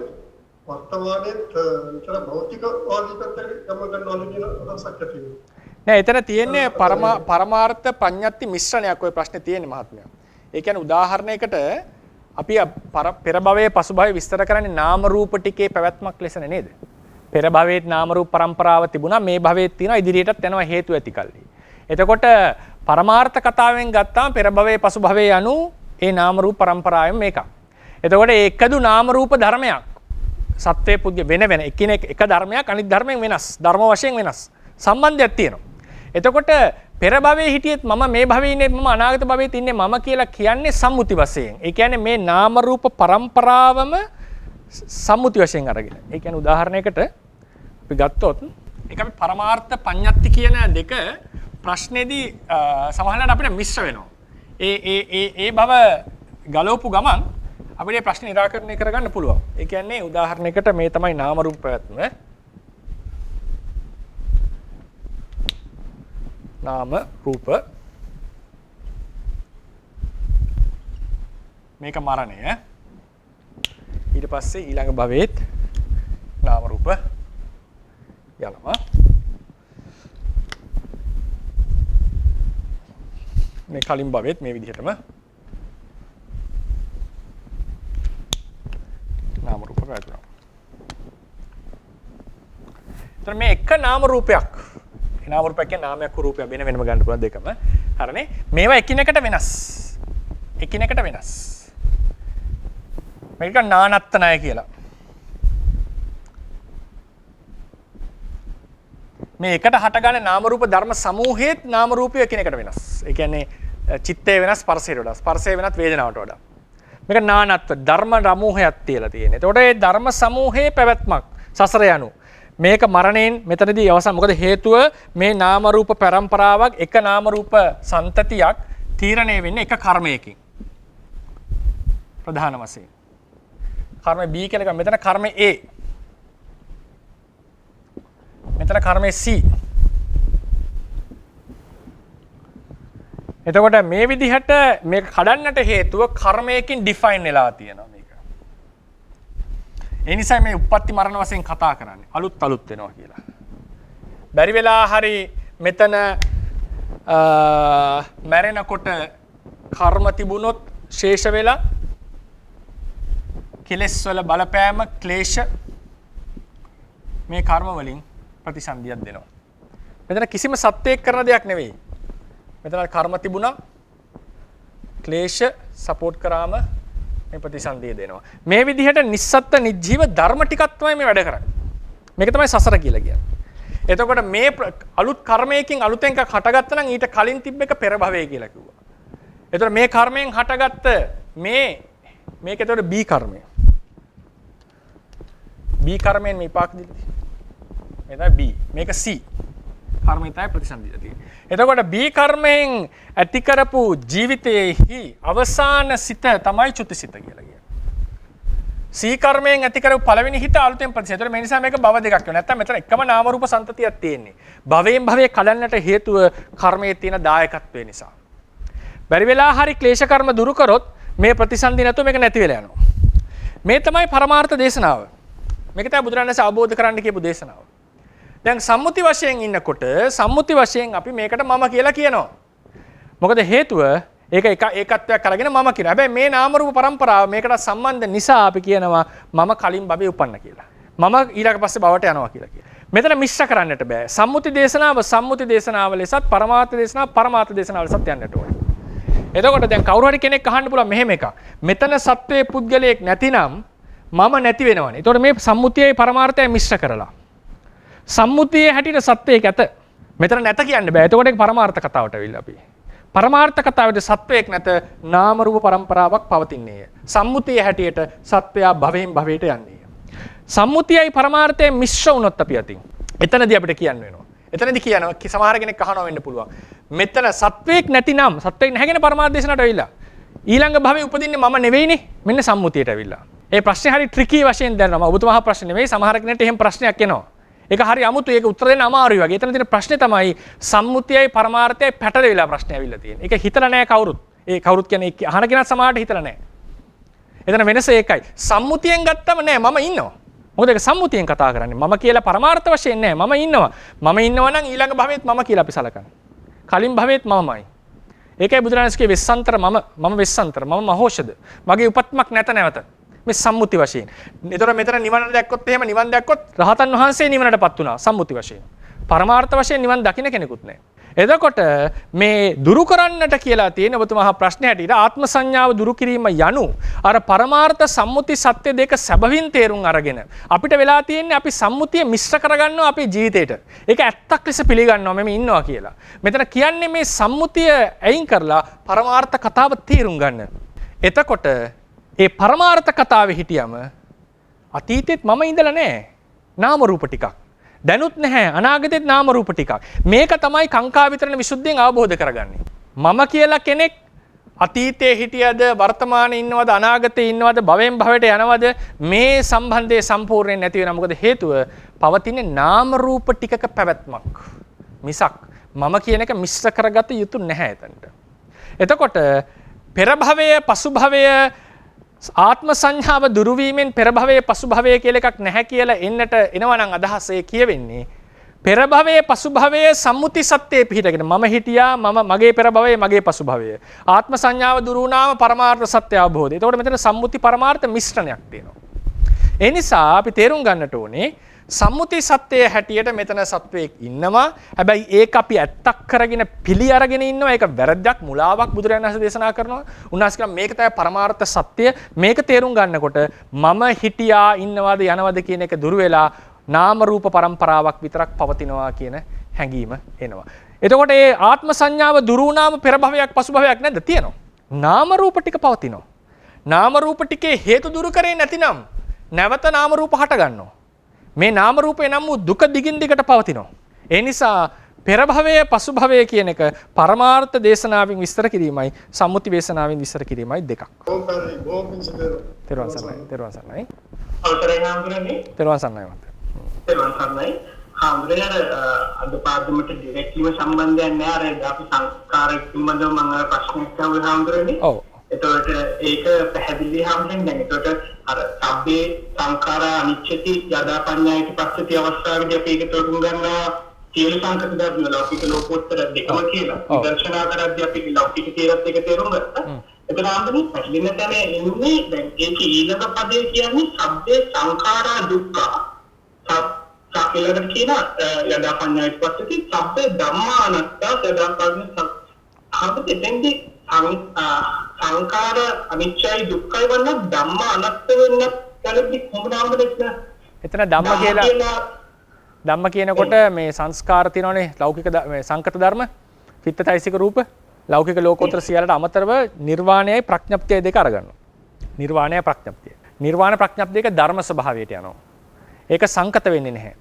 F: වර්තමානයේ විතර භෞතිකවාදී පැත්තට යම ගන්නවද කියන අදහසක් ඇති වෙනවා.
B: නෑ එතන තියෙන්නේ පරමාර්ථ ප්‍රඥප්ති මිශ්‍රණයක් ඔය ප්‍රශ්නේ තියෙන්නේ මහත්මයා. ඒ කියන්නේ උදාහරණයකට අපි පෙර භවයේ පසු භවයේ විස්තර කරන්නේ නාම රූප ටිකේ පැවැත්මක් ලෙසනේ නේද? පෙර භවයේත් නාම රූප પરම්පරාව තිබුණා මේ භවයේත් තියෙනවා ඉදිරියටත් යනවා හේතු ඇති කල්ලි. එතකොට පරමාර්ථ කතාවෙන් ගත්තාම පෙර භවයේ පසු භවයේ යනු ඒ නාම රූප પરම්පරාවෙන් මේකක්. එතකොට ඒකදු නාම රූප ධර්මයක්. සත්වයේ පුද්ගල වෙන එකිනෙක එක ධර්මයක් අනිත් ධර්මයෙන් වෙනස්. ධර්ම වශයෙන් වෙනස්. සම්බන්ධයක් තියෙනවා. එතකොට පෙර භවයේ හිටියෙත් මම මේ භවයේ ඉන්නේ මම අනාගත භවයේ ඉන්නේ මම කියලා කියන්නේ සම්මුති වශයෙන්. ඒ කියන්නේ මේ නාම රූප પરම්පරාවම සම්මුති වශයෙන් අරගෙන. ඒ කියන්නේ උදාහරණයකට අපි ගත්තොත් ඒක අපි පරමාර්ථ පඤ්ඤප්ති කියන දෙක ප්‍රශ්නේදී සමහරවිට අපිට මිශ්‍ර වෙනවා. ඒ බව ගලවපු ගමන් අපිට මේ ප්‍රශ්නේ निराකරණය කරගන්න පුළුවන්. ඒ කියන්නේ උදාහරණයකට මේ තමයි නාම රූප පැවැත්ම. නාම රූප මේක මරණය ඊට පස්සේ ඊළඟ භවයේත් නාම රූප යනවා මේ කලින් භවයේත් මේ විදිහටම නාම රූප වැටෙනවා. එතන මේ එක නාම රූපයක් නාම රූපයක් කියන්නේ නාමයක් රූපයක් වෙන වෙනම ගන්න පුළුවන් දෙකම. හරිනේ. මේවා එකිනෙකට වෙනස්. එකිනෙකට වෙනස්. මේක නානත්තනය කියලා. මේ එකට හටගන්නේ නාම රූප ධර්ම සමූහයේත් නාම රූපය එකිනෙකට වෙනස්. ඒ කියන්නේ චිත්තය වෙනස්, ස්පර්ශයට වඩා. ස්පර්ශය වෙනත් වේදනාවට වඩා. මේක නානත්ව ධර්ම සමූහයක් තියලා තියෙනවා. එතකොට මේ ධර්ම සමූහයේ පැවැත්මක් සසර යනු මේක මරණයෙන් මෙතනදී අවසන්. මොකද හේතුව මේ නාම රූප පරම්පරාවක් එක නාම රූප සන්තතියක් තීරණය වෙන්නේ එක කර්මයකින්. ප්‍රධාන වශයෙන්. කර්ම B කියන එක මෙතන කර්ම A. මෙතන කර්ම C. එතකොට මේ විදිහට මේක කඩන්නට හේතුව කර්මයකින් ඩිෆයින් වෙලා තියෙනවා. ඒ නිසා මේ උප්පත්ති මරණ වශයෙන් කතා කරන්නේ අලුත් වෙනවා කියලා. බැරි වෙලා හරි මෙතන මැරෙනකොට කර්ම තිබුණොත් ශේෂ වෙලා කෙලෙස් වල බලපෑම ක්ලේශ මේ කර්ම වලින් ප්‍රතිසන්දියක් දෙනවා. මෙතන කිසිම සත්‍යයක් කරන දෙයක් නෙවෙයි. මෙතන කර්ම තිබුණා ක්ලේශ සපෝට් කරාම මේ ප්‍රතිසන්දිය දෙනවා. මේ විදිහට නිස්සත්ත්ව නිජීව ධර්ම ටිකක් තමයි මේ වැඩ කරන්නේ. මේක තමයි සසර කියලා කියන්නේ. එතකොට මේ අලුත් කර්මයකින් අලුතෙන් එකක් හටගත්තා නම් ඊට කලින් තිබ්බ එක පෙර භවය කියලා කිව්වා. එතකොට මේ කර්මයෙන් හටගත්ත මේක එතකොට B කර්මය. B කර්මයෙන් මේ විපාක දෙන්නේ. මේ තමයි B. මේක C. කර්මය තමයි ප්‍රතිසන්දිය තියෙන්නේ. එතකොට B කර්මයෙන් ඇති කරපු ජීවිතයේහි අවසාන සිත තමයි චුතිසිත කියලා කියන්නේ. C කර්මයෙන් ඇති කරපු පළවෙනි හිත අලුතෙන් ප්‍රතිසන්දිය. ඒතර මේ නිසා මේක භව දෙකක් වෙනවා. නැත්තම් මෙතන එකම නාම රූප සම්තතියක් තියෙන්නේ. භවයෙන් භවයේ කඩන්නට හේතුව කර්මයේ තියෙන දායකත්වය නිසා. බැරි වෙලා හරි ක්ලේශ කර්ම දුරු කරොත් මේ ප්‍රතිසන්දිය නැතුව මේක නැති වෙලා යනවා. මේ තමයි පරමාර්ථ දේශනාව. මේක තමයි බුදුරණස් අවබෝධ කරන්න කියපු දේශනාව. දැන් සම්මුති වශයෙන් ඉන්නකොට සම්මුති වශයෙන් අපි මේකට මම කියලා කියනවා. මොකද හේතුව ඒක ඒකත්වයක් අරගෙන මම කියනවා. හැබැයි මේ නාම රූප પરම්පරාව මේකට සම්බන්ධ නිසා අපි කියනවා මම කලින් භවයේ උපන්න කියලා. මම ඊළඟ පස්සේ භවට යනවා කියලා කියනවා. මෙතන මිශ්‍ර කරන්නට බෑ. සම්මුති දේශනාව ලෙසත් පරමාර්ථ දේශනාව ලෙසත් යන්නට ඕනේ. එතකොට දැන් කවුරු හරි කෙනෙක් අහන්න පුළුවන් මෙහෙම එකක්. මෙතන සත්වයේ පුද්ගලයෙක් නැතිනම් මම නැති වෙනවනේ. එතකොට මේ සම්මුතියයි පරමාර්ථයයි මිශ්‍ර කරලා සම්මුතියේ හැටියට සත්‍යයක් ඇත. මෙතන නැත කියන්න බෑ. එතකොට ඒක පරමාර්ථ කතාවට ඇවිල්ලා අපි. පරමාර්ථ කතාවේදී සත්වයක් නැත නාම රූප પરම්පරාවක් පවතින්නේය. සම්මුතිය හැටියට සත්වයා භවයෙන් භවයට යන්නේය. සම්මුතියයි පරමාර්ථය මිශ්‍ර වුණොත් අපි අතින් එතනදී අපිට කියන්න වෙනවා. එතනදී කියනවා සමහර කෙනෙක් අහනවා වෙන්න පුළුවන්. මෙතන සත්වයක් නැතිනම් සත්වයක් නැහැගෙන පරමාර්ථ දේශනාවට ඇවිල්ලා ඊළඟ භවයේ උපදින්නේ මම නෙවෙයිනේ. මෙන්න සම්මුතියට ඇවිල්ලා. ඒ ප්‍රශ්නේ හරි ට්‍රිකි වශයෙන් දැනනවා. ඔබතුමා ප්‍රශ්නේ නෙවෙයි සමහර කෙනෙක්ට එහෙම ප්‍රශ්නයක් එනවා. ඒක හරි අමුතුයි. ඒක උත්තර දෙන්න අමාරුයි වගේ. එතන තියෙන ප්‍රශ්නේ තමයි සම්මුතියයි පරමාර්ථයයි පැටලෙලා ප්‍රශ්නේ ඇවිල්ලා තියෙන්නේ. ඒක හිතලා නැහැ කවුරුත්. ඒ කවුරුත් කියන්නේ අහන කෙනා සමහරට හිතලා නැහැ. එතන වෙනස ඒකයි. සම්මුතියෙන් ගත්තම නෑ මම ඉන්නවා. මොකද ඒක සම්මුතියෙන් කතා කරන්නේ. මම කියලා පරමාර්ථ වශයෙන් නෑ. මම ඉන්නවා. මම ඉන්නවා නම් ඊළඟ භවෙත් මම කියලා අපි සලකන්නේ. කලින් භවෙත් මමමයි. ඒකයි බුදුරජාණන්ගේ වෙස්සන්තර මම වෙස්සන්තර මම මහෝෂධ. මගේ උපත්මක් නැත නැවත. මේ සම්මුති වශයෙන්. ඒතර මෙතන නිවන දැක්කොත් එහෙම නිවන් දැක්කොත් රහතන් වහන්සේ නිවනටපත් වුණා සම්මුති වශයෙන්. පරමාර්ථ වශයෙන් නිවන් දකින්න කෙනෙකුත් නැහැ. එතකොට මේ දුරු කරන්නට කියලා තියෙන ඔබතුමා ප්‍රශ්නේ හැටියට ආත්ම සංඥාව දුරු කිරීම යනු අර පරමාර්ථ සම්මුති සත්‍ය දෙක සැබවින් තේරුම් අරගෙන අපිට වෙලා තියෙන්නේ අපි සම්මුතිය මිශ්‍ර කරගන්නවා අපේ ජීවිතේට. ඒක ඇත්තක් ලෙස පිළිගන්නවා මම ඉන්නවා කියලා. මෙතන කියන්නේ මේ සම්මුතිය අයින් කරලා පරමාර්ථ කතාව තේරුම් ගන්න. එතකොට ඒ පරමාර්ථ කතාවේ හිටියම අතීතෙත් මම ඉඳලා නැහැ. නාම රූප ටිකක්. දැනුත් නැහැ අනාගතෙත් නාම රූප ටිකක්. මේක තමයි කාංකා විතරණ විසුද්ධියෙන් අවබෝධ කරගන්නේ. මම කියලා කෙනෙක් අතීතයේ හිටියද වර්තමානයේ ඉන්නවද අනාගතයේ ඉන්නවද භවයෙන් භවයට යනවද මේ සම්බන්ධය සම්පූර්ණයෙන් නැති වෙනවා. මොකද හේතුව පවතින නාම රූප ටිකක පැවැත්මක්. මිසක් මම කියන එක මිශ්‍ර කරගත යුතු නැහැ එතනට. එතකොට පෙර භවය පසු භවය ආත්ම සංඥාව දුරු වීමෙන් පෙර භවයේ පසු භවයේ කියලා එකක් නැහැ කියලා එන්නට එනවා නම් අදහස ඒ කියවෙන්නේ පෙර භවයේ පසු භවයේ සම්මුති සත්‍යයේ පිහිටගෙන මම හිටියා මගේ පෙර භවයේ මගේ පසු භවයේ ආත්ම සංඥාව දුරු වුණාම පරමාර්ථ සත්‍ය අවබෝධය. එතකොට මෙතන සම්මුති පරමාර්ථ මිශ්‍රණයක් තියෙනවා. ඒ නිසා අපි තේරුම් ගන්නට ඕනේ සම්මුති සත්‍යය හැටියට මෙතන සත්වයක් ඉන්නවා. හැබැයි ඒක අපි ඇත්තක් කරගෙන පිළි අරගෙන ඉන්නවා. ඒක වැරද්දක් මුලාවක් බුදුරජාණන් වහන්සේ දේශනා කරනවා. උන්වහන්සේ කියනවා මේක තමයි පරමාර්ථ සත්‍ය. මේක තේරුම් ගන්නකොට මම හිටියා ඉන්නවද යනවද කියන එක දුර වෙලා නාම රූප પરම්පරාවක් විතරක් පවතිනවා කියන හැඟීම එනවා. එතකොට මේ ආත්ම සංඥාව දුරු වුණාම පෙර භවයක් පසු භවයක් නැද්ද? තියෙනවා. නාම රූප ටික පවතිනවා. නාම රූප ටිකේ හේතු දුරු කරේ නැතිනම් නැවත නාම රූප හට ගන්නවා. මේ නාම රූපේ නම් වූ දුක දිගින් දිගට පවතිනවා. ඒ නිසා පෙර භවයේ පසු භවයේ කියන එක පරමාර්ථ දේශනාවෙන් විස්තර කිරීමයි සම්මුති දේශනාවෙන් විස්තර කිරීමයි දෙකක්. තෙරුවන් සරණයි. තෙරුවන් සරණයි.
G: අවතරේ හාමුදුරනේ.
B: තෙරුවන් සරණයි මත.
G: තෙරුවන් සරණයි. හාමුදුරනේ අද පාදමට ඩිරෙක්ට්ලිව සම්බන්ධයක් නැහැ. අර අපි සංස්කාරයක් පිළිබඳව මම ප්‍රශ්නයක් අහුවා හාමුදුරනේ.
B: ඔව්.
G: එතකොට ඒක පැහැදිලි හාමුදුරනේ දැන් එතකොට අර සබ්බේ සංඛාර අනිච්චති යදා පඤ්ඤායිති පස්සති අවස්ථාවේදී අපි ඒක තෝරුම් ගන්නවා සියලු සංකත ධර්ම ලෞකික ලෝකෝත්තර දෙකම කියලා. දර්ශනා කරද්දී අපි ලෞකික කියලාත් ඒක තේරුම් ගත්තා. එතන ආන්දනේ පැහැදිලි නැතනේ ඉන්නේ දැන් ඒක ඊළඟ පදේ කියන්නේ සබ්බේ සංඛාරා දුක්ඛ. ඊළඟට කියන යදා පඤ්ඤායිති පස්සති සබ්බේ ධම්මා අනාත්තා යදා පඤ්ඤායිති අපිට එතෙන්දී සංඛාර අනිච්චයි දුක්ඛයි වන්න ධම්ම අනත්ත වෙන්න කලින් කොහොමද ආවද?
B: එතන ධම්ම කියනකොට මේ සංස්කාර තියෙනවනේ ලෞකික මේ සංකත ධර්ම චිත්තයිසික රූප ලෞකික ලෝකෝත්තර සියල්ලට අමතරව නිර්වාණයයි ප්‍රඥප්තියයි දෙක අරගන්නවා. නිර්වාණයයි ප්‍රඥප්තිය. නිර්වාණ ප්‍රඥප්තිය එක ධර්ම ස්වභාවයට යනවා. ඒක සංකත වෙන්නේ නැහැ.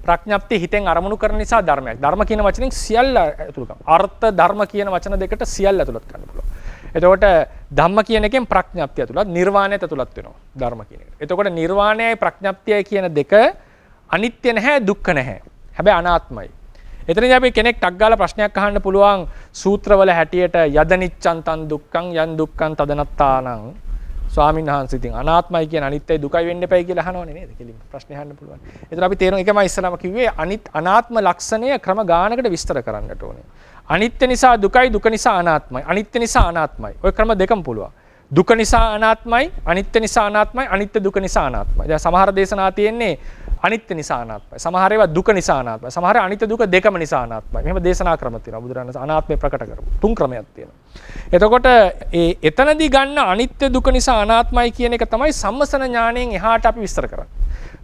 B: ප්‍රඥප්තිය හිතෙන් අරමුණු කරන නිසා ධර්මයක්. ධර්ම කියන වචනෙන් සියල්ල ඇතුළත් කරනවා. අර්ථ ධර්ම කියන වචන දෙකට සියල්ල ඇතුළත් කරන්න පුළුවන්. එතකොට ධම්ම කියන එකෙන් ප්‍රඥප්තිය ඇතුළත් නිර්වාණයත් ඇතුළත් වෙනවා ධර්ම කියන එක. එතකොට නිර්වාණයයි ප්‍රඥප්තියයි කියන දෙක අනිත්‍ය නැහැ දුක්ඛ නැහැ. හැබැයි අනාත්මයි. එතනදී අපි කෙනෙක් ටක් ගාලා ප්‍රශ්නයක් අහන්න පුළුවන් සූත්‍රවල හැටියට යදනිච්ඡන් තන් දුක්ඛං යන් දුක්ඛං තදනත්තානං ස්වාමීන් වහන්සේ ඉතින් අනාත්මයි කියන අනිත්‍යයි දුකයි වෙන්න එපයි කියලා අහනවනේ නේද? කෙලින්ම ප්‍රශ්නේ අහන්න පුළුවන්. ඒතර අපි තේරුම් එකම ඉස්සලාම කිව්වේ අනාත්ම ලක්ෂණය ක්‍රම ගානකට විස්තර කරන්නට ඕනේ. අනිත්‍ය නිසා දුකයි දුක නිසා අනාත්මයි. අනිත්‍ය නිසා අනාත්මයි. ඔය ක්‍රම දෙකම පුළුවන්. දුක නිසා අනාත්මයි, අනිත්‍ය නිසා අනාත්මයි, අනිත්‍ය දුක නිසා අනාත්මයි. දැන් සමහර දේශනා තියෙන්නේ අනිත්‍ය නිසා අනාත්මයි. සමහර ඒවා දුක නිසා අනාත්මයි. සමහර අනිත්‍ය දුක දෙකම නිසා අනාත්මයි. මෙහෙම දේශනා ක්‍රම තියෙනවා. බුදුරජාණන් අනාත්මය ප්‍රකට කරපු තුන් ක්‍රමයක් තියෙනවා. එතකොට එතනදී ගන්න අනිත්‍ය දුක නිසා අනාත්මයි කියන එක තමයි සම්මසන ඥාණයෙන් එහාට අපි විස්තර කරන්නේ.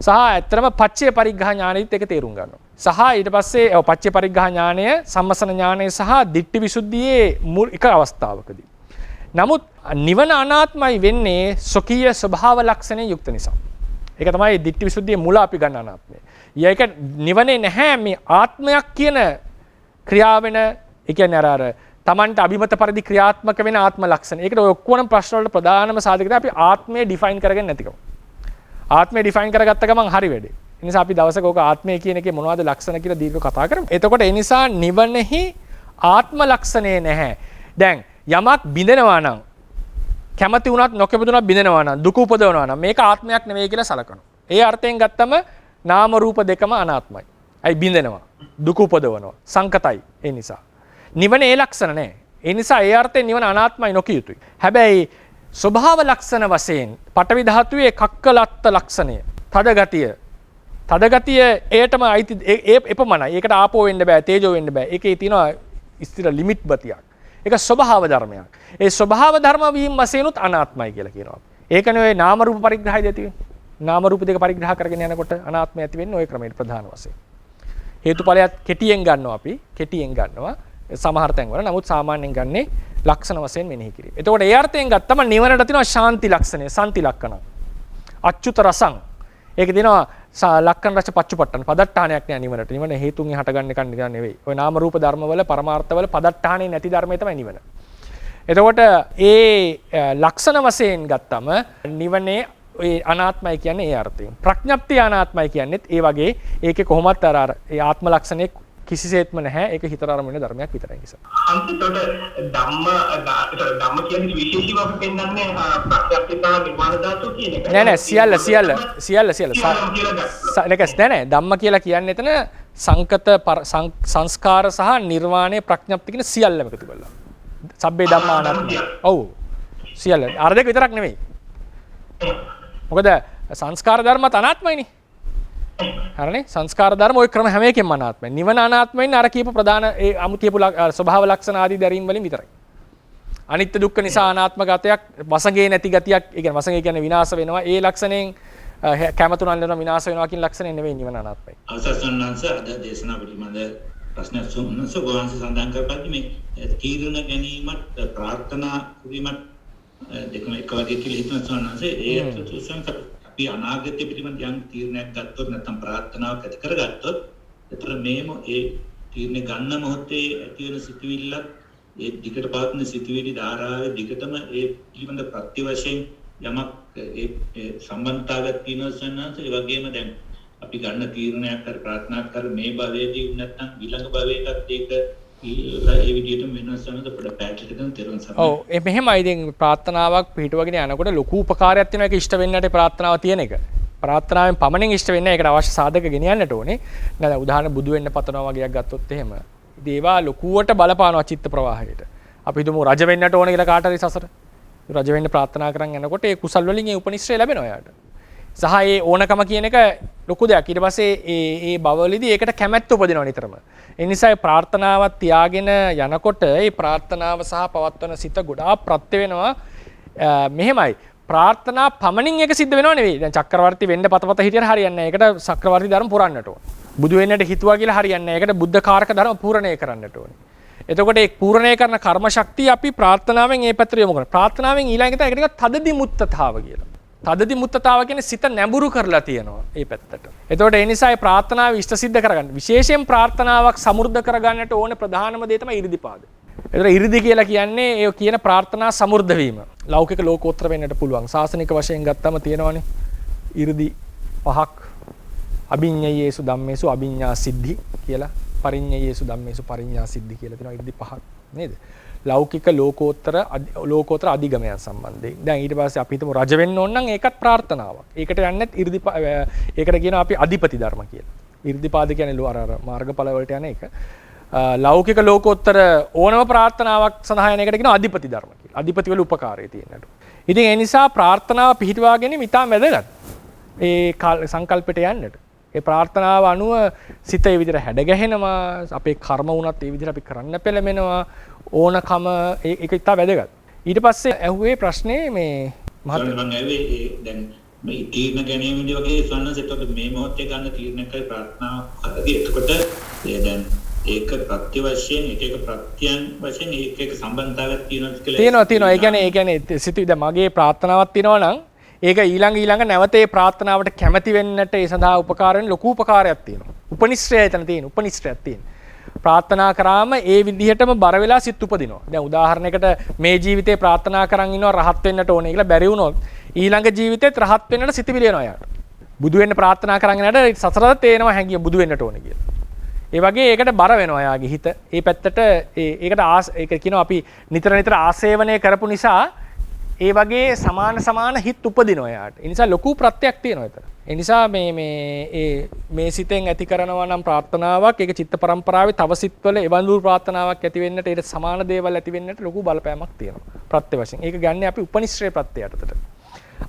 B: සහ ඇත්තටම පච්චේ පරිග්‍රහ ඥානෙත් එක තේරුම් ගන්නවා. සහ ඊට පස්සේ පච්චේ පරිග්‍රහ ඥානය, සම්මසන ඥානය සහ දිට්ඨි විසුද්ධියේ එක අවස්ථාවකදී. නමුත් නිවන අනාත්මයි වෙන්නේ සොකීය ස්වභාව ලක්ෂණේ යුක්ත නිසා. ඒක තමයි දිට්ඨි විසුද්ධියේ මුල අපි ගන්න අනාත්මය. ඒක නිවනේ නැහැ මේ ආත්මයක් කියන ක්‍රියාවෙන ඒ කියන්නේ අර තමන්ට අභිමත පරිදි ක්‍රියාත්මක වෙන ආත්ම ලක්ෂණ. ඒකට ඔය ඔක්කොම ප්‍රශ්න වලට ප්‍රධානම සාධකය තමයි අපි ආත්මය ඩිෆයින් කරගෙන නැතිකම. ආත්මය ඩිෆයින් කරගත්ත ගමන් හරි වැඩේ. ඒ නිසා අපි දවසක ඕක ආත්මය කියන එකේ මොනවද ලක්ෂණ කියලා දීර්ඝ කතා කරමු. එතකොට ඒ නිසා නිවනෙහි ආත්ම ලක්ෂණේ නැහැ. දැන් යමක් බිඳෙනවා නම් කැමති වුණත් නොකැමතුණත් බිඳෙනවා නම් දුක උපදවනවා නම් මේක ආත්මයක් නෙවෙයි කියලා සලකනවා. ඒ අර්ථයෙන් ගත්තම නාම රූප දෙකම අනාත්මයි. අයි බිඳෙනවා. දුක උපදවනවා. සංකතයි. ඒ නිසා නිවන ඒ ලක්ෂණ නැහැ. ඒ නිසා ඒ අර්ථයෙන් නිවන අනාත්මයි නොකිය යුතුයි. හැබැයි ස්වභාව ලක්ෂණ වශයෙන් පඨවි ධාතුවේ කක්කලත්ත ලක්ෂණය, තද ගතිය ඒටම අයිති එපමණයි. ඒකට ආපෝ වෙන්න බෑ, තේජෝ වෙන්න බෑ. ඒකේ තියෙනවා ස්ථිර ලිමිට් බතියක්. ඒක ස්වභාව ධර්මයක්. ඒ ස්වභාව ධර්ම වීම වශයෙන්ුත් අනාත්මයි කියලා කියනවා. ඒකනේ ඔය නාම රූප පරිග්‍රහය දෙති වෙන්නේ. නාම රූප දෙක පරිග්‍රහ කරගෙන යනකොට අනාත්මය ඇති වෙන්නේ ওই ක්‍රමයට ප්‍රධාන වශයෙන්. හේතුඵලයක් කෙටියෙන් ගන්නවා අපි. කෙටියෙන් ගන්නවා. සමහර තැන්වල නමුත් සාමාන්‍යයෙන් ගන්නේ ලක්ෂණ වශයෙන් මෙනෙහි කිරීම. එතකොට ඒ අර්ථයෙන් ගත්තම නිවනට තියෙනවා ශාන්ති ලක්ෂණය, සම්ති ලක්ෂණ. අච්චුත රසං. ඒක දෙනවා ලක්ෂණ රස පච්චුපට්ඨන. පදට්ඨානයක් නෑ නිවනට. නිවන හේතුන්ගෙන් හටගන්න එකක් නෙවෙයි. ඔය නාම රූප ධර්මවල පරමාර්ථවල පදට්ඨානේ නැති ධර්මය තමයි නිවන. එතකොට ඒ ලක්ෂණ වශයෙන් ගත්තම නිවනේ ඒ අනාත්මයි කියන්නේ ඒ අර්ථයෙන්. ප්‍රඥප්තිය අනාත්මයි කියන්නේත් ඒ වගේ ඒකේ කොහොමත් අර ඒ ආත්ම ලක්ෂණේ කිසිසේත්ම නැහැ. ඒක හිතට අරමුණ ධර්මයක් විතරයි නිසා.
G: අන්තිමට ධම්ම කියන්නේ විශේෂීව අපි පෙන්නන්නේ ප්‍රත්‍යක්ෂතා නිර්වාණ ධාතු කියන එක.
B: නෑ සියල්ල. නෑ ධම්ම කියලා කියන්නේ එතන සංකත සංස්කාර සහ නිර්වාණය ප්‍රඥප්ති කියන සියල්ලම එකතු කරලා. සබ්බේ ධම්මා අනාත්මයි. ඔව්. සියල්ල. අර දෙක විතරක් නෙමෙයි. මොකද සංස්කාර ධර්මත් අනාත්මයිනේ. හරිනේ සංස්කාර ධර්ම ওই ක්‍රම හැම එකෙම අනාත්මයි. නිවන අනාත්මයින් අර කියපු ප්‍රධාන ඒ අමු කියපු ස්වභාව ලක්ෂණ ආදී දැරීම් වලින් විතරයි. අනිත්‍ය දුක්ඛ නිසා අනාත්ම ගතයක්, වසඟේ නැති ගතියක්, ඒ කියන්නේ වසඟේ කියන්නේ විනාශ වෙනවා. ඒ ලක්ෂණයෙන් කැමතුණන් වෙනවා විනාශ වෙනවා කියන ලක්ෂණය නෙවෙයි නිවන අනාත්මයි.
H: අවසස්සන්නන්ස අද දේශනා පිළිබඳ ප්‍රශ්න සුගෝවන්ස සඳහන් කරපද්දි මේ තීරණ ගැනීමත් ප්‍රාර්ථනා කිරීමත් දෙකම එක වගේ කියලා හිතන සන්නන්ස ඒ සුසංක අපි අනාගතය පිළිබඳ යම් තීරණයක් ගත්තොත් නැත්නම් ප්‍රාර්ථනාවක් ඇති කරගත්තොත් ඒතර මේම ඒ තීරණ ගන්න මොහොතේ ඇති වෙන සිතුවිල්ල ඒ දිගට පවතින සිතුවිලි ධාරාවේ දිගටම ඒ පිළිබඳ ප්‍රත්‍ය වශයෙන් යමක් ඒ සම්බන්ධතාවයක් තියෙනවා සන්නන්ස ඒ වගේම දැන් අපි ගන්න තීරණයක් කර ප්‍රාර්ථනා කර මේ භවයේදී නැත්නම් ඊළඟ භවයකත් ඒක ඒ විදිහටම වෙනස් වෙනද පොඩ පැටර්න් එකක් තේරුම් ගන්න.
B: ඔව් ඒ මෙහෙමයි ඉතින් ප්‍රාර්ථනාවක් පිටවගෙන යනකොට ලොකු උපකාරයක් තියෙනවා ඒක ඉෂ්ට වෙන්නට ප්‍රාර්ථනාව තියෙන එක. ප්‍රාර්ථනාවෙන් පමණින් ඉෂ්ට වෙන්නේ ඒකට අවශ්‍ය සාධක ගෙනියන්නට ඕනේ. නේද? උදාහරණ බුදු වෙන්න පතනවා වගේක් ගත්තොත් එහෙම. ඉතින් ඒවා ලොකුවට බලපානවා චිත්ත ප්‍රවාහයට. අපි හිතමු රජ වෙන්නට ඕනේ කියලා කාට හරි සසර. රජ වෙන්න ප්‍රාර්ථනා කරන් යනකොට ඒ කුසල් වලින් ඒ උපනිශ්‍රය ලැබෙනවා යාට. සහ ඒ ඕනකම කියන එක ලොකු දෙයක්. ඊට පස්සේ ඒ භවවලදී ඒකට කැමැත්ත උපදිනවා නිතරම. ඒ නිසා ප්‍රාර්ථනාවක් තියාගෙන යනකොට ඒ ප්‍රාර්ථනාව සහ පවත්වන සිත ගොඩාක් ප්‍රත්‍ය වෙනවා. මෙහෙමයි ප්‍රාර්ථනා පමණින් එක සිද්ධ වෙනව නෙවෙයි. දැන් චක්‍රවර්ති වෙන්න පතපත හිටියට හරියන්නේ නැහැ. ඒකට චක්‍රවර්ති ධර්ම පුරන්නට ඕන. බුදු වෙන්නට හිතුවා කියලා හරියන්නේ නැහැ. ඒකට බුද්ධ කාරක ධර්ම පූර්ණණය කරන්නට ඕනේ. එතකොට ඒ පූර්ණණය කරන කර්ම ශක්තිය අපි ප්‍රාර්ථනාවෙන් ඒ පැත්තට යොමු කරනවා. ප්‍රාර්ථනාවෙන් ඊළඟට ඒකට තදදි මුත්තතාව කියලා. තදදි මුත්තතාව කියන්නේ සිත නැඹුරු කරලා තියෙනවා ඒ පැත්තට. එතකොට ඒ නිසා ඒ ප්‍රාර්ථනාව ඉෂ්ට සිද්ධ කරගන්න. විශේෂයෙන් ප්‍රාර්ථනාවක් සමෘද්ධ කරගන්නට ඕන ප්‍රධානම දේ තමයි 이르දිපාද. එතකොට 이르දි කියලා කියන්නේ ඒ කියන ප්‍රාර්ථනා සමෘද්ධ වීම. ලෞකික ලෝකෝත්තර වෙන්නට පුළුවන්. සාසනික වශයෙන් ගත්තම තියෙනවානේ 이르දි පහක්. අභිඤ්ඤයේසු ධම්මේසු අභිඤ්ඤා සිද්ධි කියලා. පරිඤ්ඤයේසු ධම්මේසු පරිඤ්ඤා සිද්ධි කියලා තියෙනවා 이르දි පහක්. නේද? ලෞකික ලෝකෝත්තර අධිගමයන් සම්බන්ධයෙන්. දැන් ඊට පස්සේ අපි හිතමු රජ වෙන්න ඕන නම් ඒකත් ප්‍රාර්ථනාවක්. ඒකට යන්නේත් ඒකට කියනවා අපි අධිපති ධර්ම කියලා. 이르දිපාද කියන්නේ අර මාර්ගඵල වලට යන එක. ලෞකික ලෝකෝත්තර ඕනම ප්‍රාර්ථනාවක් සඳහා යන එකට කියනවා අධිපති ධර්ම කියලා. අධිපති වල උපකාරය තියෙනට. ඉතින් ඒ නිසා ප්‍රාර්ථනාව පිහිටුවා ගැනීම ඉතාම වැදගත්. ඒ සංකල්පයට යන්නට. ඒ ප්‍රාර්ථනාව අනුව සිත ඒ විදිහට හැඩ ගැහෙනවා. අපේ කර්ම වුණත් ඒ විදිහට අපි කරන්න පෙළඹෙනවා. ඕනකම ඒක ඉතා වැදගත්. ඊට පස්සේ ඇහුවේ ප්‍රශ්නේ මේ
H: මම ඇහුවේ දැන් මේ තීරණ ගැනීමදී වගේ ස්වන්නස එතකොට මේ මොහොතේ ගන්න තීරණකයි ප්‍රාර්ථනාවක් හරි. එතකොට දැන් ඒක ප්‍රත්‍ය වශයෙන් එක ප්‍රත්‍යයන් වශයෙන් එක සම්බන්ධතාවයක් තියෙනවා
B: තියෙනවා. ඒ කියන්නේ සිතුවිද මගේ ප්‍රාර්ථනාවක් තියෙනවා නම් ඒක ඊළඟ නැවත ඒ ප්‍රාර්ථනාවට කැමැති වෙන්නට ඒ සඳහා උපකාර වෙන ලොකු උපකාරයක් තියෙනවා. උපනිශ්‍රය එතන තියෙන උපනිශ්‍රයක් තියෙන. ප්‍රාර්ථනා කරාම ඒ විදිහටම බර වෙලා සිත් උපදිනවා. දැන් උදාහරණයකට මේ ජීවිතේ ප්‍රාර්ථනා කරන් ඉන්නවා රහත් වෙන්නට ඕනේ කියලා බැරි වුණොත් ඊළඟ ජීවිතේත් රහත් වෙන්නට සිතිවිලි එනවා යාට. බුදු වෙන්න ප්‍රාර්ථනා කරන් යනකොට සසරට තේනවා හැංගිය බුදු වෙන්නට ඕනේ කියලා. ඒ වගේ ඒකට බර වෙනවා යාගේ හිත. ඒ පැත්තට ඒක කියනවා අපි නිතර ආසේවනය කරපු නිසා ඒ වගේ සමාන හිත් උපදිනවා යාට. ඒ නිසා ලොකු ප්‍රත්‍යක් තියෙනවා ඒතර. ඒ නිසා මේ සිතෙන් ඇති කරනවා නම් ප්‍රාර්ථනාවක් ඒක චිත්ත පරම්පරාවේ තව සිත්වල එවන්දු ප්‍රාර්ථනාවක් ඇති වෙන්නට ඒට සමාන දේවල් ඇති වෙන්නට ලොකු බලපෑමක් තියෙනවා. ප්‍රත්‍ය වශයෙන්. ඒක ගන්න අපි උපනිශ්‍රේ ප්‍රත්‍ය යටතට.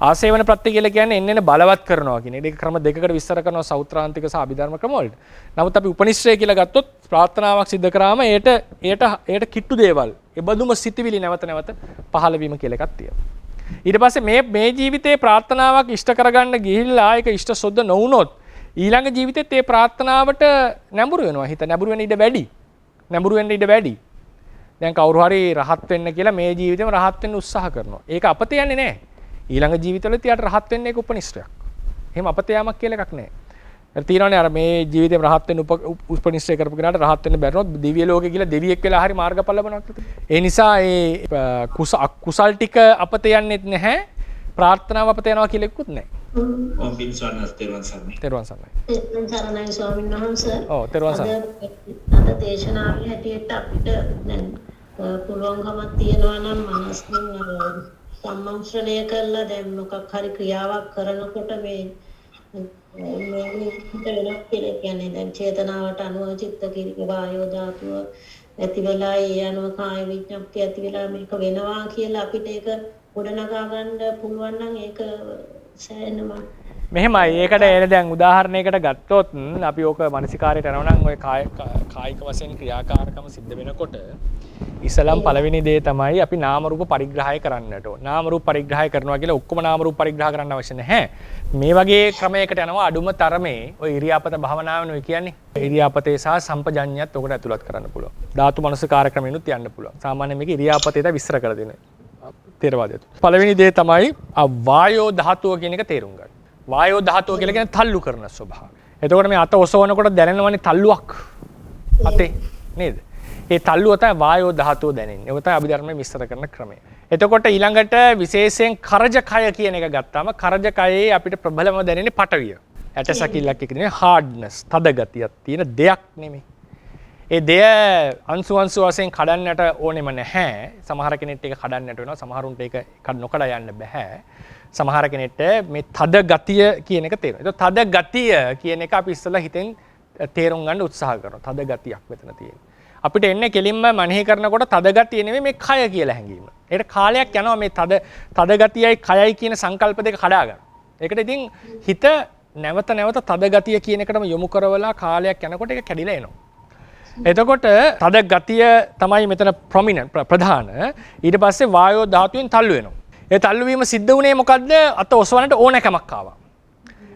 B: ආසේවන ප්‍රත්‍ය කියලා කියන්නේ එන්න බලවත් කරනවා කියන එක. ඒක ක්‍රම දෙකකට විස්තර කරනවා සෞත්‍රාන්තික සහ අභිධර්ම ක්‍රම වලට. නමුත් අපි උපනිශ්‍රේ කියලා ගත්තොත් ප්‍රාර්ථනාවක් සිද්ධ කරාම ඒට කිට්ටු දේවල් ඒ බඳුම සිතිවිලි නැවත පහළ වීම කියලා එකක් තියෙනවා. ඊට පස්සේ මේ ජීවිතේ ප්‍රාර්ථනාවක් ඉෂ්ට කරගන්න ගිහිල්ලා ඒක ඉෂ්ට සොද්ද නොවුනොත් ඊළඟ ජීවිතෙත් ඒ ප්‍රාර්ථනාවට නැඹුරු වෙනවා. හිත නැඹුරු වෙන ඉඩ වැඩි. දැන් කවුරු හරි රහත් වෙන්න කියලා මේ ජීවිතේම රහත් වෙන්න උත්සාහ කරනවා. ඒක අපතේ යන්නේ නැහැ. ඊළඟ ජීවිතවලත් යාට රහත් වෙන්න ඒක උපනිශ්‍රයක්. එහෙම අපතේ යාමක් කියලා එකක් නැහැ. තියෙනවානේ අර මේ ජීවිතේම රහත් වෙන්න උපනිශ්‍රය කරපු කෙනාට රහත් වෙන්න බැරිනොත් දිව්‍ය ලෝකේ කියලා දෙවියෙක් වෙලා හරි මාර්ගඵල ලබනවා. ඒ නිසා ඒ කුසල් ටික අපතේ යන්නේත් නැහැ. ප්‍රාර්ථනාව අපතේ යනවා කියලා එක්කුත් නැහැ.
H: ඕම් පින්සන්නස් තෙරුවන් සරණයි.
E: තෙරුවන් සරණයි ස්වාමීන් වහන්සේ.
B: ඔව් තෙරුවන් සරණයි.
E: අද දේශනාවේ හැටියට අපිට දැන් පුළුවන්කමක් තියෙනවා නම් මනස්කින් සම්මන්ත්‍රණය කරලා දැන් මොකක් හරි ක්‍රියාවක් කරනකොට මේ වෙනස් කියලා කියන්නේ දැන් චේතනාවට අනුව චිත්ත කිරිය වායෝ ධාතුව ඇති වෙලා ඒ අනුව කාය විඥාප්තිය ඇති වෙලා මේක වෙනවා කියලා අපිට ඒක ගොඩනගා ගන්න පුළුවන් නම් ඒක සෑහෙනවා.
B: මෙහෙමයි ඒකට එන දැන් උදාහරණයකට ගත්තොත් අපි ඕක මානසිකාරයට යනවා නම් ඔය කායික වශයෙන් ක්‍රියාකාරකම සිද්ධ වෙනකොට ඉස්සලම් පළවෙනි දේ තමයි අපි නාම රූප පරිග්‍රහය කරන්නට ඕන. නාම රූප පරිග්‍රහය කරනවා කියලා ඔක්කොම නාම රූප පරිග්‍රහ කරන්න අවශ්‍ය නැහැ. මේ වගේ ක්‍රමයකට යනවා අඩුම තරමේ ඔය ඉරියාපත භාවනාවනේ කියන්නේ. ඉරියාපතේ සහ සම්පජඤ්ඤයත් ඔකට ඇතුළත් කරන්න පුළුවන්. ධාතු මනසිකාර ක්‍රමෙනුත් යන්න පුළුවන්. සාමාන්‍යයෙන් මේක ඉරියාපතේට විස්තර කරලා දෙනවා. තේරවාදයට. පළවෙනි දේ තමයි වායෝ ධාතුව කියන එක තේරුම් ගන්න. වායෝ ධාතුව කියලා කියන්නේ තල්ලු කරන ස්වභාවය. එතකොට මේ අත ඔසවනකොට දැනෙනවනේ තල්ලුවක් අතේ නේද? ඒ තල්ලුව තමයි වායෝ ධාතුව දැනෙන්නේ. ඒක තමයි අභිධර්මයේ විස්තර කරන ක්‍රමය. එතකොට ඊළඟට විශේෂයෙන් කරජ කය කියන එක ගත්තාම කරජ කයේ අපිට ප්‍රබලම දැනෙන්නේ පටවිය. ඇට සැකිල්ලක් කියන්නේ හાર્ඩ්නස්, තද ගතියක් තියෙන දෙයක් නෙමෙයි. ඒ දෙය අංශු වශයෙන් කඩන්නට ඕනෙම නැහැ. සමහර කෙනෙක්ට ඒක කඩන්නට වෙනවා. සමහරුන්ට ඒක නොකඩ යන්න බෑ. සමහර කෙනෙක්ට මේ තද ගතිය කියන එක තේරෙනවා. ඒක තද ගතිය කියන එක අපි ඉස්සෙල්ලා හිතෙන් තේරුම් ගන්න උත්සාහ කරනවා. තද ගතියක් මෙතන තියෙනවා. අපිට එන්නේ කෙලින්ම මනෙහි කරනකොට තද ගතිය නෙමෙයි මේ කය කියලා හැඟීම. ඒකට කාලයක් යනවා මේ තද ගතියයි කයයි කියන සංකල්ප දෙක කඩා ගන්න. ඒකට ඉතින් හිත නැවත තද ගතිය කියන එකටම යොමු කරවලා කාලයක් යනකොට ඒක කැඩිලා එනවා. එතකොට තද ගතිය තමයි මෙතන ප්‍රධාන. ඊට පස්සේ වායෝ ධාතුවෙන් තල්ලු වෙනවා. ඒ තල්ලු වීම සිද්ධ වුණේ මොකද්ද? අත ඔසවන්නට ඕනකමක් ආවා.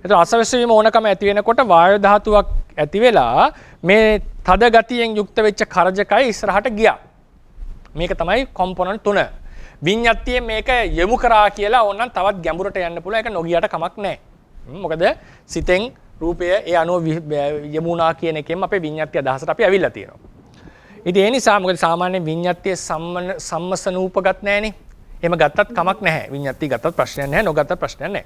B: එතකොට අසවැස්ස වීම ඕනකම ඇති වෙනකොට වායෝ ධාතුවක් ඇති වෙලා මේ තද ගතියෙන් යුක්ත වෙච්ච කරජකය ඉස්සරහට ගියා. මේක තමයි කොම්පොනන්ට් 3. විඤ්ඤාතියේ මේක යොමු කරා කියලා ඕනනම් තවත් ගැඹුරට යන්න පුළුවන්. ඒක නොගියට කමක් නැහැ. මොකද සිතෙන් රූපය ඒ අනුව යමුනා කියන එකෙන් අපේ විඤ්ඤාති අදහසට අපි ඇවිල්ලා තියෙනවා. ඉතින් ඒ නිසා මොකද සාමාන්‍ය විඤ්ඤාතියේ සම්මසනූපගත නැහැනේ. එහෙම ගත්තත් කමක් නැහැ. විඤ්ඤාති ගත්තත් ප්‍රශ්නයක් නැහැ, නොගත්තත් ප්‍රශ්නයක් නැහැ.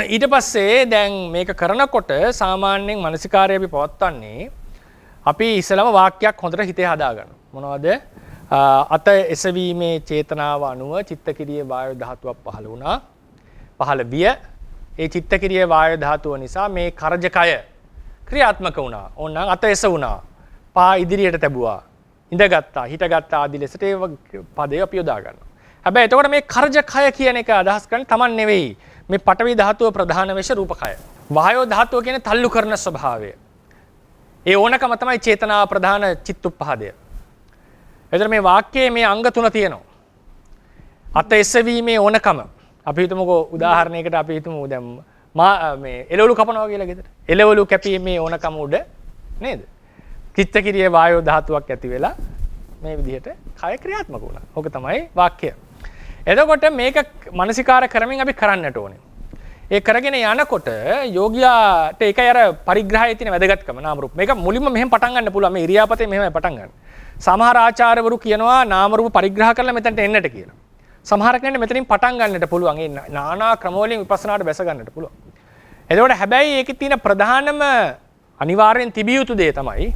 B: ඊට පස්සේ දැන් මේක කරනකොට සාමාන්‍යයෙන් මානසිකාරය අපි පවත්වන්නේ අපි ඉස්සලම වාක්‍යයක් හොඳට හිතේ හදාගන්න. මොනවද? අත එසවීමේ චේතනාව අනුව චිත්තකිරියේ වායු ධාතුවක් පහළ වුණා. පහළ විය. ඒ චිත්තකිරියේ වායු ධාතුව නිසා මේ කරජකය ක්‍රියාත්මක වුණා. ඕනනම් අත එසවුණා. පා ඉදිරියට තැබුවා. ඉඳගත්තා, හිටගත්තා ආදී ලෙසට ඒ පදේ අපි යොදා ගන්නවා. හැබැයි එතකොට මේ කරජකය කියන එක අදහස් කරන්නේ Taman නෙවෙයි. මේ පඨවි ධාතුව ප්‍රධාන වෙෂ රූපකය. වායෝ ධාතුව කියන්නේ තල්ලු කරන ස්වභාවය. ඒ ඕනකම තමයි චේතනා ප්‍රධාන චිත්තුප්පහදය. එතන මේ වාක්‍යයේ මේ අංග තුන තියෙනවා. අත එසවීමේ ඕනකම. අපි හිතමුකෝ උදාහරණයකට අපි හිතමු දැන් මේ එළවලු කපනවා කියලා ගෙදර. එළවලු කැපීමේ ඕනකම උඩ නේද? චිත්තකිරියේ වායෝ ධාතුවක් ඇති වෙලා මේ විදිහට කය ක්‍රියාත්මක වුණා. ඕක තමයි වාක්‍යය. එතකොට මේක මානසිකාර කරමින් අපි කරන්නට ඕනේ. ඒ කරගෙන යනකොට යෝගියාට ඒකයි අර පරිග්‍රහයේ තියෙන වැදගත්කම නාම රූප. මේක මුලින්ම මෙහෙම පටන් ගන්න පුළුවන්. මේ ඉරියාපතේ මෙහෙමයි පටන් ගන්න. සමහර ආචාර්යවරු කියනවා නාම රූප පරිග්‍රහ කරලා මෙතනට එන්නට කියලා. සමහර කෙනෙක් මෙතනින් පටන් ගන්නට පුළුවන්. ඒ නානා ක්‍රම වලින් විපස්සනාට බැස ගන්නට පුළුවන්. එතකොට හැබැයි ඒකේ තියෙන ප්‍රධානම අනිවාර්යෙන් තිබිය යුතු දේ තමයි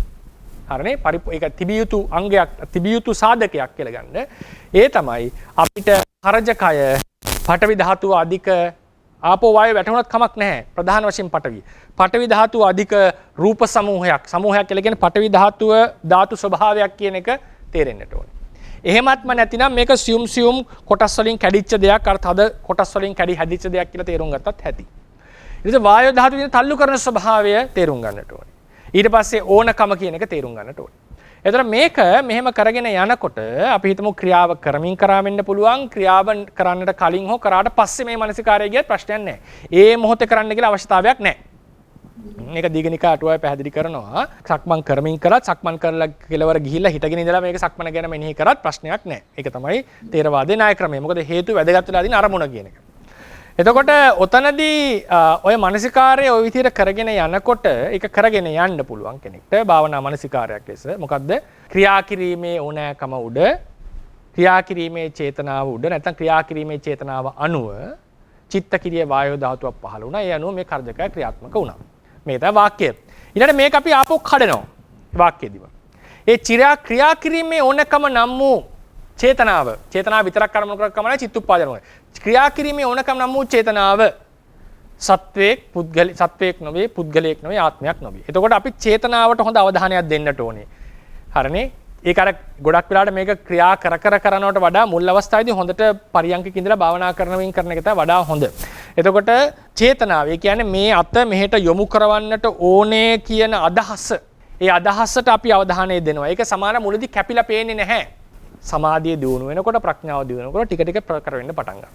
B: හරිනේ ඒක තිබිය යුතු අංගයක් තිබිය යුතු සාධකයක් කියලා ගන්න. ඒ තමයි අපිට කරජකය පඨවි ධාතුව අධික ආපෝ වායු වැටුණත් කමක් නැහැ. ප්‍රධාන වශයෙන් පඨවි. පඨවි ධාතුව අධික රූප සමූහයක්. සමූහයක් කියලා කියන්නේ පඨවි ධාතුව ධාතු ස්වභාවයක් කියන එක තේරෙන්නට ඕනේ. එහෙමත්ම නැතිනම් මේක සියුම් කොටස් වලින් කැඩිච්ච දෙයක් අර තද කොටස් වලින් කැඩි හැදිච්ච දෙයක් කියලා තේරුම් ගත්තත් ඇති. ඊට පස්සේ වායු ධාතුවේ තල්ලු කරන ස්වභාවය තේරුම් ගන්නට ඕනේ. ඊට පස්සේ ඕනකම කියන එක තේරුම් ගන්නට ඕනේ. එතකොට මේක මෙහෙම කරගෙන යනකොට අපි හිතමු ක්‍රියාව කරමින් කරා වෙන්න පුළුවන් ක්‍රියාව කරන්නට කලින් හෝ කරාට පස්සේ මේ මානසිකාරය ගියත් ප්‍රශ්නයක් නැහැ. ඒ මොහොතේ කරන්න කියලා අවශ්‍යතාවයක් නැහැ. මේක දීගනිකා අටුවාවේ පැහැදිලි කරනවා. සක්මන් කරමින් කරත් සක්මන් කරලා කෙලවර ගිහිල්ලා හිටගෙන ඉඳලා මේක සක්මන ගැන මෙනෙහි කරත් ප්‍රශ්නයක් නැහැ. ඒක තමයි තේරවාදයේ ණය ක්‍රමය. මොකද හේතු වැදගත් වෙලා දින අරමුණ කියන එක. එතකොට ඔතනදී ඔය මානසිකාරය ඔය විදිහට කරගෙන යනකොට ඒක කරගෙන යන්න පුළුවන් කෙනෙක්ට භාවනා මානසිකාරයක් ලෙස මොකද්ද ක්‍රියා කිරීමේ ඕනෑකම උඩ ක්‍රියා කිරීමේ චේතනාව උඩ නැත්නම් ක්‍රියා කිරීමේ චේතනාව අනුව චිත්තකිරිය වායෝ ධාතුවක් පහළ වුණා. ඒ අනුව මේ කර්ජකය ක්‍රියාත්මක වුණා. මේ තමයි වාක්‍යය. ඊළඟට මේක අපි ආපහු කඩනවා වාක්‍යයේදීම. ඒ ක්‍රියා කිරීමේ ඕනෑකම නම් වූ චේතනාව විතරක් කරමුණු කරකමයි චිත්තුප්පාදන වෙනවා. ක්‍රියා කිරීමේ ඕනකම නම් වූ චේතනාව සත්වයක් නොවේ පුද්ගලයෙක් නොවේ ආත්මයක් නොවේ. එතකොට අපි චේතනාවට හොඳ අවධානයක් දෙන්නට ඕනේ. හරිනේ? ඒක අර ගොඩක් වෙලාවට මේක ක්‍රියා කරනවට වඩා මුල් අවස්ථාවේදී හොඳට පරියන්කක ඉඳලා භාවනා කරනවින් කරන එක තමයි වඩා හොඳ. එතකොට චේතනාව ඒ කියන්නේ මේ අත මෙහෙට යොමු කරවන්නට ඕනේ කියන අදහස. ඒ අදහසට අපි අවධානය දෙනවා. ඒක සමාන මුලදී කැපිලා පේන්නේ නැහැ. සමාධිය දියුණු වෙනකොට ප්‍රඥාව දියුණු වෙනකොට ටික ටික ප්‍රකර වෙන්න පටන් ගන්නවා.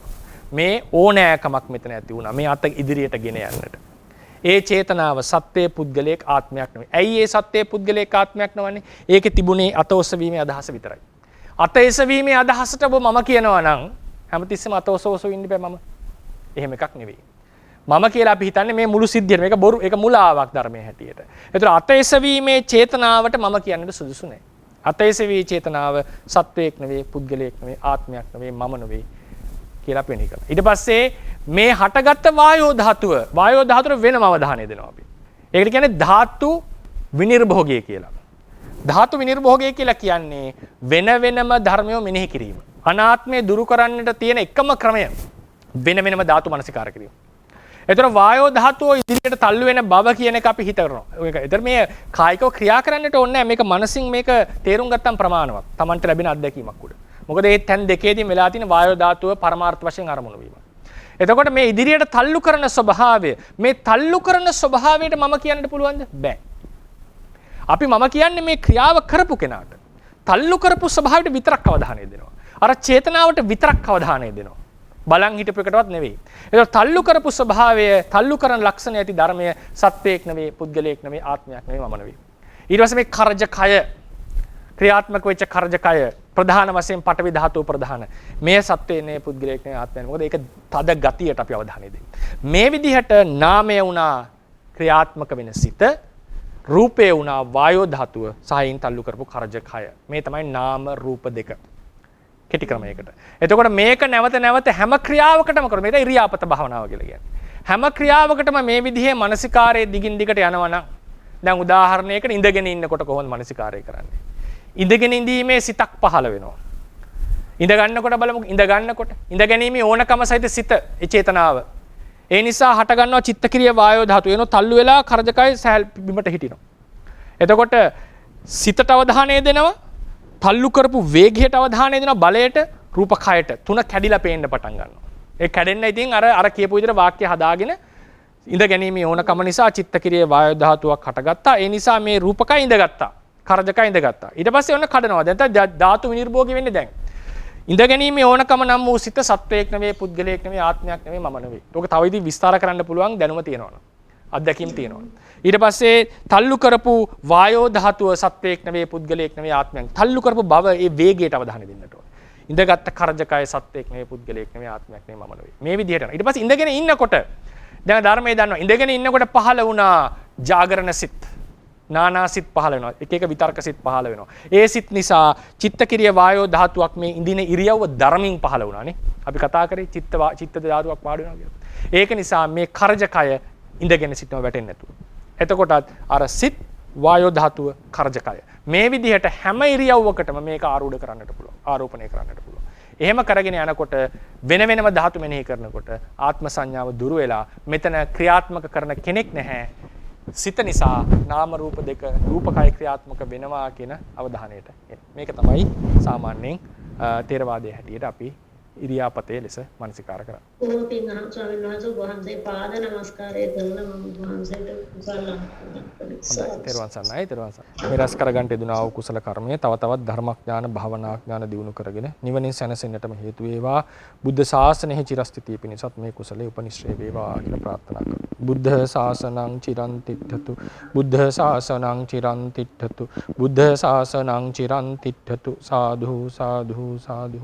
B: මේ ඕනෑකමක් මෙතන ඇති වුණා. මේ අත ඉදිරියට ගෙන යන්නට. ඒ චේතනාව සත්‍යයේ පුද්ගලයක ආත්මයක් නෙවෙයි. ඇයි ඒ සත්‍යයේ පුද්ගලයක ආත්මයක් නොවන්නේ? ඒකේ තිබුණේ අත ඔසවීමේ අදහස විතරයි. අත එසවීමේ අදහසට මම කියනවා නම් හැමතිස්සෙම අත ඔසවසෝ ඉන්න බෑ මම. එහෙම එකක් නෙවෙයි. මම කියලා අපි හිතන්නේ මේ මුළු සිද්ධියට මේක බොරු ඒක මුලාවක් ධර්මයේ හැටියට. ඒතර අත එසවීමේ චේතනාවට මම කියන්නට සුදුසු නැහැ. අතේසවී චේතනාව සත්වයක් නෙවෙයි පුද්ගලයෙක් නෙවෙයි ආත්මයක් නෙවෙයි මම නෙවෙයි කියලා අපි වෙනි කරනවා. ඊට පස්සේ මේ හටගත්ත වායෝ ධාතුව වෙනම අවධානය දෙනවා අපි. ඒකට කියන්නේ ධාතු විනිර්භෝගය කියලා. ධාතු විනිර්භෝගය කියලා කියන්නේ වෙන වෙනම ධර්මයෝ මෙනෙහි කිරීම. අනාත්මය දුරු කරන්නට තියෙන එකම ක්‍රමය වෙන වෙනම ධාතු මනසිකාර කිරීම. එතන වායෝ ධාතුව ඉදිරියට තල්ලු වෙන බව කියන එක අපි හිතනවා. ඒක. එතන මේ කායිකව ක්‍රියා කරන්නට ඕනේ නැහැ. මේක මනසින් මේක තේරුම් ගත්තම් ප්‍රමාණවත්. Tamanට ලැබෙන අත්දැකීමක් උඩ. මොකද මේ තැන් දෙකේදී වෙලා තියෙන වායෝ ධාතුව පරමාර්ථ වශයෙන් අරමුණු වීම. එතකොට මේ ඉදිරියට තල්ලු කරන ස්වභාවය මේ තල්ලු කරන ස්වභාවයට මම කියන්නට පුළුවන්ද? බෑ. අපි මම කියන්නේ මේ ක්‍රියාව කරපු කෙනාට. තල්ලු කරපු ස්වභාවයට විතරක් අවධානය දෙනවා. අර චේතනාවට විතරක් අවධානය දෙනවා. බලන් හිටපු එකටවත් නෙවෙයි. ඒක තල්ලු කරපු ස්වභාවය, තල්ලු කරන ලක්ෂණ ඇති ධර්මය සත්වයක් නෙවෙයි, පුද්ගලයෙක් නෙවෙයි, ආත්මයක් නෙවෙයි, මම නෙවෙයි. ඊට පස්සේ මේ කරජකය ක්‍රියාත්මක වෙච්ච කරජකය ප්‍රධාන වශයෙන් පඨවි ධාතුව ප්‍රධාන. මේ සත්වේ නේ පුද්ගලයෙක් නේ ආත්මයක්. මොකද ඒක තද ගතියට අපි අවධානය දෙන්නේ. මේ විදිහට නාමය වුණා ක්‍රියාත්මක වෙන සිත, රූපේ වුණා වායෝ ධාතුව, සහයින් තල්ලු කරපු කරජකය. මේ තමයි නාම රූප දෙක. කෙටි ක්‍රමයකට. එතකොට මේක නැවත හැම ක්‍රියාවකටම කරමු. මේක ඉරියාපත භාවනාව කියලා කියන්නේ. හැම ක්‍රියාවකටම මේ විදිහේ මානසිකාරයේ දිගින් දිගට යනවා නම් දැන් උදාහරණයකට ඉඳගෙන ඉන්නකොට කොහොමද මානසිකාරය කරන්නේ? ඉඳගෙන ඉඳීමේ සිතක් පහළ වෙනවා. ඉඳ ගන්නකොට බලමු ඉඳ ගැනීමේ ඕනකම සහිත සිත ඒ චේතනාව. ඒ නිසා හට ගන්නවා චිත්තක්‍රිය වායෝ ධාතු. එනෝ තල්ලු වෙලා කරජකය සහැල් බිමට හිටිනවා. එතකොට සිතට අවධානය දෙනවා. තල්ලු කරපු වේගයට අවධානය දෙනවා බලයට රූපකයට තුන කැඩිලා පේන්න පටන් ගන්නවා. ඒ කැඩෙන්න ඉතින් අර කියපු විදිහට වාක්‍ය හදාගෙන ඉඳ ගැනීම ඕනකම නිසා චිත්තක්‍රියේ වායෝ ධාතුවක් හටගත්තා. ඒ නිසා මේ රූපකය ඉඳගත්තා. කරජකය ඉඳගත්තා. ඊට පස්සේ ඔන්න කඩනවා. දැන් ධාතු විනිර්භෝගී වෙන්නේ දැන්. ඉඳගැනීමේ ඕනකම නම් වූ සිත සත්වයක් නෙවෙයි, පුද්ගලයෙක් නෙවෙයි, ආත්මයක් නෙවෙයි, මම නෙවෙයි. ඒක තව ඉතින් විස්තර කරන්න පුළුවන් දැනුම තියෙනවනේ. අත්දැකීම් තියෙනවනේ. ඊට පස්සේ තල්ලු කරපු වායෝ ධාතුව සත්වයක් නෙවෙයි, පුද්ගලයෙක් නෙවෙයි, ආත්මයක්. තල්ලු කරපු බව ඒ වේගයට අවධානය දෙන්නට ඕනේ. ඉඳගත්ත කරජකය සත්වයක් නෙවෙයි, පුද්ගලයෙක් නෙවෙයි, ආත්මයක් නෙවෙයි, මම නෙවෙයි. මේ විදිහට යනවා. ඊට පස්සේ ඉඳගෙන ඉන්නකොට දැන් ධර්මයේ දන්නවා ඉඳගෙන ඉන්නකොට පහළ වුණා ජාගරණ සිත්. නානා සිත් පහළ වෙනවා. එක එක විතර්ක සිත් පහළ වෙනවා. ඒ සිත් නිසා චිත්තකිරිය වායෝ ධාතුවක් මේ ඉඳින ඉරියව්ව ධර්මින් පහළ වුණානේ. අපි කතා කරේ චිත්ත ධාතුවක් පාඩු වෙනවා කියලා. ඒක නිසා මේ කරජකය ඉඳගෙන සිටව වැටෙන්නේ නැතුව. එතකොටත් අර සිත් වායෝ ධාතුව කරජකය. මේ විදිහට හැම ඉරියව්වකටම මේක ආරූඪ කරන්නට පුළුවන්. ආරෝපණය කරන්නට පුළුවන්. එහෙම කරගෙන යනකොට වෙන වෙනම ධාතු මෙනෙහි කරනකොට ආත්ම සංඥාව දුරු වෙලා මෙතන ක්‍රියාත්මක කරන කෙනෙක් නැහැ. සිත නිසා නාම රූප දෙක රූපකය ක්‍රියාත්මක වෙනවා කියන අවධානයට එන. මේක තමයි සාමාන්‍යයෙන් තේරවාදයේ හැටියට අපි ඉරියාපතේ ලෙස මනසිකාර කරන්නේ.
E: ඕතින් අහම් ස්වාමීන් වහන්සේ වහන්සේ පාද නමස්කාරය කරන මම වහන්සේට කුසල
B: තෙරුවන් සරණයි තෙරුවන් සරණයි. මේ රැස් කරගන්න යෙදුනා වූ කුසල කර්මය තව තවත් ධර්මඥාන භාවනාඥාන දියුණු කරගෙන නිවනින් සැනසෙන්නටම හේතු වේවා. බුද්ධ ශාසනයේ චිරස්ථිතිය පිණිසත් මේ කුසලයේ උපනිශ්‍රේ වේවා කියලා ප්‍රාර්ථනා කරමු. බුද්ධ ශාසනං චිරන් තිට්ඨතු බුද්ධ ශාසනං චිරන් තිට්ඨතු බුද්ධ ශාසනං චිරන් තිට්ඨතු සාදු සාදු සාදු